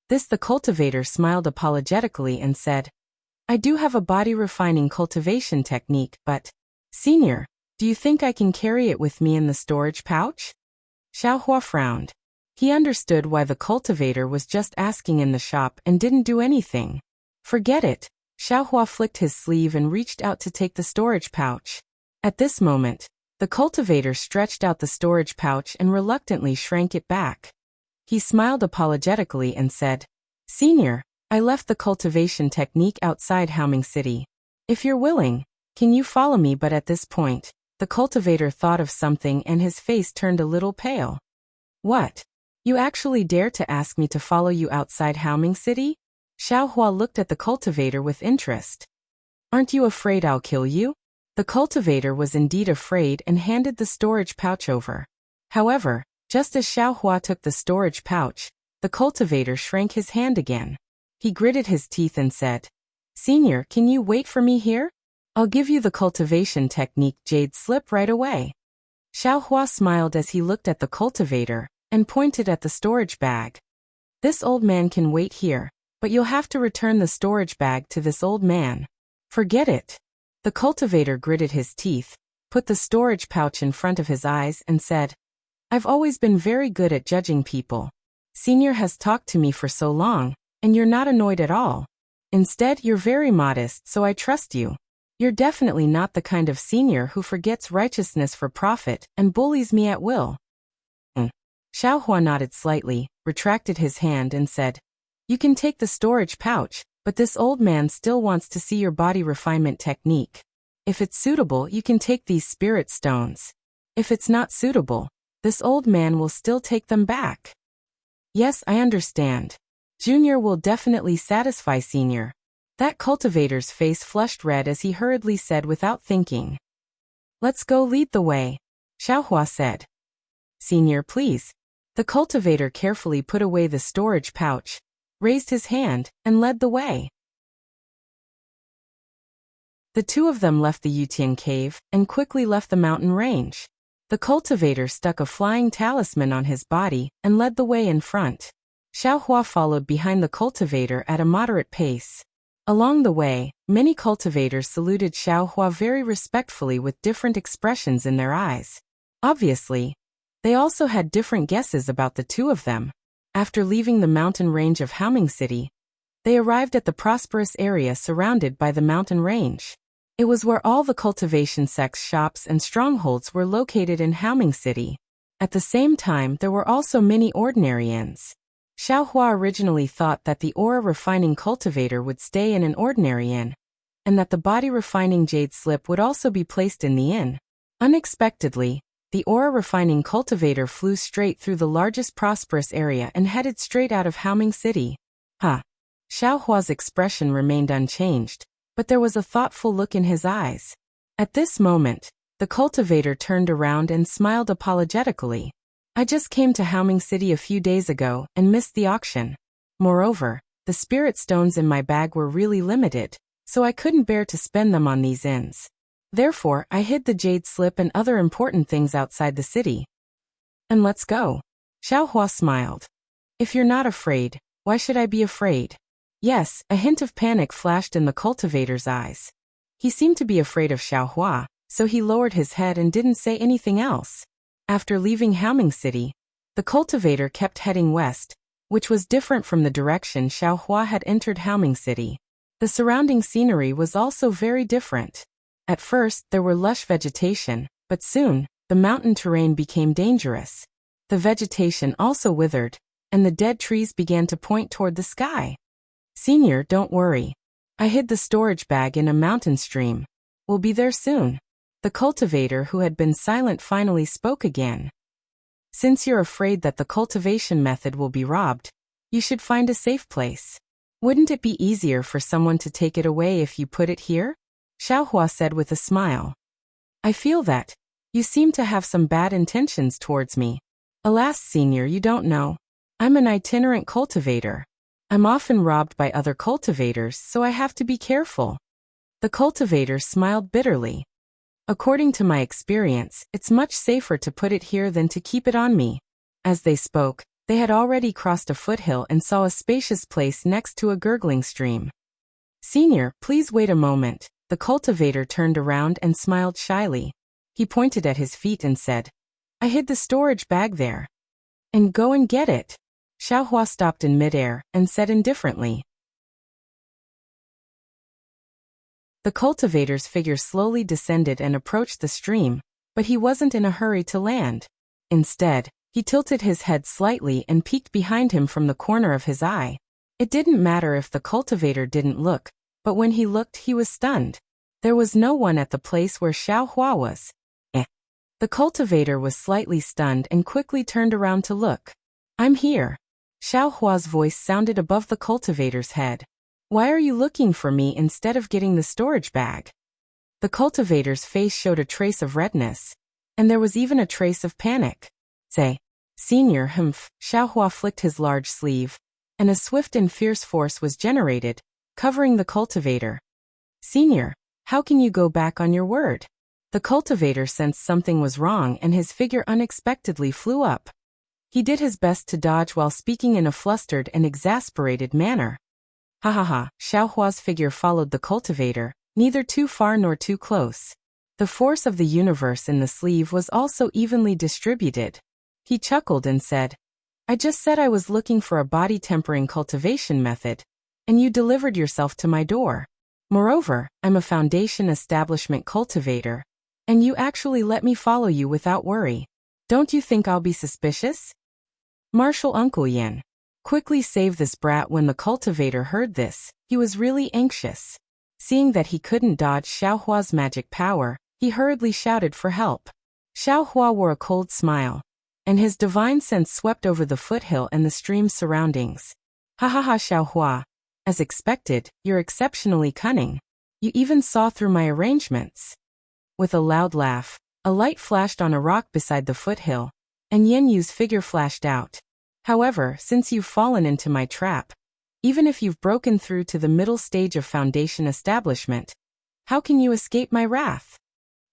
The cultivator smiled apologetically and said, I do have a body refining cultivation technique, but, Senior, do you think I can carry it with me in the storage pouch? Xiaohua frowned. He understood why the cultivator was just asking in the shop and didn't do anything. Forget it. Xiaohua flicked his sleeve and reached out to take the storage pouch. At this moment, the cultivator stretched out the storage pouch and reluctantly shrank it back. He smiled apologetically and said, Senior, I left the cultivation technique outside Haoming City. If you're willing, can you follow me? But at this point, the cultivator thought of something and his face turned a little pale. What? You actually dare to ask me to follow you outside Haoming City? Xiaohua looked at the cultivator with interest. Aren't you afraid I'll kill you? The cultivator was indeed afraid and handed the storage pouch over. However, just as Xiaohua took the storage pouch, the cultivator shrank his hand again. He gritted his teeth and said, Senior, can you wait for me here? I'll give you the cultivation technique Jade Slip right away. Xiaohua smiled as he looked at the cultivator and pointed at the storage bag. This old man can wait here, but you'll have to return the storage bag to this old man. Forget it. The cultivator gritted his teeth, put the storage pouch in front of his eyes and said, I've always been very good at judging people. Senior has talked to me for so long, and you're not annoyed at all. Instead, you're very modest, so I trust you. You're definitely not the kind of senior who forgets righteousness for profit and bullies me at will. Xiaohua nodded slightly, retracted his hand and said, You can take the storage pouch, but this old man still wants to see your body refinement technique. If it's suitable, you can take these spirit stones. If it's not suitable, this old man will still take them back. Yes, I understand. Junior will definitely satisfy Senior. That cultivator's face flushed red as he hurriedly said without thinking. Let's go, lead the way, Xiaohua said. Senior, please. The cultivator carefully put away the storage pouch, raised his hand, and led the way. The two of them left the Yutian cave and quickly left the mountain range. The cultivator stuck a flying talisman on his body and led the way in front. Xiaohua followed behind the cultivator at a moderate pace. Along the way, many cultivators saluted Xiaohua very respectfully with different expressions in their eyes. Obviously, they also had different guesses about the two of them. After leaving the mountain range of Haoming City, they arrived at the prosperous area surrounded by the mountain range. It was where all the cultivation sects shops and strongholds were located in Haoming City. At the same time, there were also many ordinary inns. Xiaohua originally thought that the aura refining cultivator would stay in an ordinary inn, and that the body refining jade slip would also be placed in the inn. Unexpectedly, the aura refining cultivator flew straight through the largest prosperous area and headed straight out of Haoming City. Xiaohua's expression remained unchanged, but there was a thoughtful look in his eyes. At this moment, the cultivator turned around and smiled apologetically. I just came to Haoming City a few days ago and missed the auction. Moreover, the spirit stones in my bag were really limited, so I couldn't bear to spend them on these inns. Therefore, I hid the jade slip and other important things outside the city. And let's go. Xiaohua smiled. If you're not afraid, why should I be afraid? Yes, a hint of panic flashed in the cultivator's eyes. He seemed to be afraid of Xiaohua, so he lowered his head and didn't say anything else. After leaving Haoming City, the cultivator kept heading west, which was different from the direction Xiaohua had entered Haoming City. The surrounding scenery was also very different. At first, there were lush vegetation, but soon, the mountain terrain became dangerous. The vegetation also withered, and the dead trees began to point toward the sky. Senior, don't worry. I hid the storage bag in a mountain stream. We'll be there soon. The cultivator who had been silent finally spoke again. Since you're afraid that the cultivation method will be robbed, you should find a safe place. Wouldn't it be easier for someone to take it away if you put it here? Xiaohua said with a smile. I feel that. You seem to have some bad intentions towards me. Alas, Senior, you don't know. I'm an itinerant cultivator. I'm often robbed by other cultivators, so I have to be careful. The cultivator smiled bitterly. According to my experience, it's much safer to put it here than to keep it on me. As they spoke, they had already crossed a foothill and saw a spacious place next to a gurgling stream. Senior, please wait a moment. The cultivator turned around and smiled shyly. He pointed at his feet and said, I hid the storage bag there. And go and get it. Xiaohua stopped in midair and said indifferently. The cultivator's figure slowly descended and approached the stream, but he wasn't in a hurry to land. Instead, he tilted his head slightly and peeked behind him from the corner of his eye. It didn't matter if the cultivator didn't look, but when he looked, he was stunned. There was no one at the place where Xiaohua was. The cultivator was slightly stunned and quickly turned around to look. I'm here. Xiaohua's voice sounded above the cultivator's head. Why are you looking for me instead of getting the storage bag? The cultivator's face showed a trace of redness, and there was even a trace of panic. Say, Senior, Xiaohua flicked his large sleeve, and a swift and fierce force was generated, covering the cultivator. Senior, how can you go back on your word? The cultivator sensed something was wrong and his figure unexpectedly flew up. He did his best to dodge while speaking in a flustered and exasperated manner. Ha ha ha, Xiaohua's figure followed the cultivator, neither too far nor too close. The force of the universe in the sleeve was also evenly distributed. He chuckled and said, I just said I was looking for a body-tempering cultivation method, and you delivered yourself to my door. Moreover, I'm a foundation establishment cultivator, and you actually let me follow you without worry. Don't you think I'll be suspicious? Martial Uncle Yen. Quickly save this brat. When the cultivator heard this, he was really anxious. Seeing that he couldn't dodge Xiaohua's magic power, he hurriedly shouted for help. Xiaohua wore a cold smile, and his divine sense swept over the foothill and the stream's surroundings. Ha ha ha, Xiaohua. As expected, you're exceptionally cunning. You even saw through my arrangements. With a loud laugh, a light flashed on a rock beside the foothill, and Yen Yu's figure flashed out. However, since you've fallen into my trap, even if you've broken through to the middle stage of foundation establishment, how can you escape my wrath?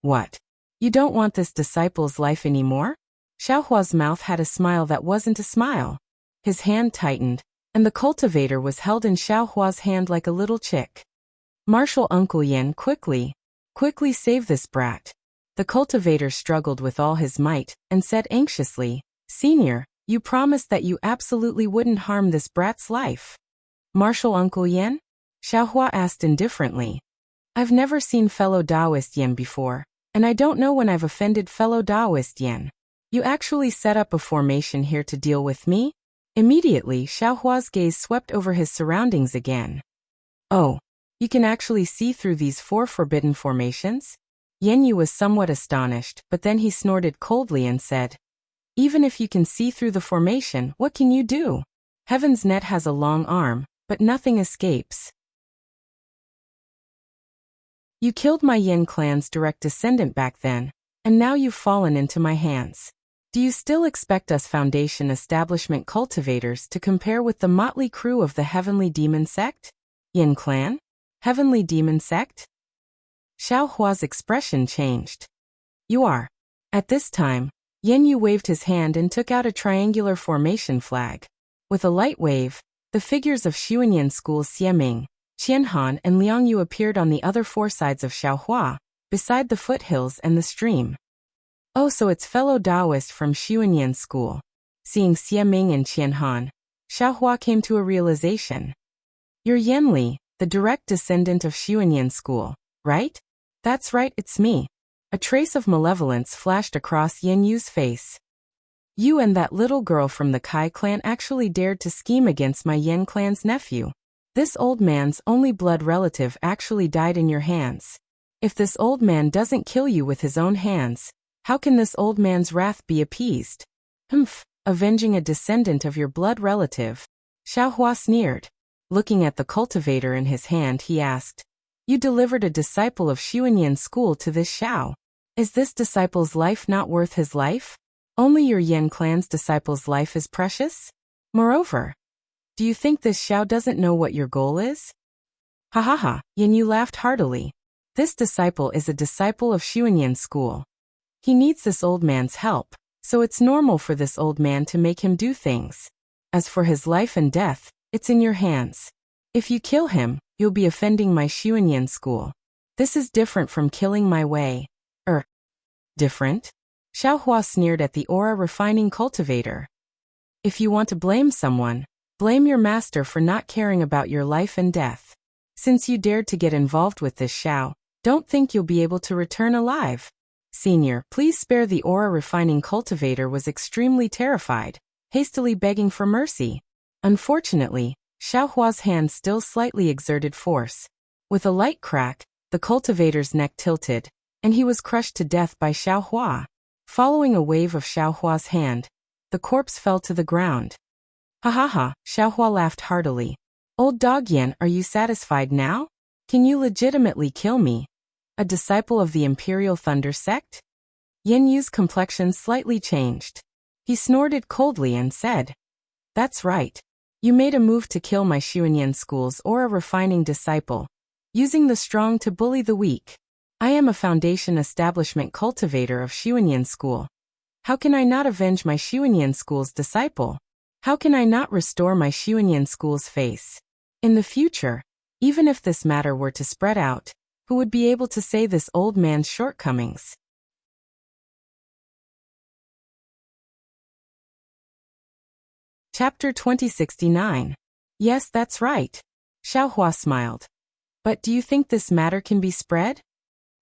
What? You don't want this disciple's life anymore? Xiaohua's mouth had a smile that wasn't a smile. His hand tightened, and the cultivator was held in Xiaohua's hand like a little chick. Martial Uncle Yen, quickly save this brat. The cultivator struggled with all his might, and said anxiously, Senior, you promised that you absolutely wouldn't harm this brat's life. Martial Uncle Yen? Xiaohua asked indifferently. I've never seen fellow Taoist Yen before, and I don't know when I've offended fellow Taoist Yen. You actually set up a formation here to deal with me? Immediately, Xiaohua's gaze swept over his surroundings again. Oh, you can actually see through these 4 forbidden formations? Yen Yu was somewhat astonished, but then he snorted coldly and said, Even if you can see through the formation, what can you do? Heaven's net has a long arm, but nothing escapes. You killed my Yin clan's direct descendant back then, and now you've fallen into my hands. Do you still expect us foundation establishment cultivators to compare with the motley crew of the Heavenly Demon Sect? Yin clan? Heavenly Demon Sect? Xiaohua's expression changed. You are. At this time, Yen Yu waved his hand and took out a triangular formation flag. With a light wave, the figures of Xuanyan schools Xieming, Qianhan and Liang Yu appeared on the other 4 sides of Xiaohua, beside the foothills and the stream. Oh, so it's fellow Taoist from Xuanyan school. Seeing Xieming and Qianhan, Xiaohua came to a realization. You're Yanli, the direct descendant of Xuanyan school, right? That's right, it's me. A trace of malevolence flashed across Yen Yu's face. You and that little girl from the Kai clan actually dared to scheme against my Yen clan's nephew. This old man's only blood relative actually died in your hands. If this old man doesn't kill you with his own hands, how can this old man's wrath be appeased? Avenging a descendant of your blood relative. Xiaohua sneered. Looking at the cultivator in his hand, he asked, You delivered a disciple of Xuanyan school to this Xiao. Is this disciple's life not worth his life? Only your Yen clan's disciple's life is precious? Moreover, do you think this Xiao doesn't know what your goal is? Ha ha ha, Yen Yu laughed heartily. This disciple is a disciple of Xuanyan school. He needs this old man's help, so it's normal for this old man to make him do things. As for his life and death, it's in your hands. If you kill him, you'll be offending my Xuanyan school. This is different from killing my Wei. Different? Xiaohua sneered at the aura refining cultivator. If you want to blame someone, blame your master for not caring about your life and death. Since you dared to get involved with this Xiao, don't think you'll be able to return alive. Senior, please spare. The aura refining cultivator was extremely terrified, hastily begging for mercy. Unfortunately, Xiaohua's hand still slightly exerted force. With a light crack, the cultivator's neck tilted, and he was crushed to death by Xiaohua. Following a wave of Xiaohua's hand, the corpse fell to the ground. Ha ha ha, Xiaohua laughed heartily. Old dog Yen, are you satisfied now? Can you legitimately kill me? A disciple of the Imperial Thunder sect? Yen Yu's complexion slightly changed. He snorted coldly and said, That's right. You made a move to kill my Xuanyan school's aura refining disciple, using the strong to bully the weak. I am a foundation establishment cultivator of Xuanyan school. How can I not avenge my Xuanyan school's disciple? How can I not restore my Xuanyan school's face? In the future, even if this matter were to spread out, who would be able to say this old man's shortcomings? Chapter 2069. Yes, that's right. Xiaohua smiled. But do you think this matter can be spread?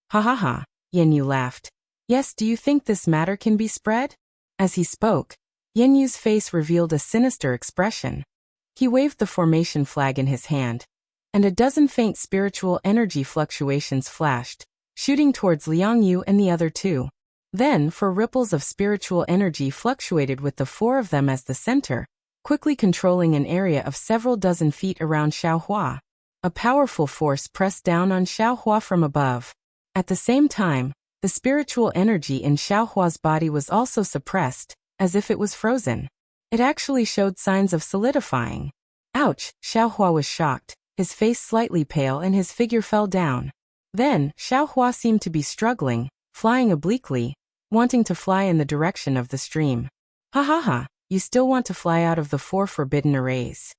Ha ha ha, Yanyu laughed. Yes, do you think this matter can be spread? As he spoke, Yanyu's face revealed a sinister expression. He waved the formation flag in his hand, and a dozen faint spiritual energy fluctuations flashed, shooting towards Liang Yu and the other two. Then, four ripples of spiritual energy fluctuated with the four of them as the center, quickly controlling an area of several dozen feet around Xiaohua. A powerful force pressed down on Xiaohua from above. At the same time, the spiritual energy in Xiaohua's body was also suppressed, as if it was frozen. It actually showed signs of solidifying. Ouch, Xiaohua was shocked, his face slightly pale and his figure fell down. Then, Xiaohua seemed to be struggling, flying obliquely, wanting to fly in the direction of the stream. Ha ha ha, you still want to fly out of the four forbidden arrays.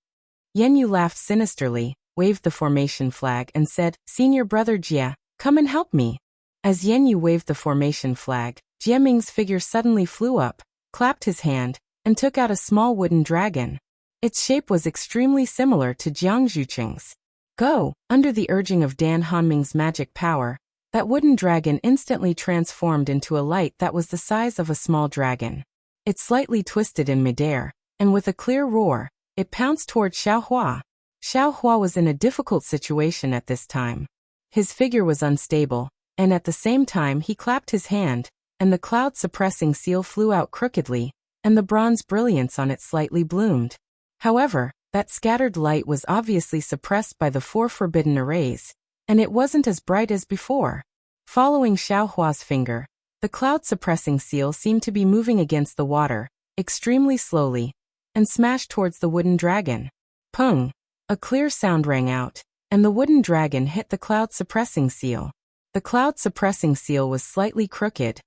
Yanyu laughed sinisterly, waved the formation flag and said, Senior brother Jia, come and help me. As Yanyu waved the formation flag, Jia Ming's figure suddenly flew up, clapped his hand, and took out a small wooden dragon. Its shape was extremely similar to Jiang Zhucheng's. Go! Under the urging of Dan Hanming's magic power, that wooden dragon instantly transformed into a light that was the size of a small dragon. It slightly twisted in midair, and with a clear roar, it pounced toward Xiaohua. Xiaohua was in a difficult situation at this time. His figure was unstable, and at the same time he clapped his hand, and the cloud-suppressing seal flew out crookedly, and the bronze brilliance on it slightly bloomed. However, that scattered light was obviously suppressed by the four forbidden arrays, and it wasn't as bright as before. Following Xiaohua's finger, the cloud-suppressing seal seemed to be moving against the water, extremely slowly, and smashed towards the wooden dragon. Pung! A clear sound rang out, and the wooden dragon hit the cloud-suppressing seal. The cloud-suppressing seal was slightly crooked,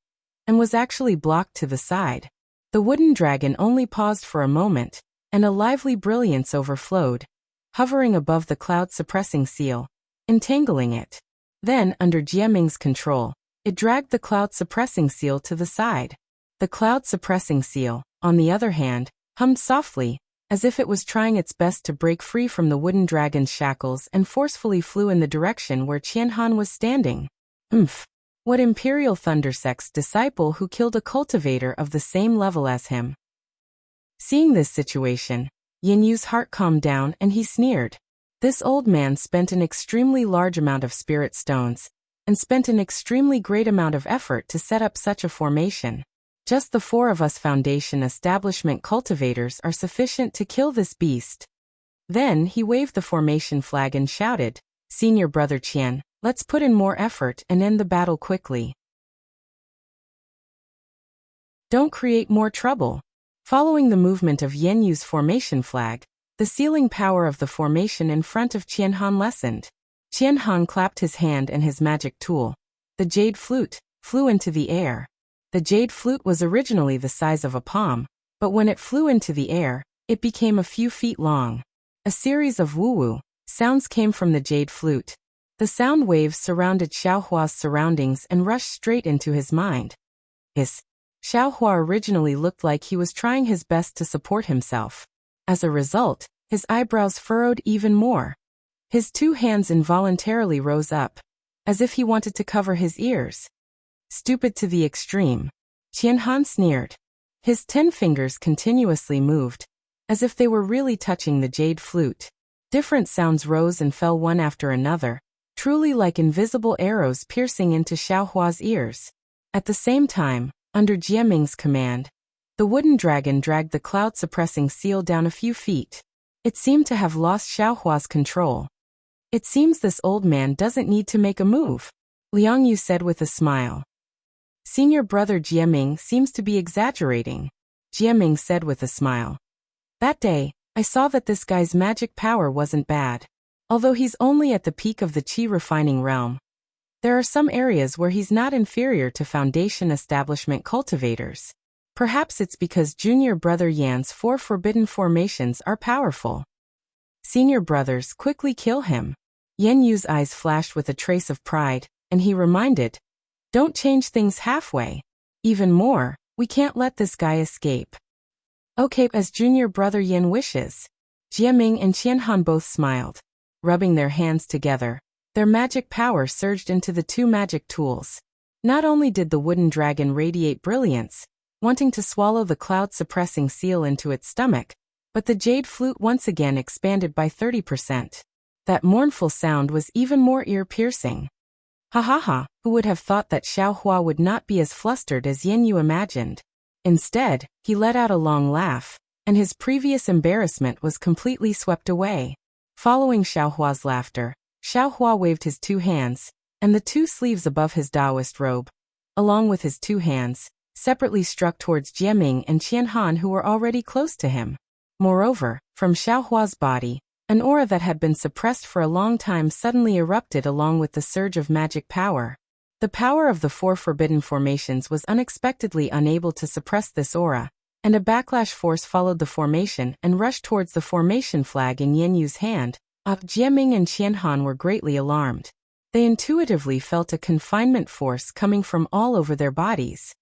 and was actually blocked to the side. The wooden dragon only paused for a moment, and a lively brilliance overflowed, hovering above the cloud-suppressing seal, entangling it. Then, under Jia Ming's control, it dragged the cloud-suppressing seal to the side. The cloud-suppressing seal, on the other hand, hummed softly, as if it was trying its best to break free from the wooden dragon's shackles and forcefully flew in the direction where Qianhan was standing. What Imperial Thundersect's disciple who killed a cultivator of the same level as him? Seeing this situation, Yanyu's heart calmed down and he sneered. This old man spent an extremely large amount of spirit stones, and spent an extremely great amount of effort to set up such a formation. Just the four of us Foundation Establishment cultivators are sufficient to kill this beast. Then he waved the formation flag and shouted, Senior brother Qian, let's put in more effort and end the battle quickly. Don't create more trouble. Following the movement of Yanyu's formation flag, the sealing power of the formation in front of Qianhan lessened. Qianhan clapped his hand and his magic tool, the jade flute, flew into the air. The jade flute was originally the size of a palm, but when it flew into the air, it became a few feet long. A series of woo-woo sounds came from the jade flute. The sound waves surrounded Xiaohua's surroundings and rushed straight into his mind. Xiaohua originally looked like he was trying his best to support himself. As a result, his eyebrows furrowed even more. His two hands involuntarily rose up, as if he wanted to cover his ears. Stupid to the extreme. Qianhan sneered. His 10 fingers continuously moved, as if they were really touching the jade flute. Different sounds rose and fell one after another, truly like invisible arrows piercing into Xiaohua's ears. At the same time, under Jia Ming's command, the wooden dragon dragged the cloud-suppressing seal down a few feet. It seemed to have lost Xiaohua's control. It seems this old man doesn't need to make a move, Liang Yu said with a smile. Senior brother Jia Ming seems to be exaggerating, Jia Ming said with a smile. That day, I saw that this guy's magic power wasn't bad. Although he's only at the peak of the qi refining realm, there are some areas where he's not inferior to Foundation Establishment cultivators. Perhaps it's because junior brother Yan's 4 forbidden formations are powerful. Senior brothers quickly kill him. Yan Yu's eyes flashed with a trace of pride, and he reminded, "Don't change things halfway. Even more, we can't let this guy escape." "Okay, as junior brother Yin wishes." Jiaming and Qianhan both smiled. Rubbing their hands together, their magic power surged into the two magic tools. Not only did the wooden dragon radiate brilliance, wanting to swallow the cloud-suppressing seal into its stomach, but the jade flute once again expanded by 30%. That mournful sound was even more ear-piercing. Ha ha ha, who would have thought that Xiaohua would not be as flustered as Yin Yu imagined? Instead, he let out a long laugh, and his previous embarrassment was completely swept away. Following Xiaohua's laughter, Xiaohua waved his two hands, and the two sleeves above his Taoist robe, along with his two hands, separately struck towards Jiaming and Qianhan who were already close to him. Moreover, from Xiaohua's body, an aura that had been suppressed for a long time suddenly erupted along with the surge of magic power. The power of the four forbidden formations was unexpectedly unable to suppress this aura, and a backlash force followed the formation and rushed towards the formation flag in Yin Yu's hand. Jiaming and Qianhan were greatly alarmed. They intuitively felt a confinement force coming from all over their bodies.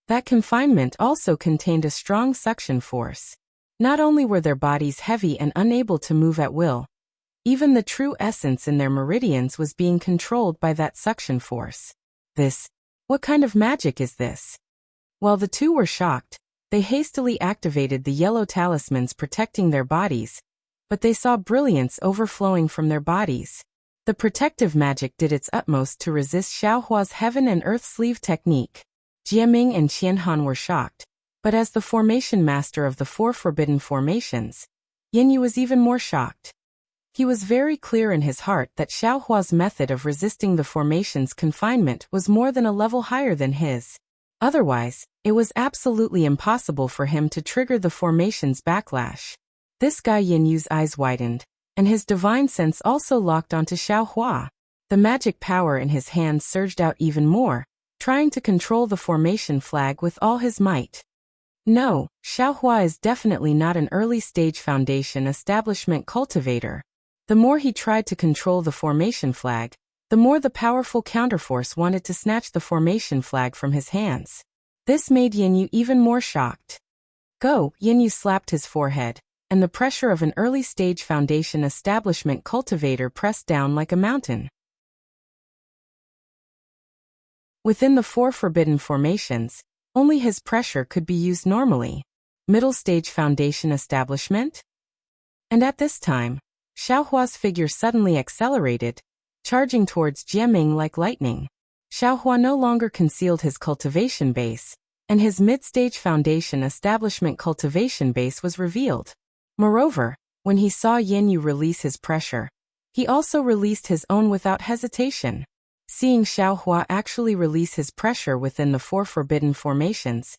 That confinement also contained a strong suction force. Not only were their bodies heavy and unable to move at will, even the true essence in their meridians was being controlled by that suction force. What kind of magic is this? While the two were shocked, they hastily activated the yellow talismans protecting their bodies, but they saw brilliance overflowing from their bodies. The protective magic did its utmost to resist Xiaohua's heaven and earth sleeve technique. Jiaming and Qianhan were shocked, but as the formation master of the four forbidden formations, Yin Yu was even more shocked. He was very clear in his heart that Xiaohua's method of resisting the formation's confinement was more than a level higher than his. Otherwise, it was absolutely impossible for him to trigger the formation's backlash. This guy Yin Yu's eyes widened, and his divine sense also locked onto Xiaohua. The magic power in his hands surged out even more, trying to control the formation flag with all his might. No, Xiaohua is definitely not an early-stage foundation establishment cultivator. The more he tried to control the formation flag, the more the powerful counterforce wanted to snatch the formation flag from his hands. This made Yin Yu even more shocked. Go! Yin Yu slapped his forehead, and the pressure of an early-stage foundation establishment cultivator pressed down like a mountain. Within the four forbidden formations, only his pressure could be used normally. Middle-stage foundation establishment? And at this time, Xiaohua's figure suddenly accelerated, charging towards Jiaming like lightning. Xiaohua no longer concealed his cultivation base, and his mid-stage foundation establishment cultivation base was revealed. Moreover, when he saw Yin Yu release his pressure, he also released his own without hesitation. Seeing Xiaohua actually release his pressure within the four forbidden formations,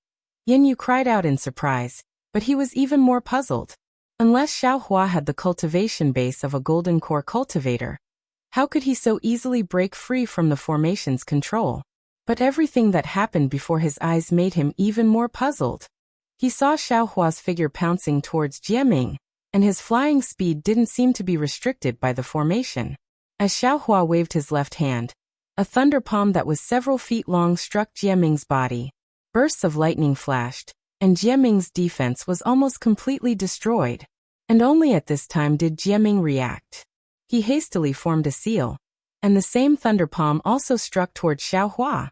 Yin Yu cried out in surprise, but he was even more puzzled. Unless Xiaohua had the cultivation base of a golden core cultivator, how could he so easily break free from the formation's control? But everything that happened before his eyes made him even more puzzled. He saw Xiaohua's figure pouncing towards Jiaming, and his flying speed didn't seem to be restricted by the formation. As Xiaohua waved his left hand, a thunder palm that was several feet long struck Jiaming's body. Bursts of lightning flashed, and Jiaming's defense was almost completely destroyed. And only at this time did Jiaming react. He hastily formed a seal, and the same thunder palm also struck towards Xiaohua.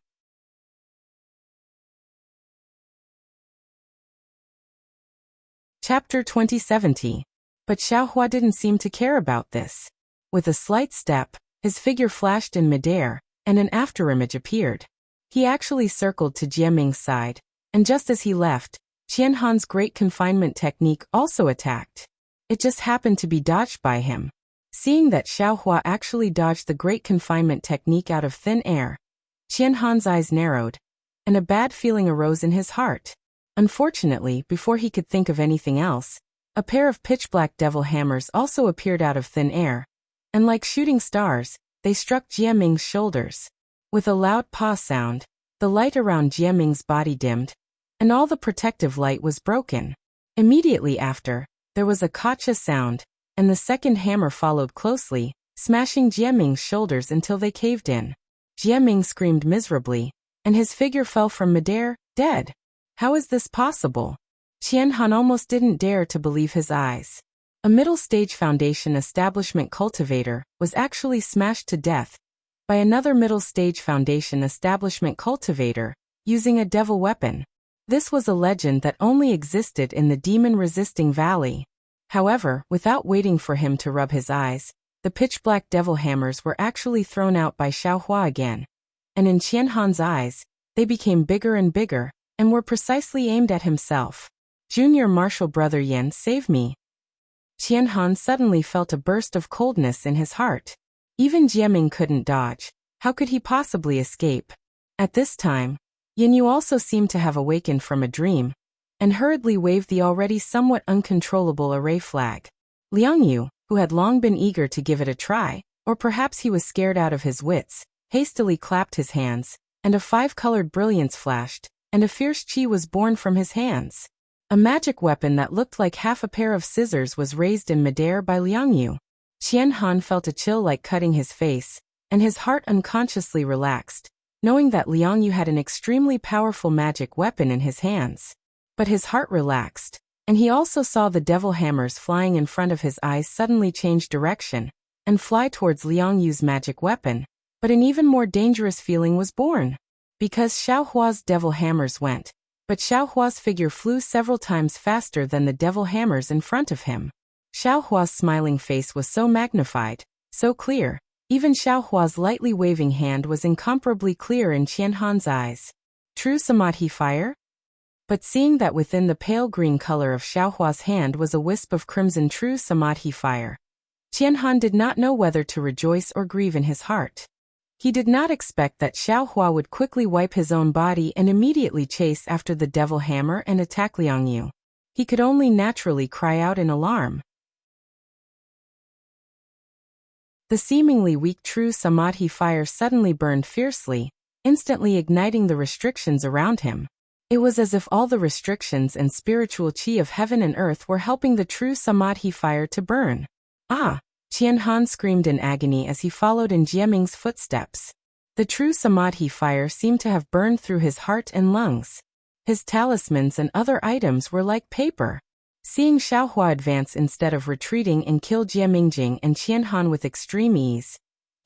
Chapter 2070. But Xiaohua didn't seem to care about this. With a slight step, his figure flashed in midair, and an afterimage appeared. He actually circled to Jiaming's side, and just as he left, Qianhan's great confinement technique also attacked. It just happened to be dodged by him. Seeing that Xiaohua actually dodged the great confinement technique out of thin air, Qianhan's eyes narrowed, and a bad feeling arose in his heart. Unfortunately, before he could think of anything else, a pair of pitch-black devil hammers also appeared out of thin air, and like shooting stars, they struck Jiaming's shoulders. With a loud paw sound, the light around Jiaming's body dimmed, and all the protective light was broken. Immediately after, there was a gotcha sound, and the second hammer followed closely, smashing Jieming's shoulders until they caved in. Jieming screamed miserably, and his figure fell from midair, dead. How is this possible? Qianhan almost didn't dare to believe his eyes. A middle-stage foundation establishment cultivator was actually smashed to death by another middle-stage foundation establishment cultivator using a devil weapon. This was a legend that only existed in the demon-resisting valley. However, without waiting for him to rub his eyes, the pitch-black devil hammers were actually thrown out by Xiaohua again. And in Qianhan's eyes, they became bigger and bigger, and were precisely aimed at himself. Junior Marshal Brother Yan, save me. Qianhan suddenly felt a burst of coldness in his heart. Even Jieming couldn't dodge. How could he possibly escape? At this time, Yanyu also seemed to have awakened from a dream, and hurriedly waved the already somewhat uncontrollable array flag. Liangyu, who had long been eager to give it a try, or perhaps he was scared out of his wits, hastily clapped his hands, and a five-colored brilliance flashed, and a fierce qi was born from his hands. A magic weapon that looked like half a pair of scissors was raised in midair by Liangyu. Qianhan felt a chill like cutting his face, and his heart unconsciously relaxed, knowing that Liangyu had an extremely powerful magic weapon in his hands. But his heart relaxed, and he also saw the devil hammers flying in front of his eyes suddenly change direction and fly towards Liangyu's magic weapon. But an even more dangerous feeling was born. Because Xiaohua's devil hammers went, but Xiaohua's figure flew several times faster than the devil hammers in front of him. Xiaohua's smiling face was so magnified, so clear, even Xiaohua's lightly waving hand was incomparably clear in Qianhan's eyes. True Samadhi fire? But seeing that within the pale green color of Xiaohua's hand was a wisp of crimson true Samadhi fire, Qianhan did not know whether to rejoice or grieve in his heart. He did not expect that Xiaohua would quickly wipe his own body and immediately chase after the devil hammer and attack Liangyu. He could only naturally cry out in alarm. The seemingly weak true Samadhi fire suddenly burned fiercely, instantly igniting the restrictions around him. It was as if all the restrictions and spiritual qi of heaven and earth were helping the true Samadhi fire to burn. Ah! Qianhan screamed in agony as he followed in Jieming's footsteps. The true Samadhi fire seemed to have burned through his heart and lungs. His talismans and other items were like paper. Seeing Xiaohua advance instead of retreating and kill Jiemingjing and Qianhan with extreme ease,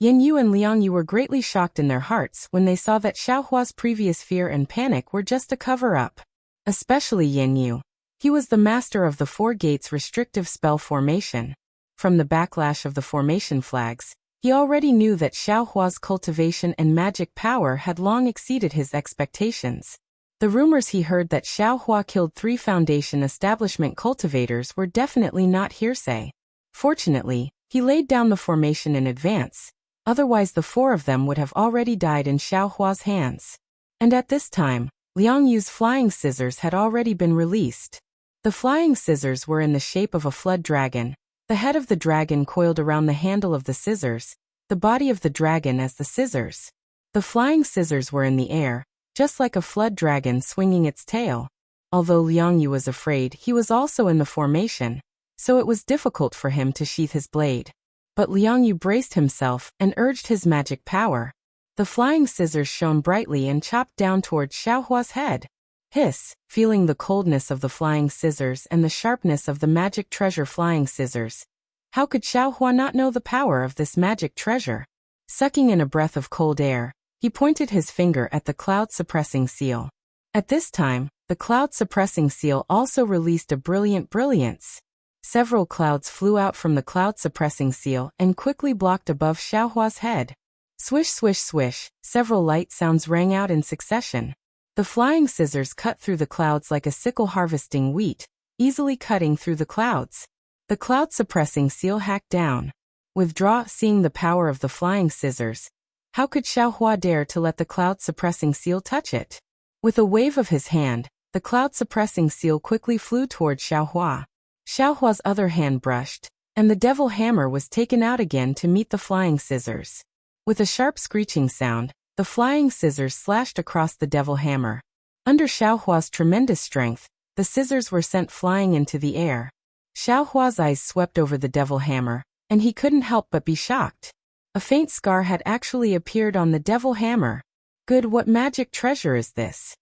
Yanyu and Liangyu were greatly shocked in their hearts when they saw that Xiaohua's previous fear and panic were just a cover-up. Especially Yanyu. He was the master of the Four Gates restrictive spell formation. From the backlash of the formation flags, he already knew that Xiaohua's cultivation and magic power had long exceeded his expectations. The rumors he heard that Xiaohua killed 3 foundation establishment cultivators were definitely not hearsay. Fortunately, he laid down the formation in advance, otherwise the 4 of them would have already died in Xiaohua's hands. And at this time, Liangyu's flying scissors had already been released. The flying scissors were in the shape of a flood dragon. The head of the dragon coiled around the handle of the scissors, the body of the dragon as the scissors. The flying scissors were in the air, just like a flood dragon swinging its tail. Although Liangyu was afraid, he was also in the formation, so it was difficult for him to sheath his blade. But Liangyu braced himself and urged his magic power. The flying scissors shone brightly and chopped down towards Xiaohua's head. Hiss! Feeling the coldness of the flying scissors and the sharpness of the magic treasure flying scissors. How could Xiaohua not know the power of this magic treasure? Sucking in a breath of cold air, he pointed his finger at the cloud-suppressing seal. At this time, the cloud-suppressing seal also released a brilliant brilliance. Several clouds flew out from the cloud-suppressing seal and quickly blocked above Xiaohua's head. Swish swish swish, several light sounds rang out in succession. The flying scissors cut through the clouds like a sickle harvesting wheat, easily cutting through the clouds. The cloud-suppressing seal hacked down. Withdraw, seeing the power of the flying scissors. How could Xiaohua dare to let the cloud-suppressing seal touch it? With a wave of his hand, the cloud-suppressing seal quickly flew toward Xiaohua. Xiaohua's other hand brushed, and the devil hammer was taken out again to meet the flying scissors. With a sharp screeching sound, the flying scissors slashed across the devil hammer. Under Xiaohua's tremendous strength, the scissors were sent flying into the air. Xiao Hua's eyes swept over the devil hammer, and he couldn't help but be shocked. A faint scar had actually appeared on the devil hammer. Good, what magic treasure is this?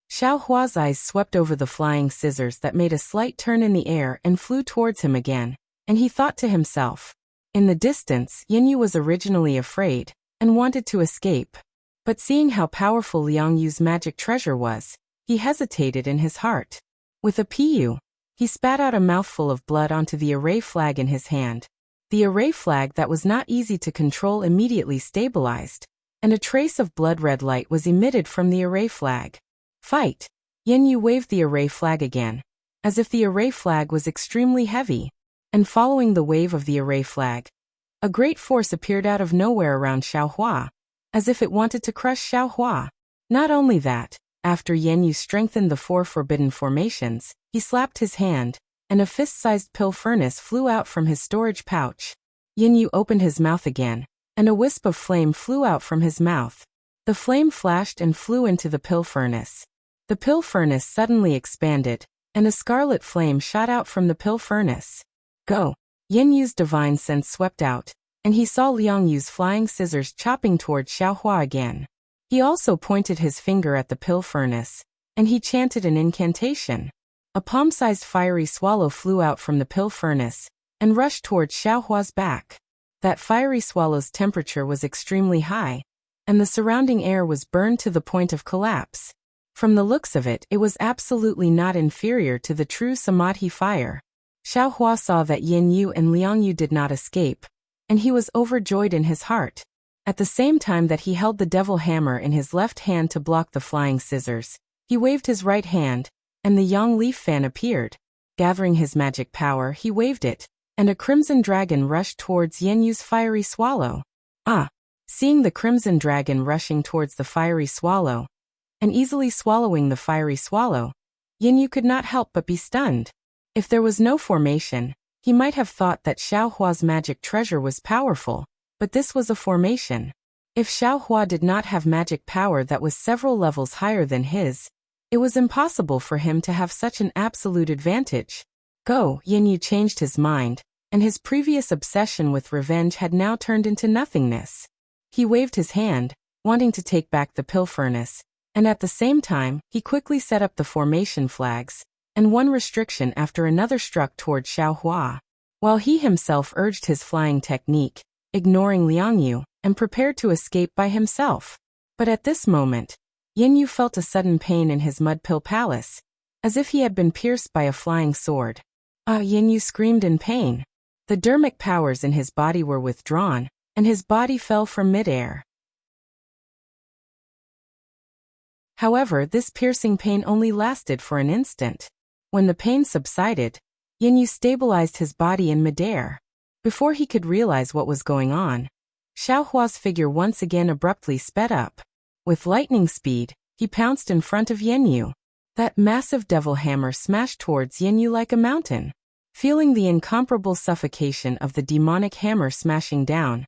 Xiao Hua's eyes swept over the flying scissors that made a slight turn in the air and flew towards him again, and he thought to himself. In the distance, Yin was originally afraid, and wanted to escape. But seeing how powerful Liang Yu's magic treasure was, he hesitated in his heart. With a pu, he spat out a mouthful of blood onto the array flag in his hand. The array flag that was not easy to control immediately stabilized, and a trace of blood-red light was emitted from the array flag. Fight! Yin Yu waved the array flag again, as if the array flag was extremely heavy, and following the wave of the array flag, a great force appeared out of nowhere around Xiao Hua, as if it wanted to crush Xiao Hua. Not only that, after Yin Yu strengthened the 4 forbidden formations, he slapped his hand, and a fist-sized pill furnace flew out from his storage pouch. Yin Yu opened his mouth again, and a wisp of flame flew out from his mouth. The flame flashed and flew into the pill furnace. The pill furnace suddenly expanded, and a scarlet flame shot out from the pill furnace. Go! Yin Yu's divine sense swept out, and he saw Liang Yu's flying scissors chopping toward Xiao Hua again. He also pointed his finger at the pill furnace, and he chanted an incantation. A palm-sized fiery swallow flew out from the pill furnace, and rushed toward Xiao Hua's back. That fiery swallow's temperature was extremely high, and the surrounding air was burned to the point of collapse. From the looks of it, it was absolutely not inferior to the true Samadhi fire. Xiao Hua saw that Yin Yu and Liang Yu did not escape, and he was overjoyed in his heart. At the same time that he held the devil hammer in his left hand to block the flying scissors, he waved his right hand, and the yang leaf fan appeared. Gathering his magic power, he waved it, and a crimson dragon rushed towards Yin Yu's fiery swallow. Seeing the crimson dragon rushing towards the fiery swallow, and easily swallowing the fiery swallow, Yin Yu could not help but be stunned. If there was no formation, he might have thought that Xiao Hua's magic treasure was powerful, but this was a formation. If Xiao Hua did not have magic power that was several levels higher than his, it was impossible for him to have such an absolute advantage. Go! Yin Yu changed his mind, and his previous obsession with revenge had now turned into nothingness. He waved his hand, wanting to take back the pill furnace, and at the same time, he quickly set up the formation flags, and one restriction after another struck toward Xiao Hua, while he himself urged his flying technique, ignoring Liang Yu, and prepared to escape by himself. But at this moment, Yin Yu felt a sudden pain in his mud pill palace, as if he had been pierced by a flying sword. Yin Yu screamed in pain. The dermic powers in his body were withdrawn, and his body fell from midair. However, this piercing pain only lasted for an instant. When the pain subsided, Yin Yu stabilized his body in midair. Before he could realize what was going on, Xiao Hua's figure once again abruptly sped up. With lightning speed, he pounced in front of Yin Yu. That massive devil hammer smashed towards Yin Yu like a mountain. Feeling the incomparable suffocation of the demonic hammer smashing down,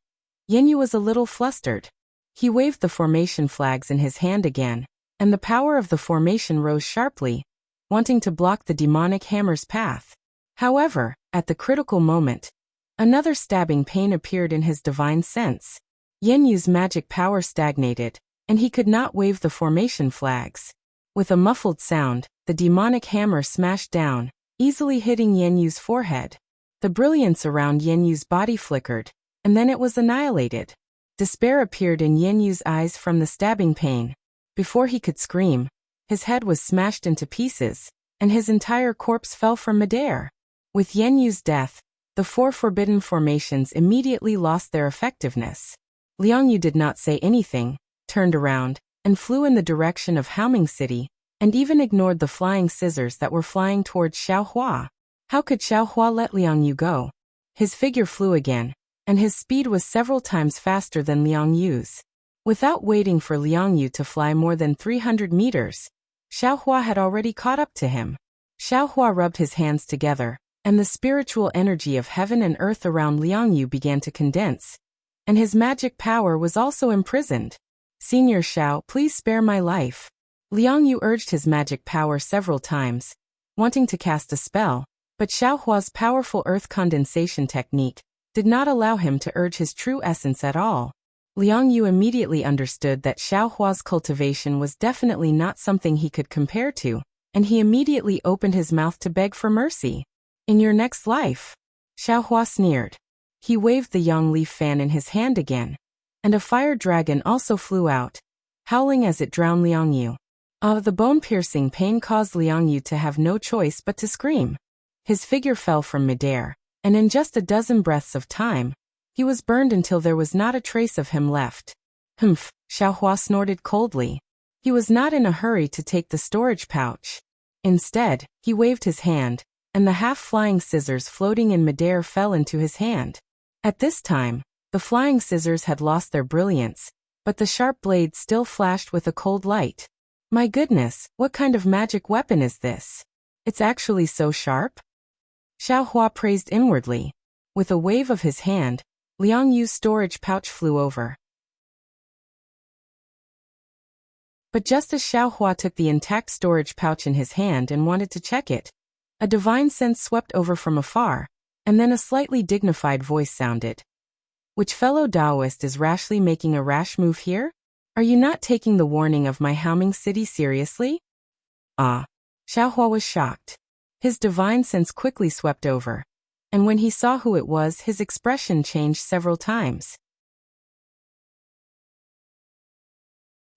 Yin Yu was a little flustered. He waved the formation flags in his hand again, and the power of the formation rose sharply, wanting to block the demonic hammer's path. However, at the critical moment, another stabbing pain appeared in his divine sense. Yin Yu's magic power stagnated, and he could not wave the formation flags. With a muffled sound, the demonic hammer smashed down, easily hitting Yin Yu's forehead. The brilliance around Yin Yu's body flickered, and then it was annihilated. Despair appeared in Yin Yu's eyes from the stabbing pain. Before he could scream, his head was smashed into pieces, and his entire corpse fell from midair. With Yin Yu's death, the 4 forbidden formations immediately lost their effectiveness. Liang Yu did not say anything, turned around, and flew in the direction of Haoming City, and even ignored the flying scissors that were flying towards Xiao Hua. How could Xiao Hua let Liang Yu go? His figure flew again, and his speed was several times faster than Liang Yu's. Without waiting for Liang Yu to fly more than 300 meters, Xiao Hua had already caught up to him. Xiao Hua rubbed his hands together, and the spiritual energy of heaven and earth around Liang Yu began to condense, and his magic power was also imprisoned. Senior Xiao, please spare my life. Liang Yu urged his magic power several times, wanting to cast a spell, but Xiaohua's powerful earth condensation technique did not allow him to urge his true essence at all. Liang Yu immediately understood that Xiaohua's cultivation was definitely not something he could compare to, and he immediately opened his mouth to beg for mercy. In your next life, Xiaohua sneered. He waved the yang leaf fan in his hand again, and a fire dragon also flew out, howling as it drowned Liang Yu. The bone-piercing pain caused Liang Yu to have no choice but to scream. His figure fell from midair, and in just a dozen breaths of time, he was burned until there was not a trace of him left. Humph, Xiaohua snorted coldly. He was not in a hurry to take the storage pouch. Instead, he waved his hand, and the half-flying scissors floating in midair fell into his hand. At this time, the flying scissors had lost their brilliance, but the sharp blade still flashed with a cold light. My goodness, what kind of magic weapon is this? It's actually so sharp? Xiaohua praised inwardly. With a wave of his hand, Liang Yu's storage pouch flew over. But just as Xiaohua took the intact storage pouch in his hand and wanted to check it, a divine sense swept over from afar, and then a slightly dignified voice sounded. Which fellow Taoist is rashly making a rash move here? Are you not taking the warning of my Haoming city seriously? Xiaohua was shocked. His divine sense quickly swept over, and when he saw who it was, his expression changed several times.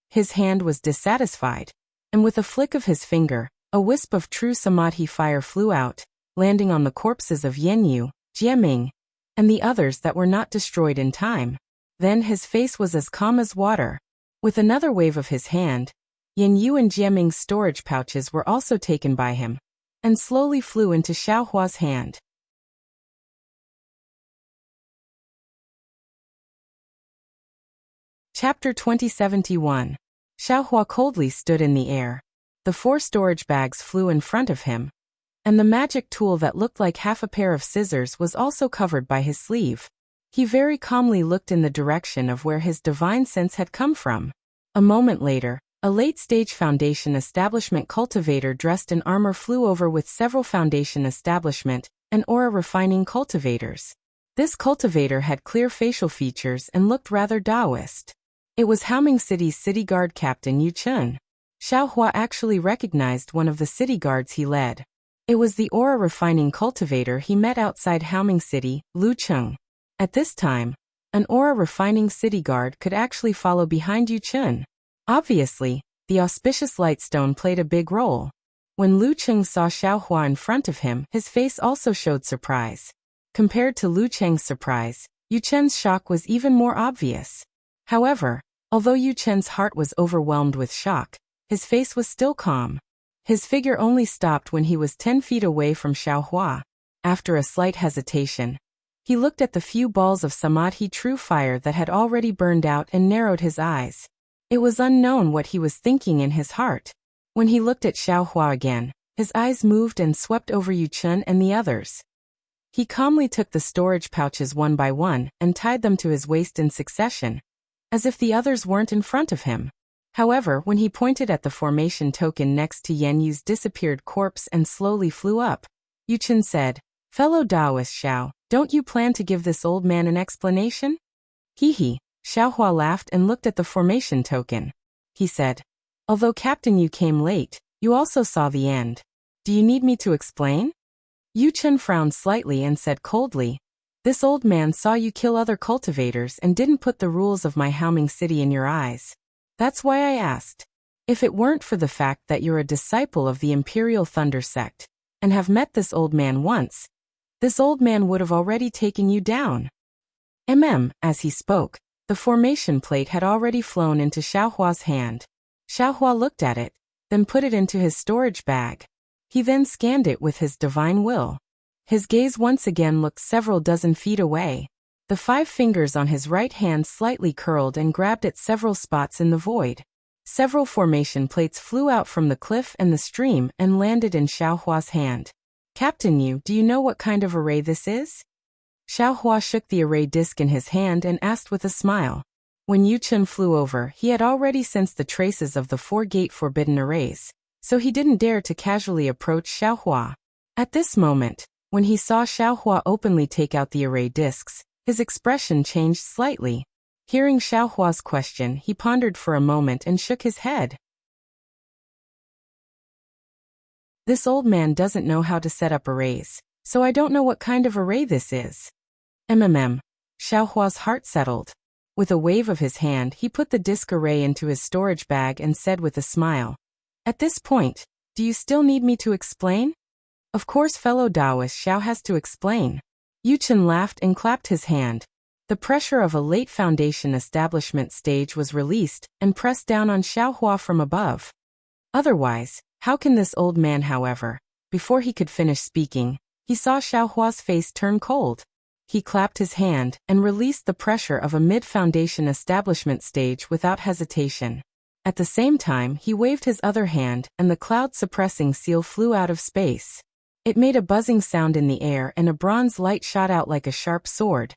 His hand was dissatisfied, and with a flick of his finger, a wisp of true samadhi fire flew out, landing on the corpses of Yanyu, Jieming, and the others that were not destroyed in time. Then his face was as calm as water. With another wave of his hand, Yanyu and Jieming's storage pouches were also taken by him, and slowly flew into Xiaohua's hand. Chapter 2071. Xiaohua coldly stood in the air. The 4 storage bags flew in front of him, and the magic tool that looked like half a pair of scissors was also covered by his sleeve. He very calmly looked in the direction of where his divine sense had come from. A moment later, a late-stage Foundation Establishment cultivator dressed in armor flew over with several Foundation Establishment and aura refining cultivators. This cultivator had clear facial features and looked rather Taoist. It was Haoming City's city guard captain Yu Chun. Xiaohua actually recognized one of the city guards he led. It was the aura refining cultivator he met outside Haoming City, Lu Cheng. At this time, an aura refining city guard could actually follow behind Yu Chun. Obviously, the auspicious lightstone played a big role. When Lu Cheng saw Xiaohua in front of him, his face also showed surprise. Compared to Lu Cheng's surprise, Yu Chen's shock was even more obvious. However, although Yu Chen's heart was overwhelmed with shock, his face was still calm. His figure only stopped when he was 10 feet away from Xiaohua. After a slight hesitation, he looked at the few balls of samadhi true fire that had already burned out and narrowed his eyes. It was unknown what he was thinking in his heart. When he looked at Xiaohua again, his eyes moved and swept over Yu Chun and the others. He calmly took the storage pouches one by one and tied them to his waist in succession, as if the others weren't in front of him. However, when he pointed at the formation token next to Yanyu's disappeared corpse and slowly flew up, Yu Chun said, "Fellow Taoist Xiao, don't you plan to give this old man an explanation?" Hee. Xiaohua laughed and looked at the formation token. He said, "Although Captain Yu came late, you also saw the end. Do you need me to explain?" Yu Chun frowned slightly and said coldly, "This old man saw you kill other cultivators and didn't put the rules of my Haoming city in your eyes. That's why I asked. If it weren't for the fact that you're a disciple of the Imperial Thunder Sect, and have met this old man once, this old man would have already taken you down." As he spoke, the formation plate had already flown into Xiaohua's hand. Xiaohua looked at it, then put it into his storage bag. He then scanned it with his divine will. His gaze once again looked several dozen feet away. The 5 fingers on his right hand slightly curled and grabbed at several spots in the void. Several formation plates flew out from the cliff and the stream and landed in Xiaohua's hand. "Captain Yu, do you know what kind of array this is?" Xiaohua shook the array disc in his hand and asked with a smile. When Yu Chun flew over, he had already sensed the traces of the 4 gate forbidden arrays. so he didn't dare to casually approach Xiaohua. At this moment, when he saw Xiaohua openly take out the array discs, his expression changed slightly. Hearing Xiaohua's question, he pondered for a moment and shook his head. This old man doesn't know how to set up arrays, so I don't know what kind of array this is. Xiaohua's heart settled. With a wave of his hand, he put the disc array into his storage bag and said with a smile, "At this point, do you still need me to explain?" "Of course, fellow Taoist Xiao has to explain." Yuchen laughed and clapped his hand. The pressure of a late foundation establishment stage was released and pressed down on Xiaohua from above. Otherwise, how can this old man, however? Before he could finish speaking, he saw Xiaohua's face turn cold. He clapped his hand and released the pressure of a mid-foundation establishment stage without hesitation. At the same time, he waved his other hand and the cloud-suppressing seal flew out of space. It made a buzzing sound in the air and a bronze light shot out like a sharp sword,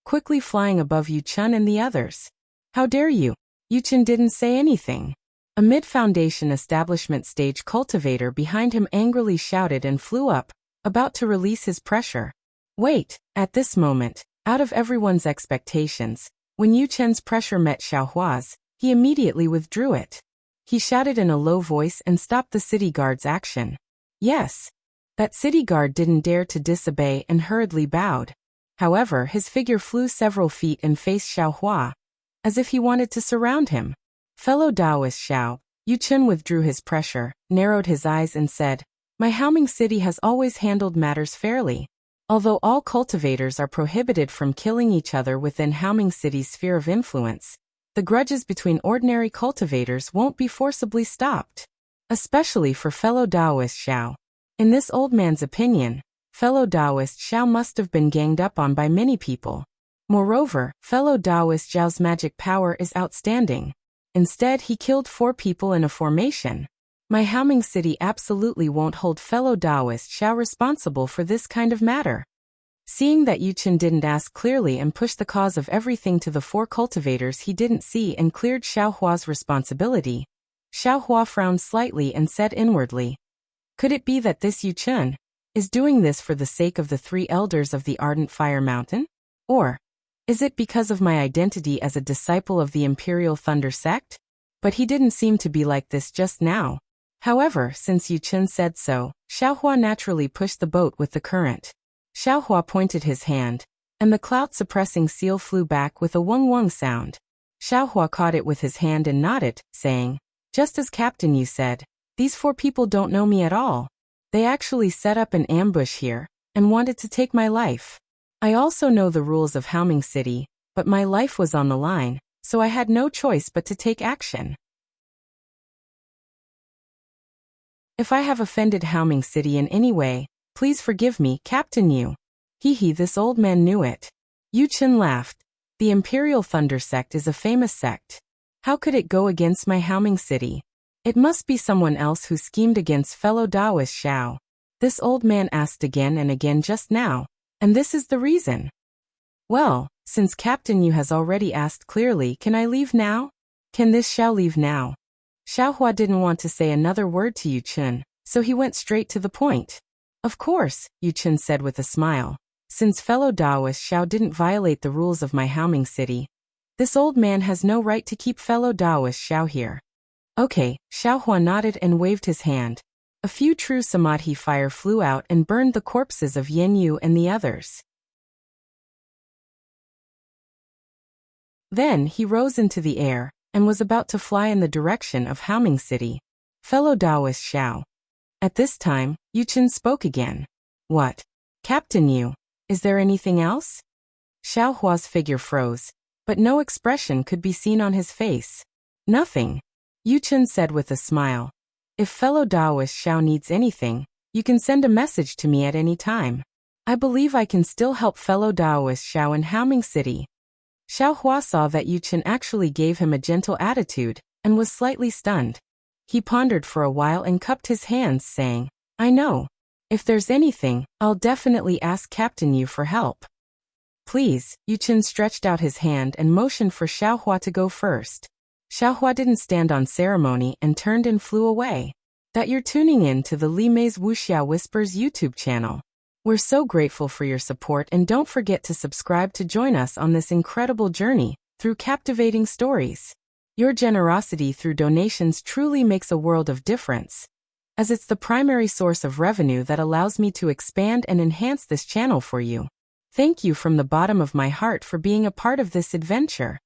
quickly flying above Yuchen and the others. "How dare you?" Yuchen didn't say anything. A mid-foundation establishment stage cultivator behind him angrily shouted and flew up, about to release his pressure. Wait! At this moment, out of everyone's expectations, when Yuchen's pressure met Xiaohua's, he immediately withdrew it. He shouted in a low voice and stopped the city guard's action. Yes. That city guard didn't dare to disobey and hurriedly bowed. However, his figure flew several feet and faced Xiaohua, as if he wanted to surround him. "Fellow Taoist Xiao," Yuchen withdrew his pressure, narrowed his eyes and said, "My Haoming city has always handled matters fairly. Although all cultivators are prohibited from killing each other within Haoming city's sphere of influence, the grudges between ordinary cultivators won't be forcibly stopped. Especially for fellow Taoist Xiao. In this old man's opinion, fellow Taoist Xiao must have been ganged up on by many people. Moreover, fellow Taoist Xiao's magic power is outstanding. Instead, he killed 4 people in a formation. My Haoming city absolutely won't hold fellow Taoist Xiao responsible for this kind of matter." Seeing that Yuchen didn't ask clearly and pushed the cause of everything to the 4 cultivators he didn't see and cleared Xiaohua's responsibility, Xiaohua frowned slightly and said inwardly, "Could it be that this Yuchen is doing this for the sake of the 3 elders of the Ardent Fire Mountain? Or is it because of my identity as a disciple of the Imperial Thunder sect?" But he didn't seem to be like this just now. However, since Yuchen said so, Xiaohua naturally pushed the boat with the current. Xiaohua pointed his hand, and the cloud-suppressing seal flew back with a wung-wung sound. Xiaohua caught it with his hand and nodded, saying, "Just as Captain you said, these 4 people don't know me at all. They actually set up an ambush here, and wanted to take my life. I also know the rules of Haoming City, but my life was on the line, so I had no choice but to take action. If I have offended Haoming City in any way, please forgive me, Captain Yu." This old man knew it. Yuchen laughed. The Imperial Thunder sect is a famous sect. How could it go against my Haoming City? It must be someone else who schemed against fellow Taoist Xiao. This old man asked again and again just now, and this is the reason. Well, since Captain Yu has already asked clearly, can I leave now? Can this Xiao leave now? Xiaohua didn't want to say another word to Yuchen, so he went straight to the point. "Of course," Yuchen said with a smile. "Since fellow Taoist Xiao didn't violate the rules of my Haoming City, this old man has no right to keep fellow Taoist Xiao here." "Okay," Xiaohua nodded and waved his hand. A few true samadhi fire flew out and burned the corpses of Yin Yu and the others. Then he rose into the air, and was about to fly in the direction of Haoming City. "Fellow Taoist Xiao." At this time, Yuchen spoke again. "What? Captain Yu, is there anything else?" Xiaohua's figure froze, but no expression could be seen on his face. "Nothing," Yuchen said with a smile. "If fellow Taoist Xiao needs anything, you can send a message to me at any time. I believe I can still help fellow Taoist Xiao in Haoming City." Xiaohua saw that Yuchen actually gave him a gentle attitude, and was slightly stunned. He pondered for a while and cupped his hands, saying, "I know. If there's anything, I'll definitely ask Captain Yu for help." "Please," Yuchen stretched out his hand and motioned for Xiaohua to go first. Xiaohua didn't stand on ceremony and turned and flew away. that you're tuning in to the Li Mei's Wuxia Whispers YouTube channel. We're so grateful for your support, and don't forget to subscribe to join us on this incredible journey through captivating stories. Your generosity through donations truly makes a world of difference, as it's the primary source of revenue that allows me to expand and enhance this channel for you. Thank you from the bottom of my heart for being a part of this adventure.